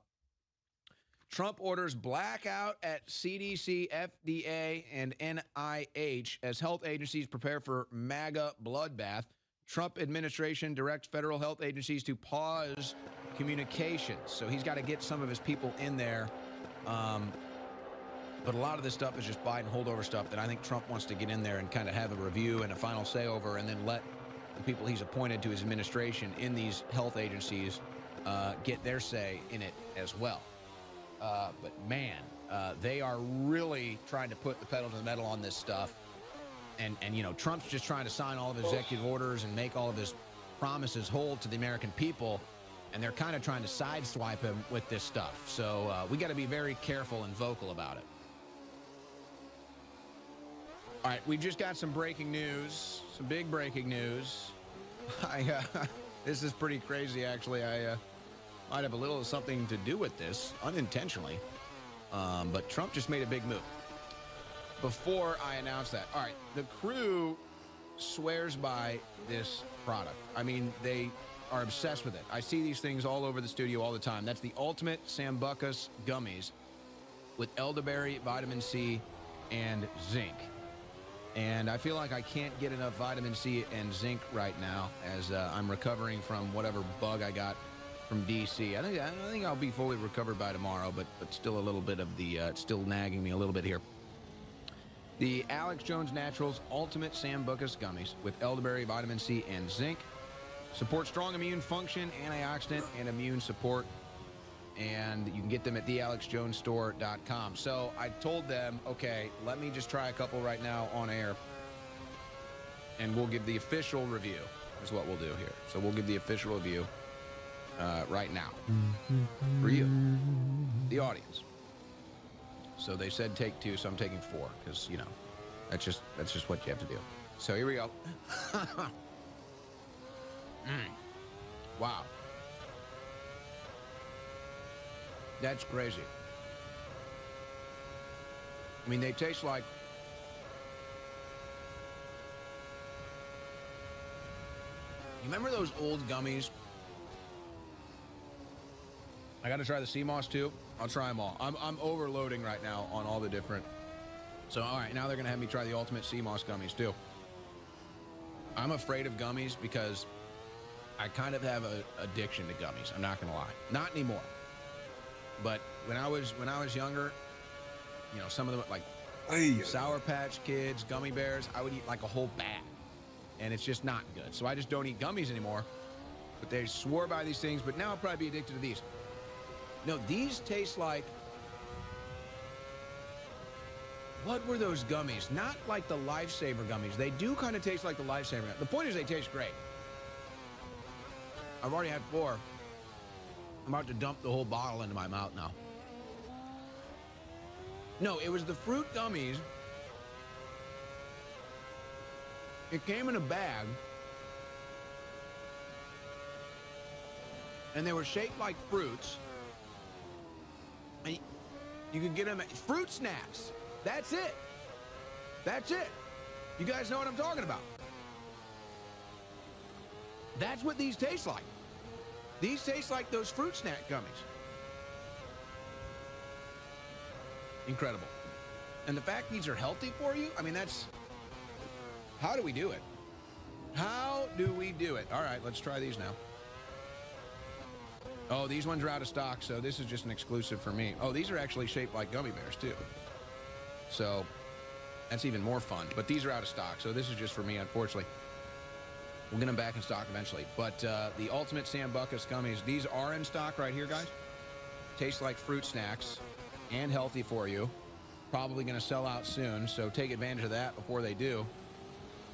Trump orders blackout at CDC, FDA, and NIH as health agencies prepare for MAGA bloodbath. Trump administration directs federal health agencies to pause communications. So he's got to get some of his people in there. But a lot of this stuff is just Biden holdover stuff that I think Trump wants to get in there and kind of have a review and a final say over, and then let the people he's appointed to his administration in these health agencies get their say in it as well. But man, they are really trying to put the pedal to the metal on this stuff. And you know, Trump's just trying to sign all of his executive orders and make all of his promises hold to the American people. And they're kind of trying to sideswipe him with this stuff. So we got to be very careful and vocal about it. All right, we've just got some breaking news, some big breaking news. This is pretty crazy, actually. I might have a little something to do with this, unintentionally. But Trump just made a big move. Before I announce that, all right, the crew swears by this product. I mean, they are obsessed with it. I see these things all over the studio all the time. That's the Ultimate Sambucus Gummies with elderberry, vitamin C, and zinc. And I feel like I can't get enough vitamin C and zinc right now as I'm recovering from whatever bug I got from DC. I think I'll be fully recovered by tomorrow, but still a little bit of the, it's still nagging me a little bit here. The Alex Jones Naturals Ultimate Sambucus Gummies with elderberry, vitamin C, and zinc support strong immune function, antioxidant, and immune support. And you can get them at thealexjonestore.com. So I told them, okay, let me just try a couple right now on air, and we'll give the official review, is what we'll do here. So we'll give the official review right now for you, the audience. So they said take 2, so I'm taking 4, because, you know, that's just what you have to do. So here we go. Wow. That's crazy. I mean, they taste like You remember those old gummies? I got to try the sea moss too. I'll try them all. I'm overloading right now on all the different. So, all right, now they're going to have me try the ultimate sea moss gummies too. I'm afraid of gummies because I kind of have an addiction to gummies. I'm not going to lie. Not anymore. But when I was younger, you know, some of them like Sour Patch Kids, gummy bears, I would eat like a whole bag. And it's just not good. So I just don't eat gummies anymore. But they swore by these things, but now I'll probably be addicted to these. No, these taste like... What were those gummies? Not like the Lifesaver gummies. They do kind of taste like the Lifesaver. The point is they taste great. I've already had 4. I'm about to dump the whole bottle into my mouth now. No, it was the fruit gummies. It came in a bag. And they were shaped like fruits. And you could get them at fruit snacks. That's it. That's it. You guys know what I'm talking about. That's what these taste like. These taste like those fruit snack gummies. Incredible. And the fact these are healthy for you, I mean, that's... How do we do it? How do we do it? All right, let's try these now. Oh, these ones are out of stock, so this is just an exclusive for me. Oh, these are actually shaped like gummy bears, too. So that's even more fun. But these are out of stock, so this is just for me, unfortunately. We'll get them back in stock eventually. But the Ultimate Sam Buckus gummies, these are in stock right here, guys. Taste like fruit snacks and healthy for you. Probably going to sell out soon, so take advantage of that before they do.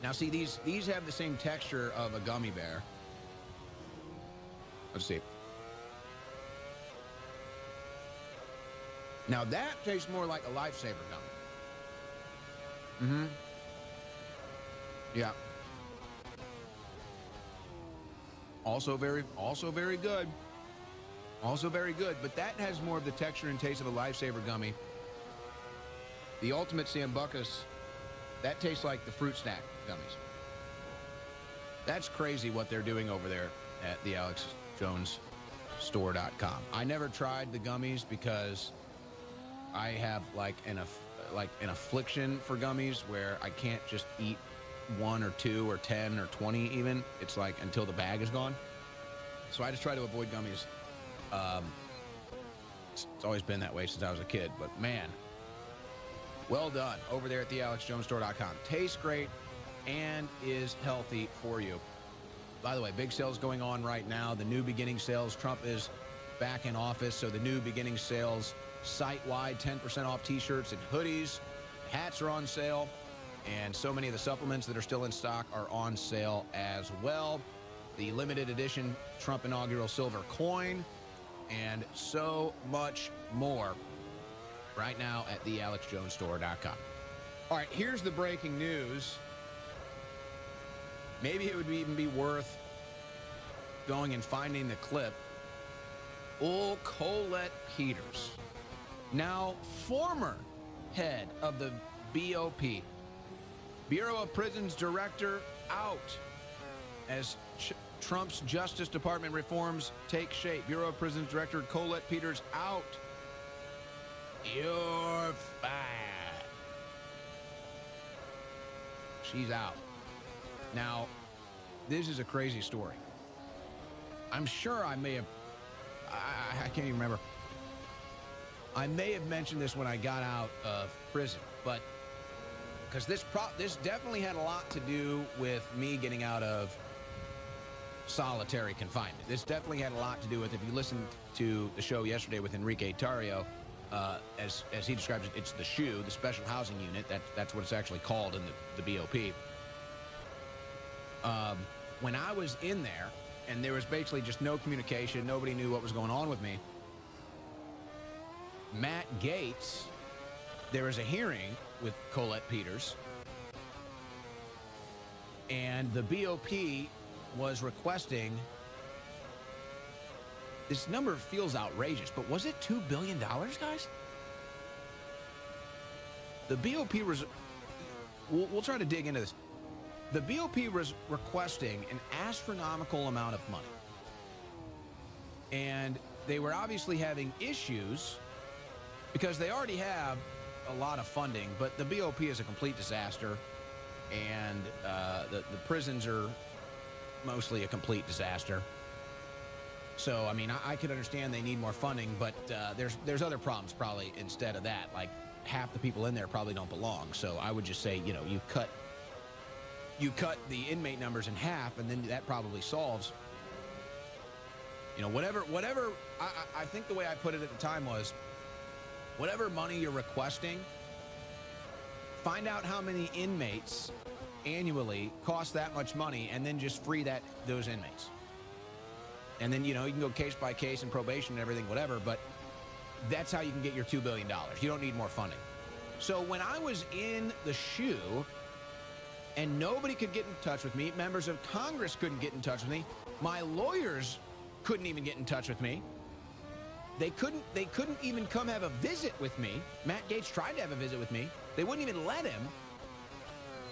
Now, see, these have the same texture of a gummy bear. Let's see. Now, that tastes more like a Lifesaver gummy. Mm-hmm. Yeah. Also very good. Also very good, but that has more of the texture and taste of a Lifesaver gummy. The Ultimate Sam Buckus, that tastes like the fruit snack gummies. That's crazy what they're doing over there at the AlexJonesStore.com. I never tried the gummies because I have like an affliction for gummies where I can't just eat 1 or 2 or 10 or 20 even. It's like until the bag is gone. So I just try to avoid gummies. It's always been that way since I was a kid, but man, well done over there at the AlexJonesStore.com. Tastes great and is healthy for you. By the way, big sales going on right now. The new beginning sales. Trump is back in office, so the new beginning sales site-wide, 10% off t-shirts and hoodies. Hats are on sale, and so many of the supplements that are still in stock are on sale as well. The limited edition Trump inaugural silver coin, and so much more right now at the AlexJonesStore.com. All right, here's the breaking news. Maybe it would even be worth going and finding the clip. Old Colette Peters, now former head of the BOP, Bureau of Prisons Director, out as Trump's Justice Department reforms take shape. Bureau of Prisons Director Colette Peters out. You're fired. She's out. Now, this is a crazy story. I'm sure I may have... I can't even remember. I may have mentioned this when I got out of prison, but because this definitely had a lot to do with me getting out of solitary confinement. This definitely had a lot to do with, if you listened to the show yesterday with Enrique Tarrio, as he describes it, it's the SHU, the Special Housing Unit. That's what it's actually called in the BOP. When I was in there, and there was basically just no communication, nobody knew what was going on with me, Matt Gaetz, there was a hearing with Colette Peters, and the BOP was requesting, this number feels outrageous, but was it $2 billion, guys? The BOP was, we'll try to dig into this. The BOP was requesting an astronomical amount of money. And they were obviously having issues because they already have a lot of funding, but the BOP is a complete disaster, and the prisons are mostly a complete disaster. So, I mean, I could understand they need more funding, but there's other problems probably instead of that. Like, half the people in there probably don't belong. So I would just say, you know, you cut the inmate numbers in half, and then that probably solves. You know, whatever. I think the way I put it at the time was, whatever money you're requesting, find out how many inmates annually cost that much money, and then just free those inmates. And then, you know, you can go case by case and probation and everything, whatever, but that's how you can get your $2 billion. You don't need more funding. So when I was in the shoe and nobody could get in touch with me, members of Congress couldn't get in touch with me, my lawyers couldn't even get in touch with me. They couldn't even come have a visit with me. Matt Gaetz tried to have a visit with me. They wouldn't even let him.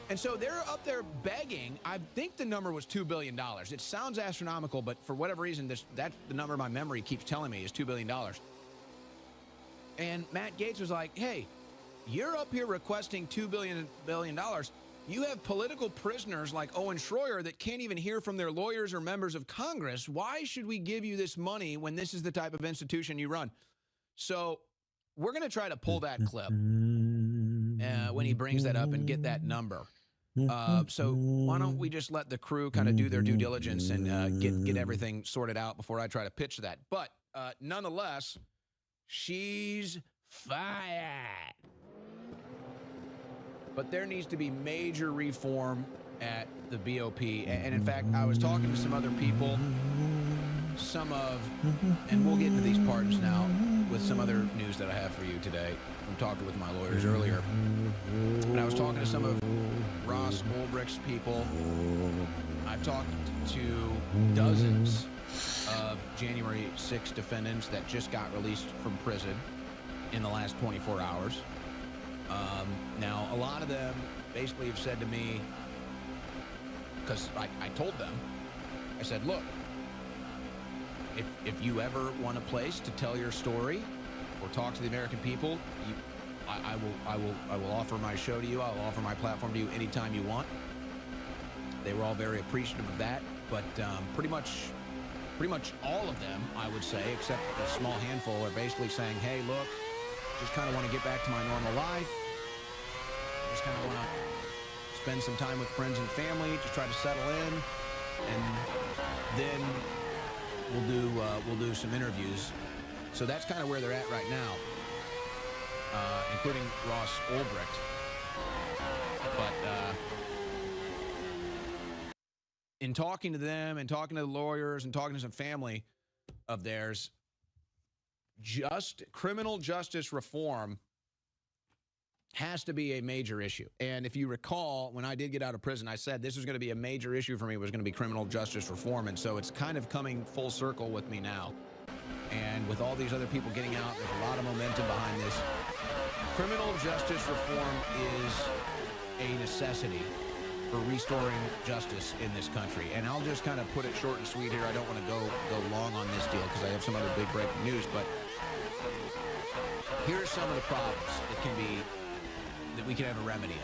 And so they're up there begging. I think the number was $2 billion. It sounds astronomical, but for whatever reason, that's the number my memory keeps telling me is $2 billion. And Matt Gaetz was like, hey, you're up here requesting $2 billion. You have political prisoners like Owen Schroyer that can't even hear from their lawyers or members of Congress. Why should we give you this money when this is the type of institution you run? So we're going to try to pull that clip when he brings that up and get that number. So why don't we just let the crew kind of do their due diligence and get everything sorted out before I try to pitch that. But nonetheless, she's fired. But there needs to be major reform at the BOP. And in fact, I was talking to some other people, and we'll get into these parts now with some other news that I have for you today from talking with my lawyers earlier. And I was talking to some of Ross Ulbricht's people. I've talked to dozens of January 6 defendants that just got released from prison in the last 24 hours. Now, a lot of them basically have said to me, because I told them, I said, look, if you ever want a place to tell your story or talk to the American people, I will offer my show to you. I'll offer my platform to you anytime you want. They were all very appreciative of that, but pretty much all of them, I would say, except a small handful, are basically saying, hey, look, just kind of want to get back to my normal life. Just kind of want to spend some time with friends and family, just try to settle in, and then we'll do some interviews. So that's kind of where they're at right now, including Ross Ulbricht. But in talking to them and talking to the lawyers and talking to some family of theirs, criminal justice reform has to be a major issue. And if you recall, when I did get out of prison, I said this was going to be a major issue for me, was going to be criminal justice reform. And so it's kind of coming full circle with me now. And with all these other people getting out, there's a lot of momentum behind this. Criminal justice reform is a necessity for restoring justice in this country. And I'll just kind of put it short and sweet here. I don't want to go long on this deal because I have some other big breaking news, but here are some of the problems that we can have a remedy on.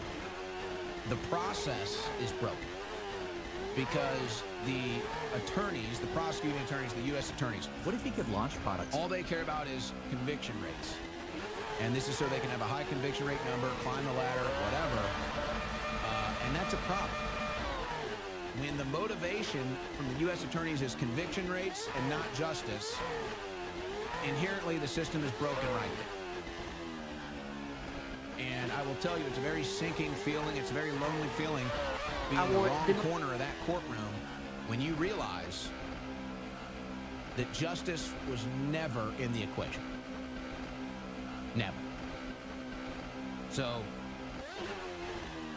The process is broken because the attorneys, the prosecuting attorneys, the U.S. attorneys, what if he could launch products? All they care about is conviction rates. And this is so they can have a high conviction rate number, climb the ladder, whatever. And that's a problem. When the motivation from the U.S. attorneys is conviction rates and not justice, inherently the system is broken right there. And I will tell you, it's a very sinking feeling. It's a very lonely feeling being in the wrong corner of that courtroom when you realize that justice was never in the equation. Never. So,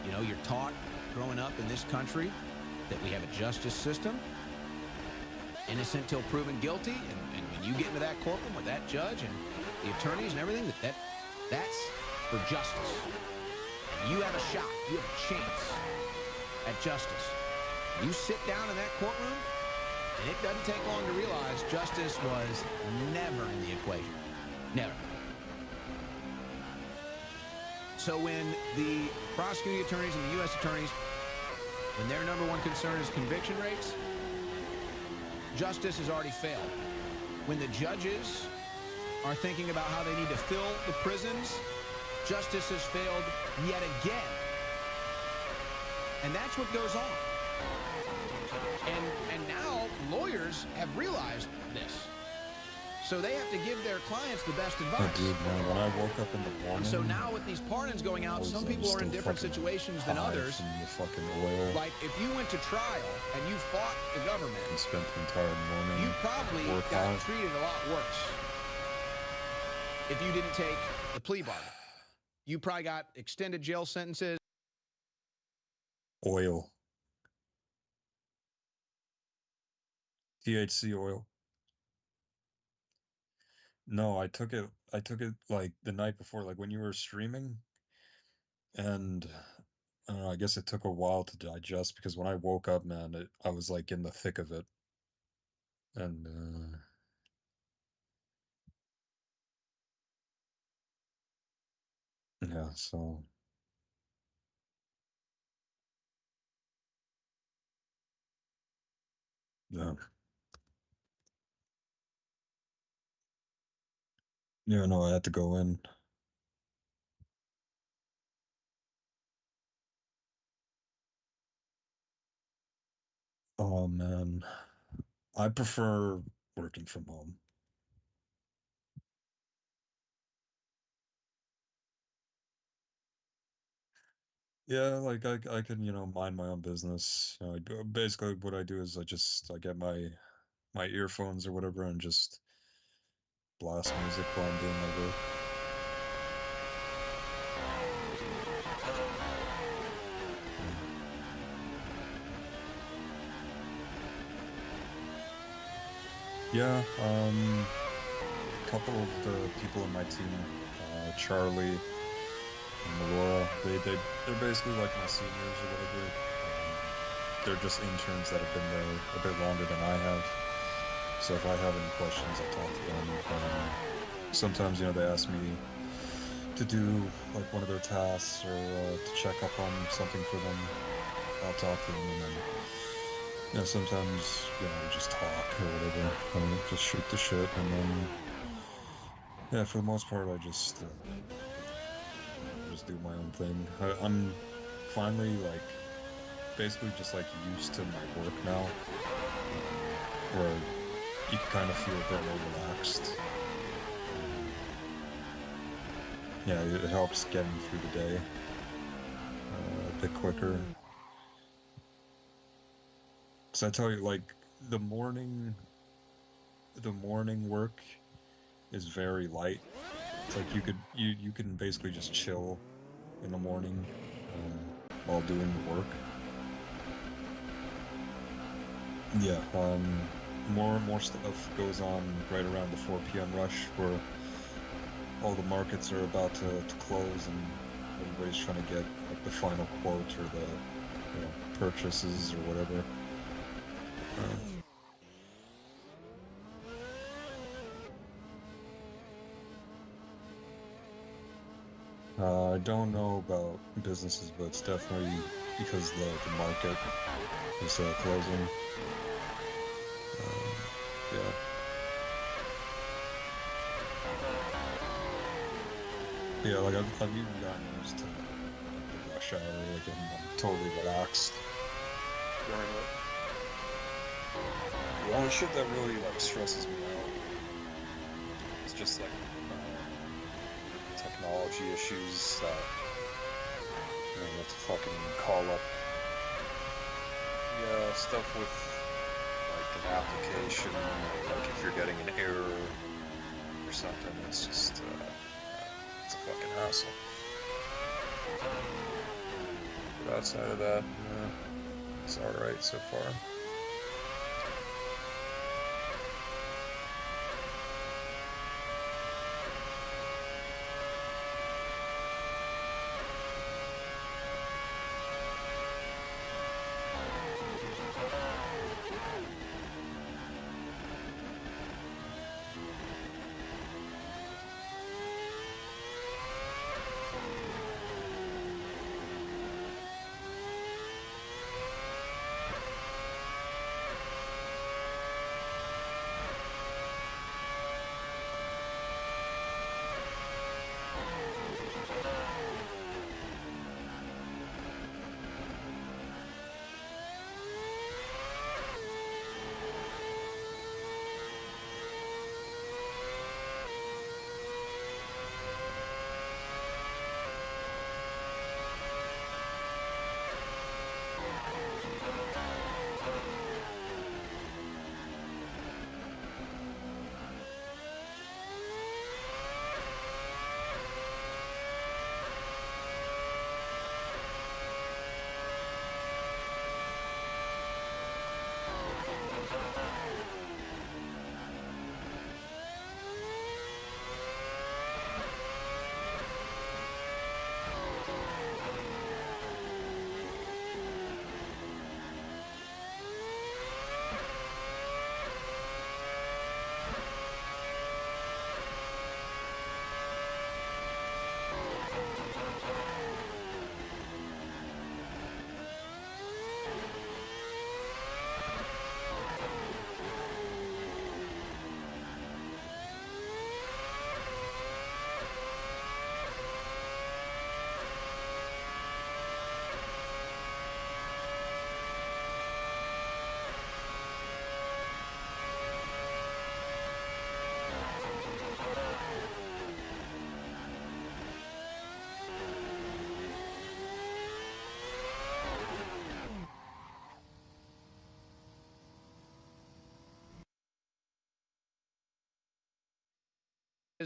you know, you're taught growing up in this country that we have a justice system, innocent till proven guilty, and when you get into that courtroom with that judge and the attorneys and everything, that's for justice. You have a shot. You have a chance at justice. You sit down in that courtroom, and it doesn't take long to realize justice was never in the equation. Never. So when the prosecuting attorneys and the U.S. attorneys, when their number one concern is conviction rates, justice has already failed. When the judges are thinking about how they need to fill the prisons, justice has failed yet again. And that's what goes on. And now lawyers have realized this. So they have to give their clients the best advice. Oh, dude, man, when I woke up in the morning... And so now with these pardons going out, some people are in different situations than others. From the fucking oil. Like, if you went to trial and you fought the government... And spent the entire morning... You probably got treated a lot worse if you didn't take the plea bargain. You probably got extended jail sentences. Oil. THC oil. No, I took it like the night before, like when you were streaming, and I don't know, I guess it took a while to digest because when I woke up, man, I was like in the thick of it. And yeah, so yeah. Yeah, no, I had to go in. Oh man, I prefer working from home. Yeah, like I can, mind my own business. Basically what I do is I get my earphones or whatever and just blast music while I'm doing my work. Yeah, a couple of the people in my team, Charlie and Laura, they're basically like my seniors or whatever. They're just interns that have been there a bit longer than I have. So if I have any questions, I talk to them. Sometimes, they ask me to do like one of their tasks or to check up on something for them. I'll talk to them, and then sometimes we just talk or whatever, just shoot the shit, and then for the most part I just do my own thing. I'm finally basically just used to my work now, where you can kind of feel a bit more relaxed. Yeah, it helps getting through the day a bit quicker. So I tell you, the morning work is very light. It's like you can basically just chill in the morning while doing the work. Yeah, more and more stuff goes on right around the 4 p.m. rush, where all the markets are about to close and everybody's trying to get the final quote or the purchases or whatever. I don't know about businesses, but it's definitely because the market is closing. Yeah. Yeah, I've even gotten used to the rush hour, I'm totally relaxed during it. The only shit that really stresses me out is just technology issues that you have to fucking call up. Yeah, stuff with an application, if you're getting an error or something, it's just it's a fucking hassle. But outside of that, it's alright so far.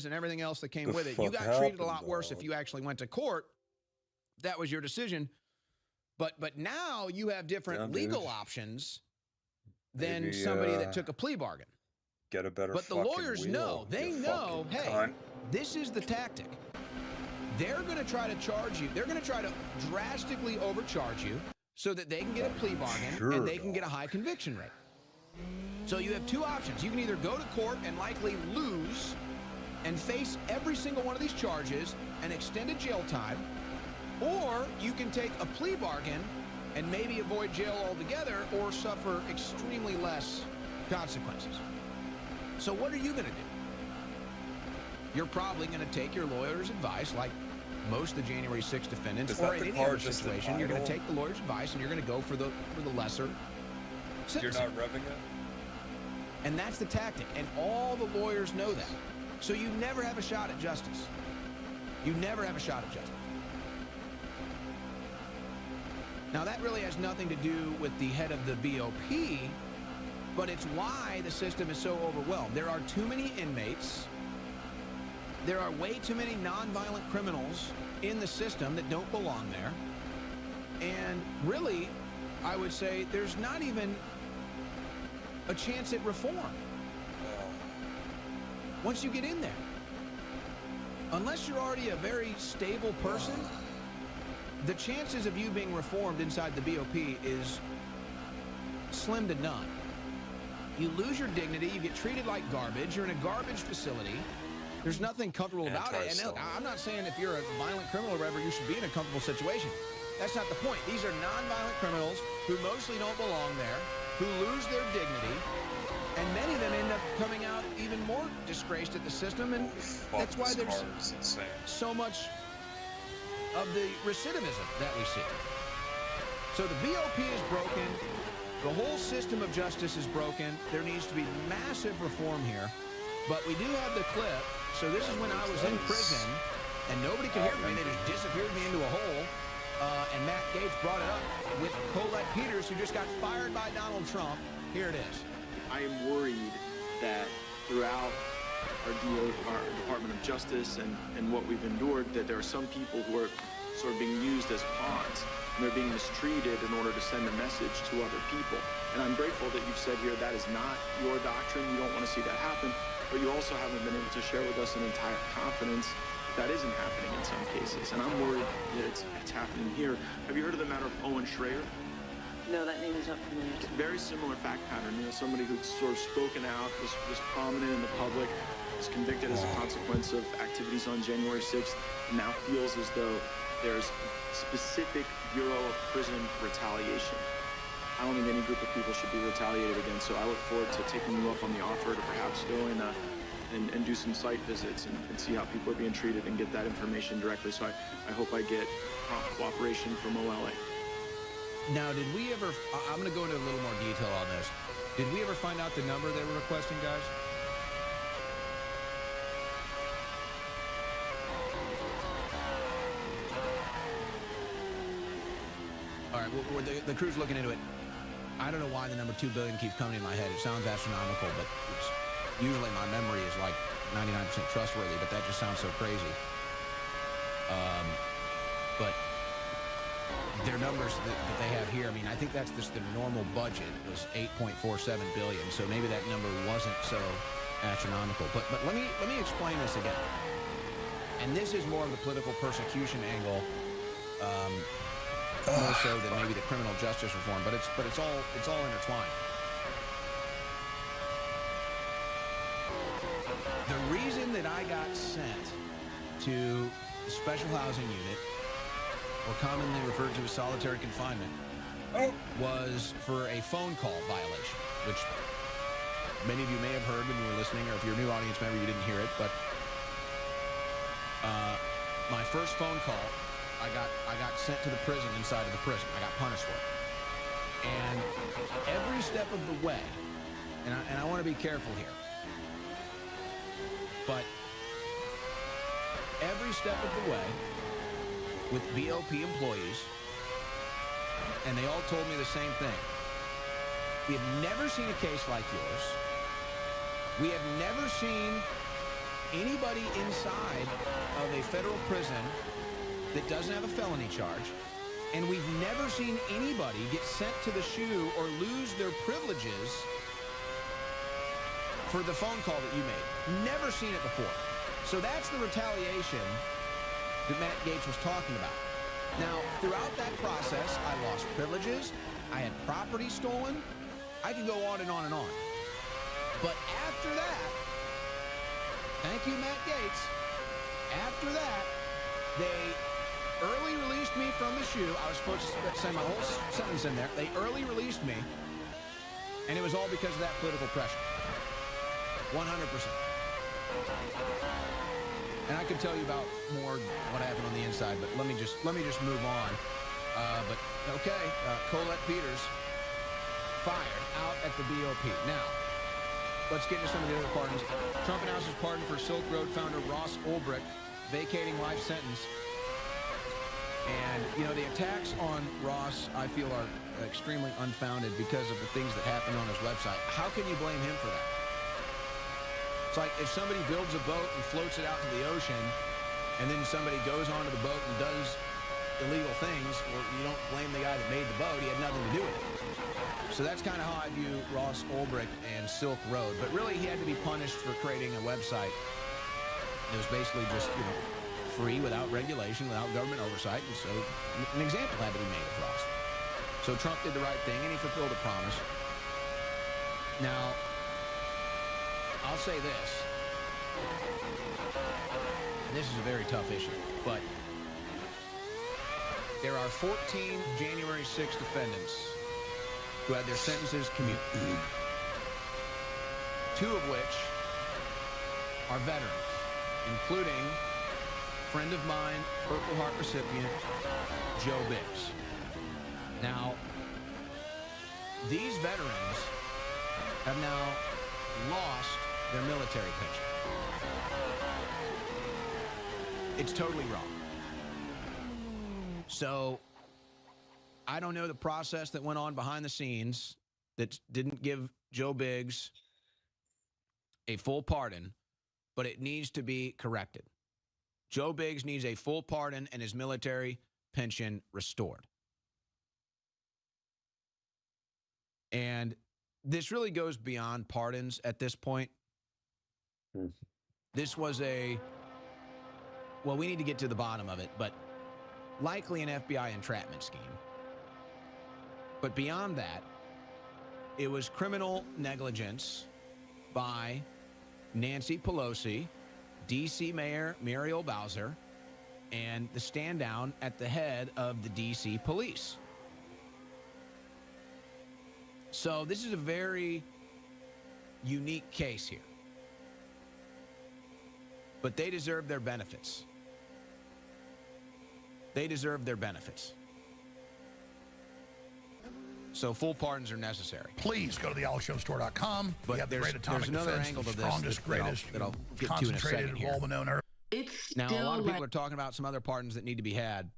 and everything else that came with it. You got treated a lot worse if you actually went to court. That was your decision. But now you have different legal options than somebody that took a plea bargain. Get a better But the lawyers know. They know, hey, this is the tactic. They're going to try to charge you. They're going to try to drastically overcharge you so that they can get a plea bargain and they can get a high conviction rate. So you have two options. You can either go to court and likely lose and face every single one of these charges and extended jail time, or you can take a plea bargain and maybe avoid jail altogether or suffer extremely less consequences. So what are you going to do? You're probably going to take your lawyer's advice, like most of the January 6th defendants, or in any other situation. You're going to take the lawyer's advice and you're going to go for the lesser sentence. You're not revving it? And that's the tactic, and all the lawyers know that. So you never have a shot at justice. You never have a shot at justice. Now, that really has nothing to do with the head of the BOP, but it's why the system is so overwhelmed. There are too many inmates. There are way too many nonviolent criminals in the system that don't belong there. And really, I would say there's not even a chance at reform once you get in there. Unless you're already a very stable person, the chances of you being reformed inside the BOP is slim to none. You lose your dignity, you get treated like garbage, you're in a garbage facility. There's nothing comfortable about it. And look, I'm not saying if you're a violent criminal or whatever, you should be in a comfortable situation. That's not the point. These are nonviolent criminals who mostly don't belong there, who lose their dignity, and many of them end up coming out even more disgraced at the system, and that's why there's so much of the recidivism that we see. So the BOP is broken. The whole system of justice is broken. There needs to be massive reform here. But we do have the clip. So this is when I was in prison, and nobody could hear me. They just disappeared me into a hole. And Matt Gaetz brought it up with Colette Peters, who just got fired by Donald Trump. Here it is. I am worried that throughout our Department of Justice and what we've endured, that there are some people who are sort of being used as pawns, and they're being mistreated in order to send a message to other people. And I'm grateful that you've said here that is not your doctrine. You don't want to see that happen, but you also haven't been able to share with us an entire confidence that isn't happening in some cases. And I'm worried that it's happening here. Have you heard of the matter of Owen Schrayer? No, that name is not familiar. Very similar fact pattern. You know, somebody who's sort of spoken out, was prominent in the public, was convicted as a consequence of activities on January 6th, and now feels as though there's specific Bureau of Prison retaliation. I don't think any group of people should be retaliated against, so I look forward to taking you up on the offer to perhaps go and do some site visits and see how people are being treated and get that information directly. So I hope I get prompt cooperation from OLA. Now, did we ever, I'm going to go into a little more detail on this. Did we ever find out the number they were requesting, guys? All right, well, the crew's looking into it. I don't know why the number $2 billion keeps coming in my head. It sounds astronomical, but usually my memory is like 99% trustworthy, but that just sounds so crazy. But their numbers that they have here, I mean, I think that's just the normal budget was $8.47 billion, so maybe that number wasn't so astronomical. But let me explain this again. And this is more of the political persecution angle, more so than maybe the criminal justice reform, but it's all intertwined. The reason that I got sent to the special housing unit, or commonly referred to as solitary confinement, was for a phone call violation, which many of you may have heard when you were listening, or if you're a new audience member, you didn't hear it, but my first phone call, I got sent to the prison inside of the prison. I got punished for it. And every step of the way, and I want to be careful here, but every step of the way with BOP employees, and they all told me the same thing. We have never seen a case like yours. We have never seen anybody inside of a federal prison that doesn't have a felony charge, and we've never seen anybody get sent to the SHU or lose their privileges for the phone call that you made. Never seen it before. So that's the retaliation that Matt Gaetz was talking about. Now, throughout that process, I lost privileges, I had property stolen, I could go on and on and on. But after that, thank you, Matt Gaetz, after that, they early released me from the SHU. I was supposed to say my whole sentence in there. They early released me, and it was all because of that political pressure. 100%. And I could tell you about more what happened on the inside, but let me just move on. But okay, Colette Peters fired out at the BOP. Now, let's get into some of the other pardons. Trump announces pardon for Silk Road founder Ross Ulbricht, vacating life sentence. And, you know, the attacks on Ross, I feel, are extremely unfounded because of the things that happened on his website. How can you blame him for that? It's like if somebody builds a boat and floats it out to the ocean, and then somebody goes onto the boat and does illegal things, well, you don't blame the guy that made the boat. He had nothing to do with it. So that's kind of how I view Ross Ulbricht and Silk Road. But really, he had to be punished for creating a website that was basically just, you know, free, without regulation, without government oversight, and so an example had to be made of Ross. So Trump did the right thing, and he fulfilled a promise. Now, I'll say this, and this is a very tough issue, but there are 14 January 6th defendants who had their sentences commuted, two of which are veterans, including friend of mine, Purple Heart recipient, Joe Biggs. Now, these veterans have now lost their military pension. It's totally wrong. So, I don't know the process that went on behind the scenes that didn't give Joe Biggs a full pardon, but it needs to be corrected. Joe Biggs needs a full pardon and his military pension restored. And this really goes beyond pardons at this point. This was well, we need to get to the bottom of it, but likely an FBI entrapment scheme. But beyond that, it was criminal negligence by Nancy Pelosi, D.C. Mayor Muriel Bowser, and the stand down at the head of the D.C. police. So this is a very unique case here. But they deserve their benefits. They deserve their benefits. So full pardons are necessary. Please go to thealexjonesstore.com. But We have the great atomic there's another defense, angle the to this strongest, greatest, that I'll get to in a concentrated second of here. all the known herbs. Now, a lot of people are talking about some other pardons that need to be had.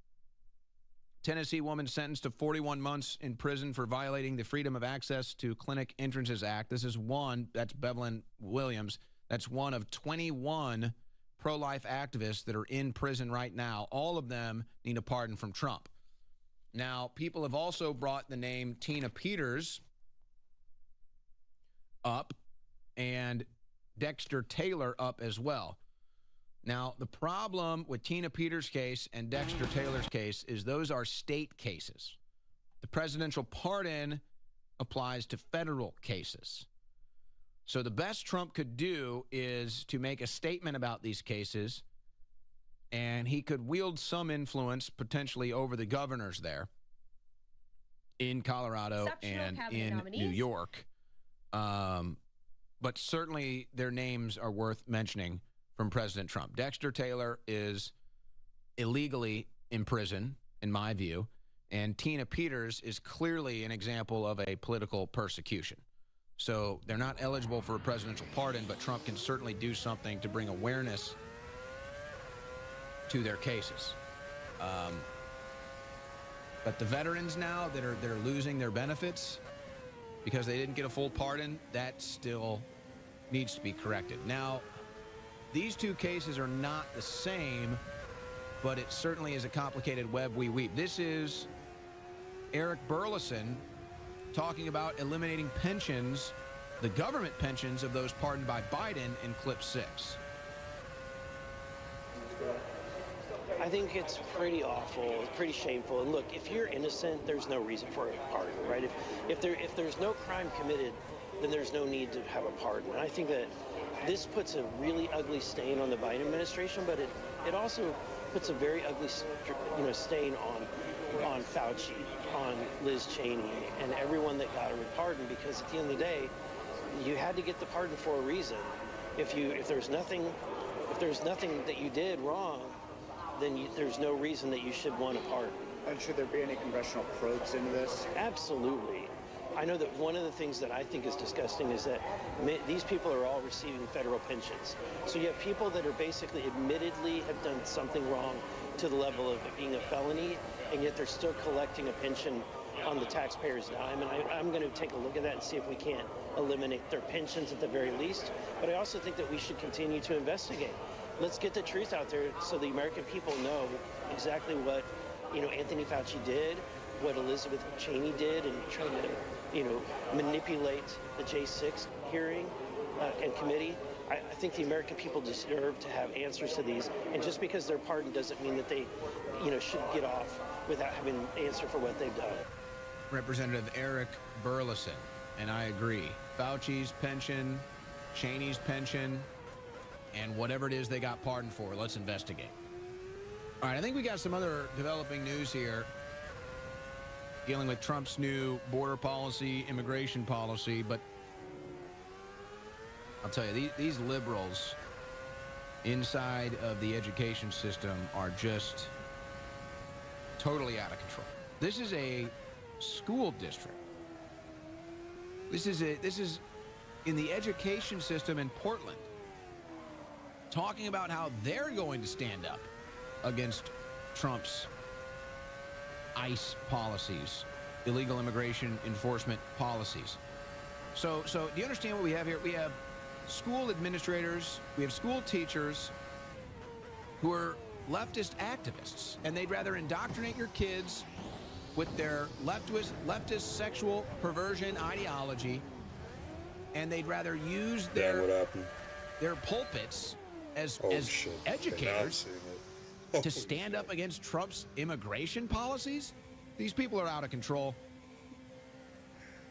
Tennessee woman sentenced to 41 months in prison for violating the Freedom of Access to Clinic Entrances Act. This is one, that's Bevelyn Williams. That's one of 21 pro-life activists that are in prison right now. All of them need a pardon from Trump. Now, people have also brought the name Tina Peters up and Dexter Taylor up as well. Now, the problem with Tina Peters' case and Dexter Taylor's case is those are state cases. The presidential pardon applies to federal cases. So the best Trump could do is to make a statement about these cases, and he could wield some influence potentially over the governors there in Colorado and in New York. But certainly their names are worth mentioning from President Trump. Dexter Taylor is illegally in prison, in my view, and Tina Peters is clearly an example of a political persecution. So they're not eligible for a presidential pardon, but Trump can certainly do something to bring awareness to their cases. But the veterans now that are losing their benefits because they didn't get a full pardon, that still needs to be corrected. Now, these two cases are not the same, but it certainly is a complicated web we weave. This is Eric Burleson talking about eliminating pensions, the government pensions of those pardoned by Biden in clip 6. I think it's pretty awful, it's pretty shameful. And look, if you're innocent, there's no reason for a pardon, right? If there's no crime committed, then there's no need to have a pardon. And I think that this puts a really ugly stain on the Biden administration, but it also puts a very ugly stain on Fauci, on Liz Cheney, and everyone that got a pardon, because at the end of the day, you had to get the pardon for a reason. If there's nothing that you did wrong, then there's no reason that you should want a pardon. And should there be any congressional probes into this? Absolutely. I know that one of the things that I think is disgusting is that these people are all receiving federal pensions. So you have people that are basically admittedly have done something wrong to the level of it being a felony, and yet they're still collecting a pension on the taxpayer's dime. And I'm going to take a look at that and see if we can't eliminate their pensions at the very least. But I also think that we should continue to investigate. Let's get the truth out there so the American people know exactly what, Anthony Fauci did, what Elizabeth Cheney did, and trying to, manipulate the J6 hearing and committee. I think the American people deserve to have answers to these. And just because they're pardoned doesn't mean that they, should get off without having an answer for what they've done. Representative Eric Burleson, and I agree. Fauci's pension, Cheney's pension, and whatever it is they got pardoned for, let's investigate. All right, I think we got some other developing news here dealing with Trump's new border policy, immigration policy, but I'll tell you, these liberals inside of the education system are just totally out of control. This is a school district. This is in the education system in Portland, talking about how they're going to stand up against Trump's ICE policies, illegal immigration enforcement policies. So do you understand what we have here? We have school administrators, we have school teachers who are leftist activists, and they'd rather indoctrinate your kids with their leftist sexual perversion ideology, and they'd rather use their pulpits as educators to stand up against Trump's immigration policies. These people are out of control.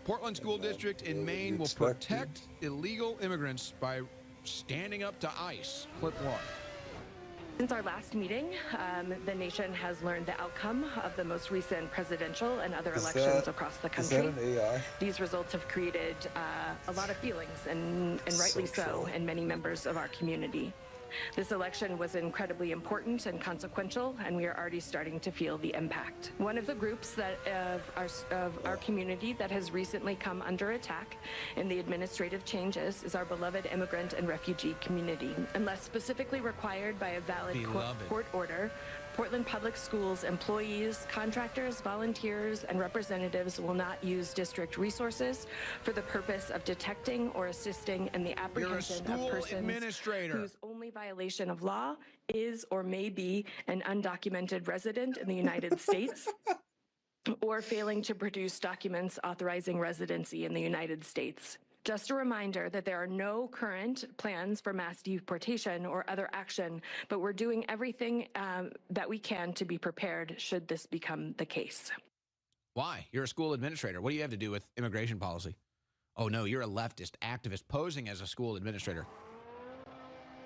Portland School District in Maine will protect illegal immigrants by standing up to ICE. Clip 1. Since our last meeting, the nation has learned the outcome of the most recent presidential and other elections across the country. Is that an AI? These results have created a lot of feelings, and rightly so, in many members of our community. This election was incredibly important and consequential, and we are already starting to feel the impact. One of the groups that of our community that has recently come under attack in the administrative changes is our beloved immigrant and refugee community. Unless specifically required by a valid court order, Portland Public Schools employees, contractors, volunteers, and representatives will not use district resources for the purpose of detecting or assisting in the apprehension of persons whose only violation of law is or may be an undocumented resident in the United States or failing to produce documents authorizing residency in the United States. Just a reminder that there are no current plans for mass deportation or other action, but we're doing everything that we can to be prepared should this become the case. Why? You're a school administrator. What do you have to do with immigration policy? Oh, no, you're a leftist activist posing as a school administrator.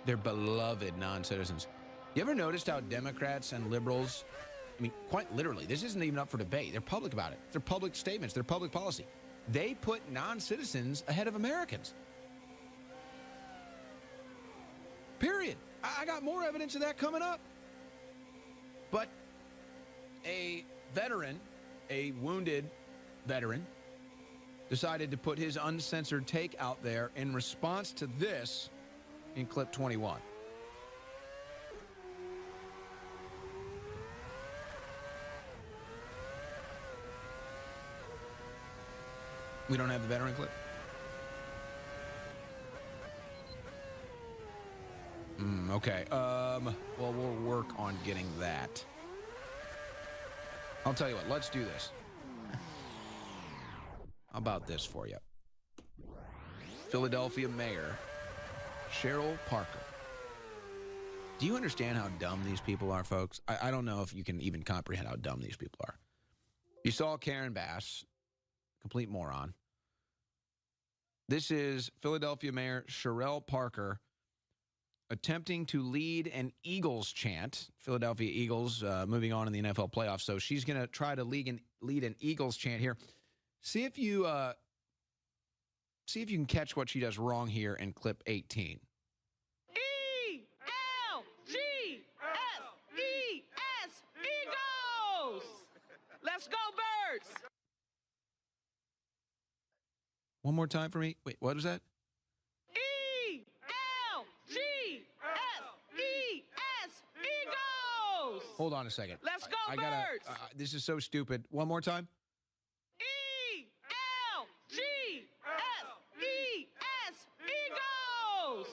They're beloved non-citizens. You ever noticed how Democrats and liberals, I mean, quite literally, this isn't even up for debate. They're public about it. They're public statements. They're public policy. They put non-citizens ahead of Americans. Period. I got more evidence of that coming up. But a veteran, a wounded veteran, decided to put his uncensored take out there in response to this in clip 21. We don't have the veteran clip? Okay. Well, we'll work on getting that. I'll tell you what. Let's do this. How about this for you? Philadelphia Mayor Cheryl Parker. Do you understand how dumb these people are, folks? I don't know if you can even comprehend how dumb these people are. You saw Karen Bass, complete moron. This is Philadelphia Mayor Cheryl Parker attempting to lead an Eagles chant. Philadelphia Eagles moving on in the NFL playoffs. So she's going to try to lead an Eagles chant here. See if you can catch what she does wrong here in clip 18. E-L-G-S-E-S, Eagles! Let's go, Birds! One more time for me. Wait, what was that? E-L-G-S-E-S, Eagles! Hold on a second. Let's go, I gotta, Birds! this is so stupid. One more time. E-L-G-S-E-S, Eagles!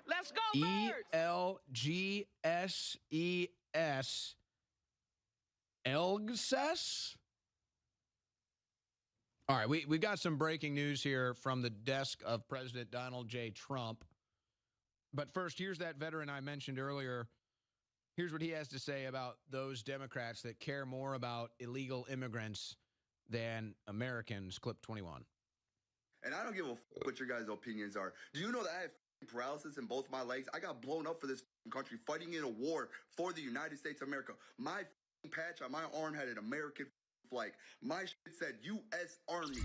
Let's go, Birds! E-L-G-S-E-S. Elgses? All right, we've got some breaking news here from the desk of President Donald J. Trump. But first, here's that veteran I mentioned earlier. Here's what he has to say about those Democrats that care more about illegal immigrants than Americans. Clip 21. And I don't give a fuck what your guys' opinions are. Do you know that I have paralysis in both my legs? I got blown up for this country, fighting in a war for the United States of America. My patch on my arm had an American flag. My shit said U.S. Army.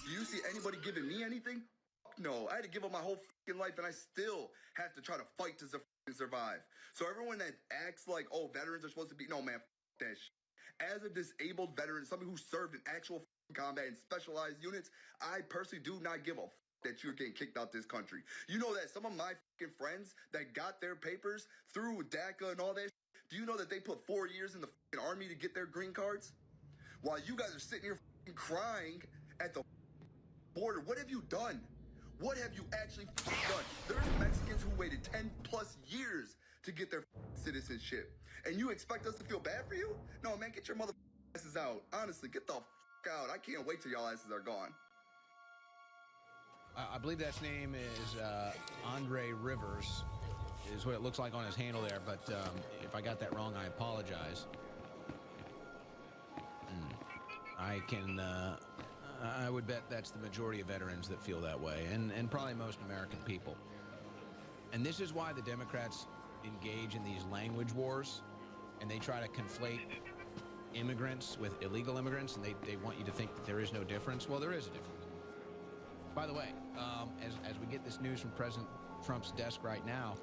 Do you see anybody giving me anything? Fuck no. I had to give up my whole fucking life, and I still have to try to fight to survive. So everyone that acts like, oh, veterans are supposed to be, no, man, fuck that shit. As a disabled veteran, somebody who served in actual combat and specialized units, I personally do not give a fuck that you're getting kicked out this country. You know that some of my fucking friends that got their papers through DACA and all that shit, do you know that they put 4 years in the fucking army to get their green cards? While you guys are sitting here crying at the border, what have you done? What have you actually done? There's Mexicans who waited 10 plus years to get their citizenship. And you expect us to feel bad for you? No, man, get your mother asses out. Honestly, get the out. I can't wait till y'all asses are gone. I believe that name is Andre Rivers, is what it looks like on his handle there. But if I got that wrong, I apologize. I would bet that's the majority of veterans that feel that way, and probably most American people. And this is why the Democrats engage in these language wars, and they try to conflate immigrants with illegal immigrants, and they want you to think that there is no difference. Well, there is a difference. By the way, as we get this news from President Trump's desk right now,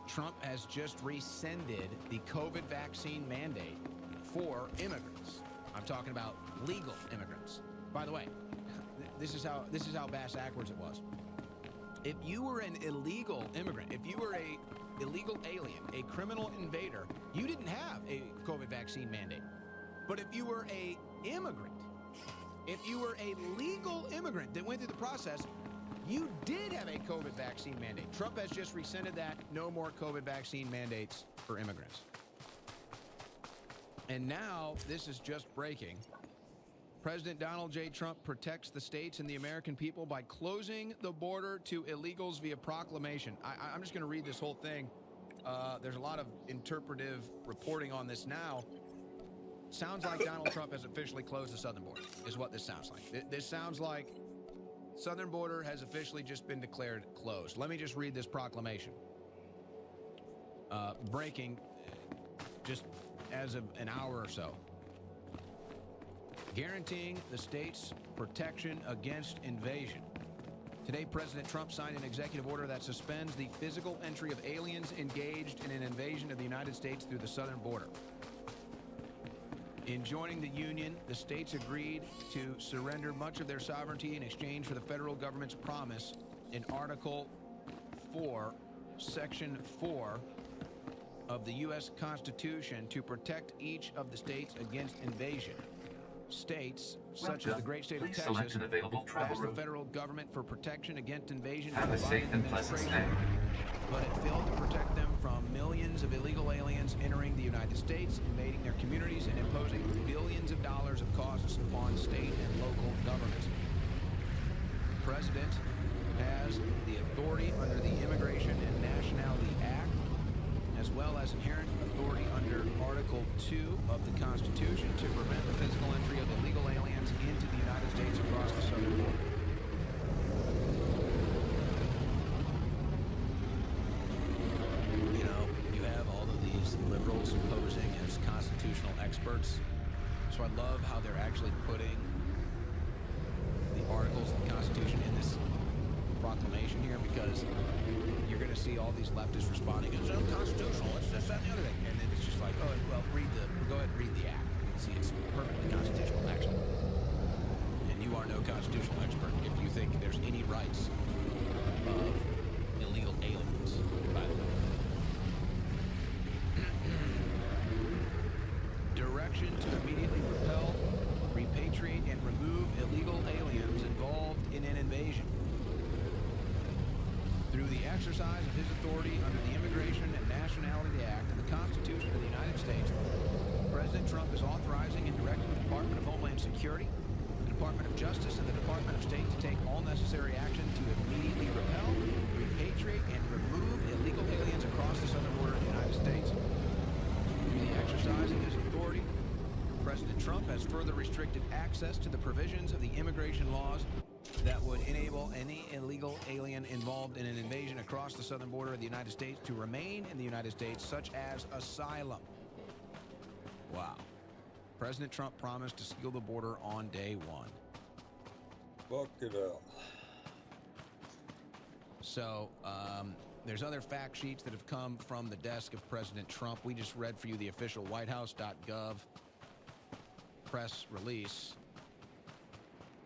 Trump has just rescinded the COVID vaccine mandate for immigrants. I'm talking about legal immigrants. By the way, this is how bass-backwards it was. If you were an illegal immigrant, if you were a illegal alien, a criminal invader, you didn't have a COVID vaccine mandate. But if you were a immigrant, if you were a legal immigrant that went through the process, you did have a COVID vaccine mandate. Trump has just rescinded that. No more COVID vaccine mandates for immigrants. And now, this is just breaking. President Donald J. Trump protects the states and the American people by closing the border to illegals via proclamation. I'm just going to read this whole thing. There's a lot of interpretive reporting on this now. Sounds like Donald Trump has officially closed the southern border, is what this sounds like. This sounds like southern border has officially just been declared closed. Let me just read this proclamation. Breaking just as of an hour or so. Guaranteeing the state's protection against invasion. Today, President Trump signed an executive order that suspends the physical entry of aliens engaged in an invasion of the United States through the southern border. In joining the Union, the states agreed to surrender much of their sovereignty in exchange for the federal government's promise in Article 4, Section 4 of the U.S. Constitution to protect each of the states against invasion. states, such as the great state of Please select Texas, an available travel asked the route. federal government for protection against invasion Have by a safe Biden and pleasant stay. administration, but it failed to protect them from millions of illegal aliens entering the United States, invading their communities, and imposing billions of dollars of costs on state and local governments. The president has the authority under the Immigration and Nationality Act, as well as inherent authority under Article 2 of the Constitution to prevent the physical entry of illegal aliens into the United States across the southern border. You know, you have all of these liberals posing as constitutional experts, so I love how they're actually putting the articles of the Constitution in this proclamation here, because you're going to see all these leftists responding, it's unconstitutional, it's this, that, and the other thing. And then it's just like, oh, well, go ahead and read the act. You can see it's perfectly constitutional, actually. And you are no constitutional expert if you think there's any rights of illegal aliens, by the way. Direction to immediately repel, repatriate, and remove illegal aliens involved in an invasion. Through the exercise of his authority under the Immigration and Nationality Act and the Constitution of the United States, President Trump is authorizing and directing the Department of Homeland Security, the Department of Justice, and the Department of State to take all necessary action to immediately repel, repatriate, and remove illegal aliens across the southern border of the United States. Through the exercise of his authority, President Trump has further restricted access to the provisions of the immigration laws that would enable any illegal alien involved in an invasion across the southern border of the United States to remain in the United States, such as asylum. Wow. President Trump promised to seal the border on day one. Fuck it up. So, there's other fact sheets that have come from the desk of President Trump. We just read for you the official whitehouse.gov press release.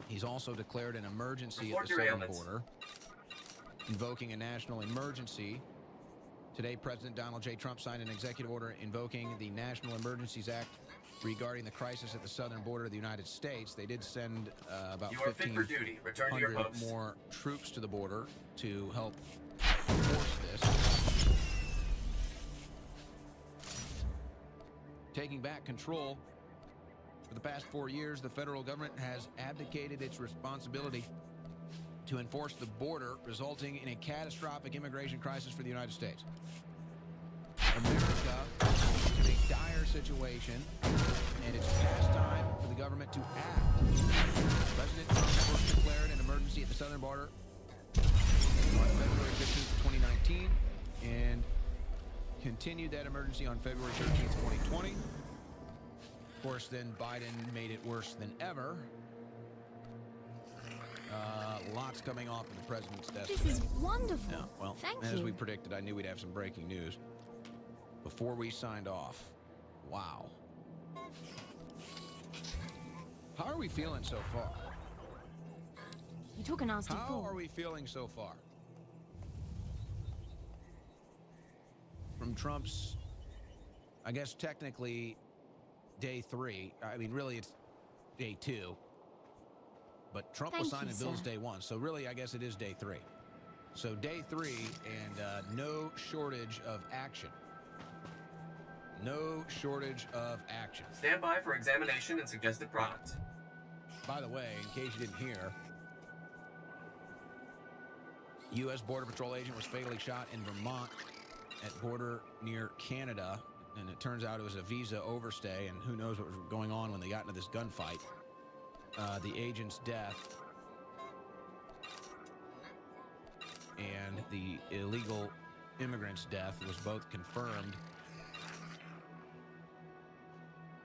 He's also declared an emergency at the southern border, invoking a national emergency. Today, President Donald J. Trump signed an executive order invoking the National Emergencies Act regarding the crisis at the southern border of the United States. They did send about 1,500 more troops to the border to help enforce this. Taking back control. For the past 4 years, the federal government has abdicated its responsibility to enforce the border, resulting in a catastrophic immigration crisis for the United States. America is in a dire situation, and it's past time for the government to act. President Trump first declared an emergency at the southern border on February 15th, 2019, and continued that emergency on February 13th, 2020. Of course, then Biden made it worse than ever. Lots coming off of the president's desk. This is wonderful. Yeah, well, as we predicted, I knew we'd have some breaking news before we signed off. Wow. How are we feeling so far? You took a nasty How fall. are we feeling so far? From Trump's, I guess technically, day 3. I mean, really, it's day 2. But Trump was signing bills day 1, so really, I guess it is day 3. So day 3, and no shortage of action. No shortage of action. Stand by for examination and suggested product. By the way, in case you didn't hear, U.S. Border Patrol agent was fatally shot in Vermont at border near Canada, and it turns out it was a visa overstay, and who knows what was going on when they got into this gunfight. The agent's death and the illegal immigrant's death was both confirmed.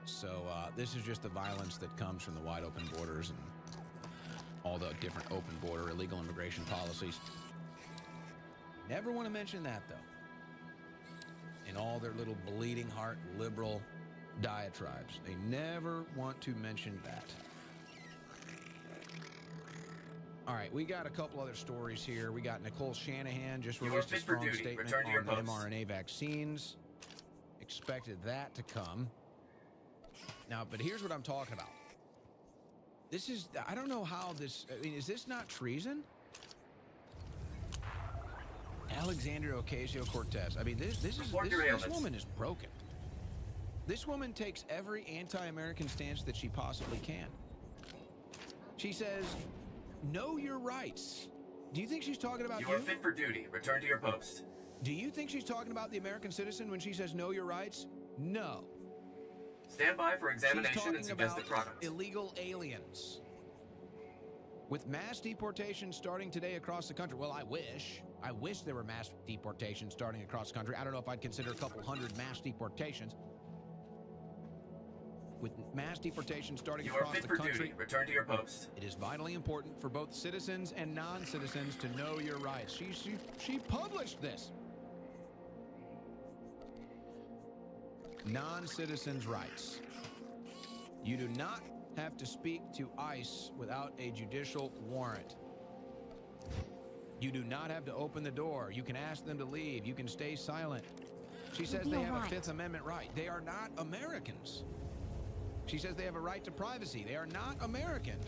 So this is just the violence that comes from the wide open borders and all the different open border illegal immigration policies. Never want to mention that, though, in all their little bleeding heart liberal diatribes. They never want to mention that. All right, we got a couple other stories here. We got Nicole Shanahan just released a strong statement on the mRNA vaccines. Expected that to come. Now, but here's what I'm talking about. This is, I don't know how this, I mean, is this not treason? Alexandria Ocasio-Cortez. I mean, this woman is broken. This woman takes every anti-American stance that she possibly can. She says, know your rights. Do you think she's talking about you? You are fit for duty. Return to your post. Do you think she's talking about the American citizen when she says know your rights? No. Stand by for examination and suggested about product. Illegal aliens. With mass deportation starting today across the country, well, I wish there were mass deportations starting across the country. I don't know if I'd consider a couple hundred mass deportations. With mass deportation starting across the country, you are fit for duty. Return to your post. It is vitally important for both citizens and non-citizens to know your rights. She published this. Non-citizens' rights. You do not have to speak to ICE without a judicial warrant. You do not have to open the door. You can ask them to leave. You can stay silent. She says they have a Fifth Amendment right. They are not Americans. She says they have a right to privacy. They are not Americans.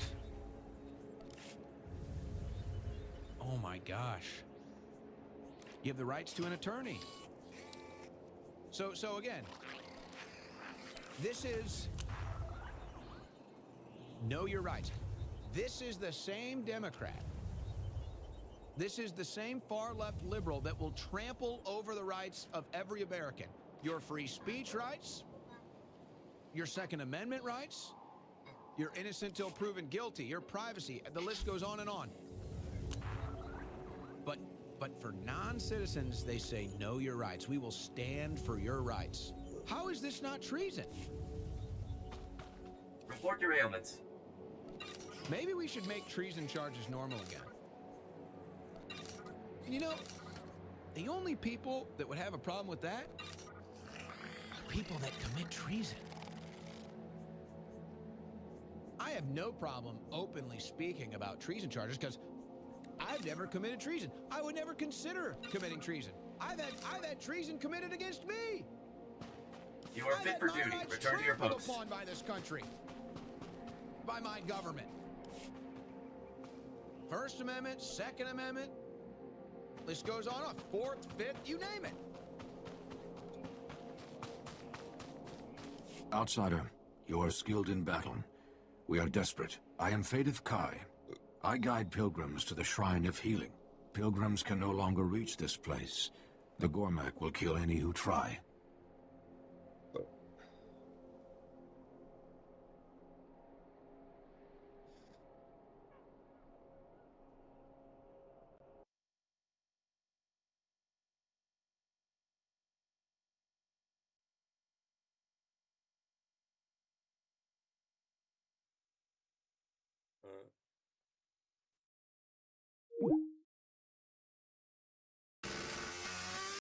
Oh my gosh. You have the rights to an attorney. So again, this is know your rights. This is the same Democrat. This is the same far-left liberal that will trample over the rights of every American. Your free speech rights, your Second Amendment rights, your innocent till proven guilty, your privacy, the list goes on and on. But for non-citizens, they say, know your rights. We will stand for your rights. How is this not treason? Report your ailments. Maybe we should make treason charges normal again. You know, the only people that would have a problem with that are people that commit treason. I have no problem openly speaking about treason charges because I've never committed treason. I would never consider committing treason. I've had treason committed against me. You are fit for duty. Return to your post. Upon by this country, by my government. First Amendment, Second Amendment. List goes on. Fourth, fifth, you name it. Outsider, you are skilled in battle. We are desperate. I am Faith Kai. I guide pilgrims to the Shrine of Healing. Pilgrims can no longer reach this place. The Gormak will kill any who try.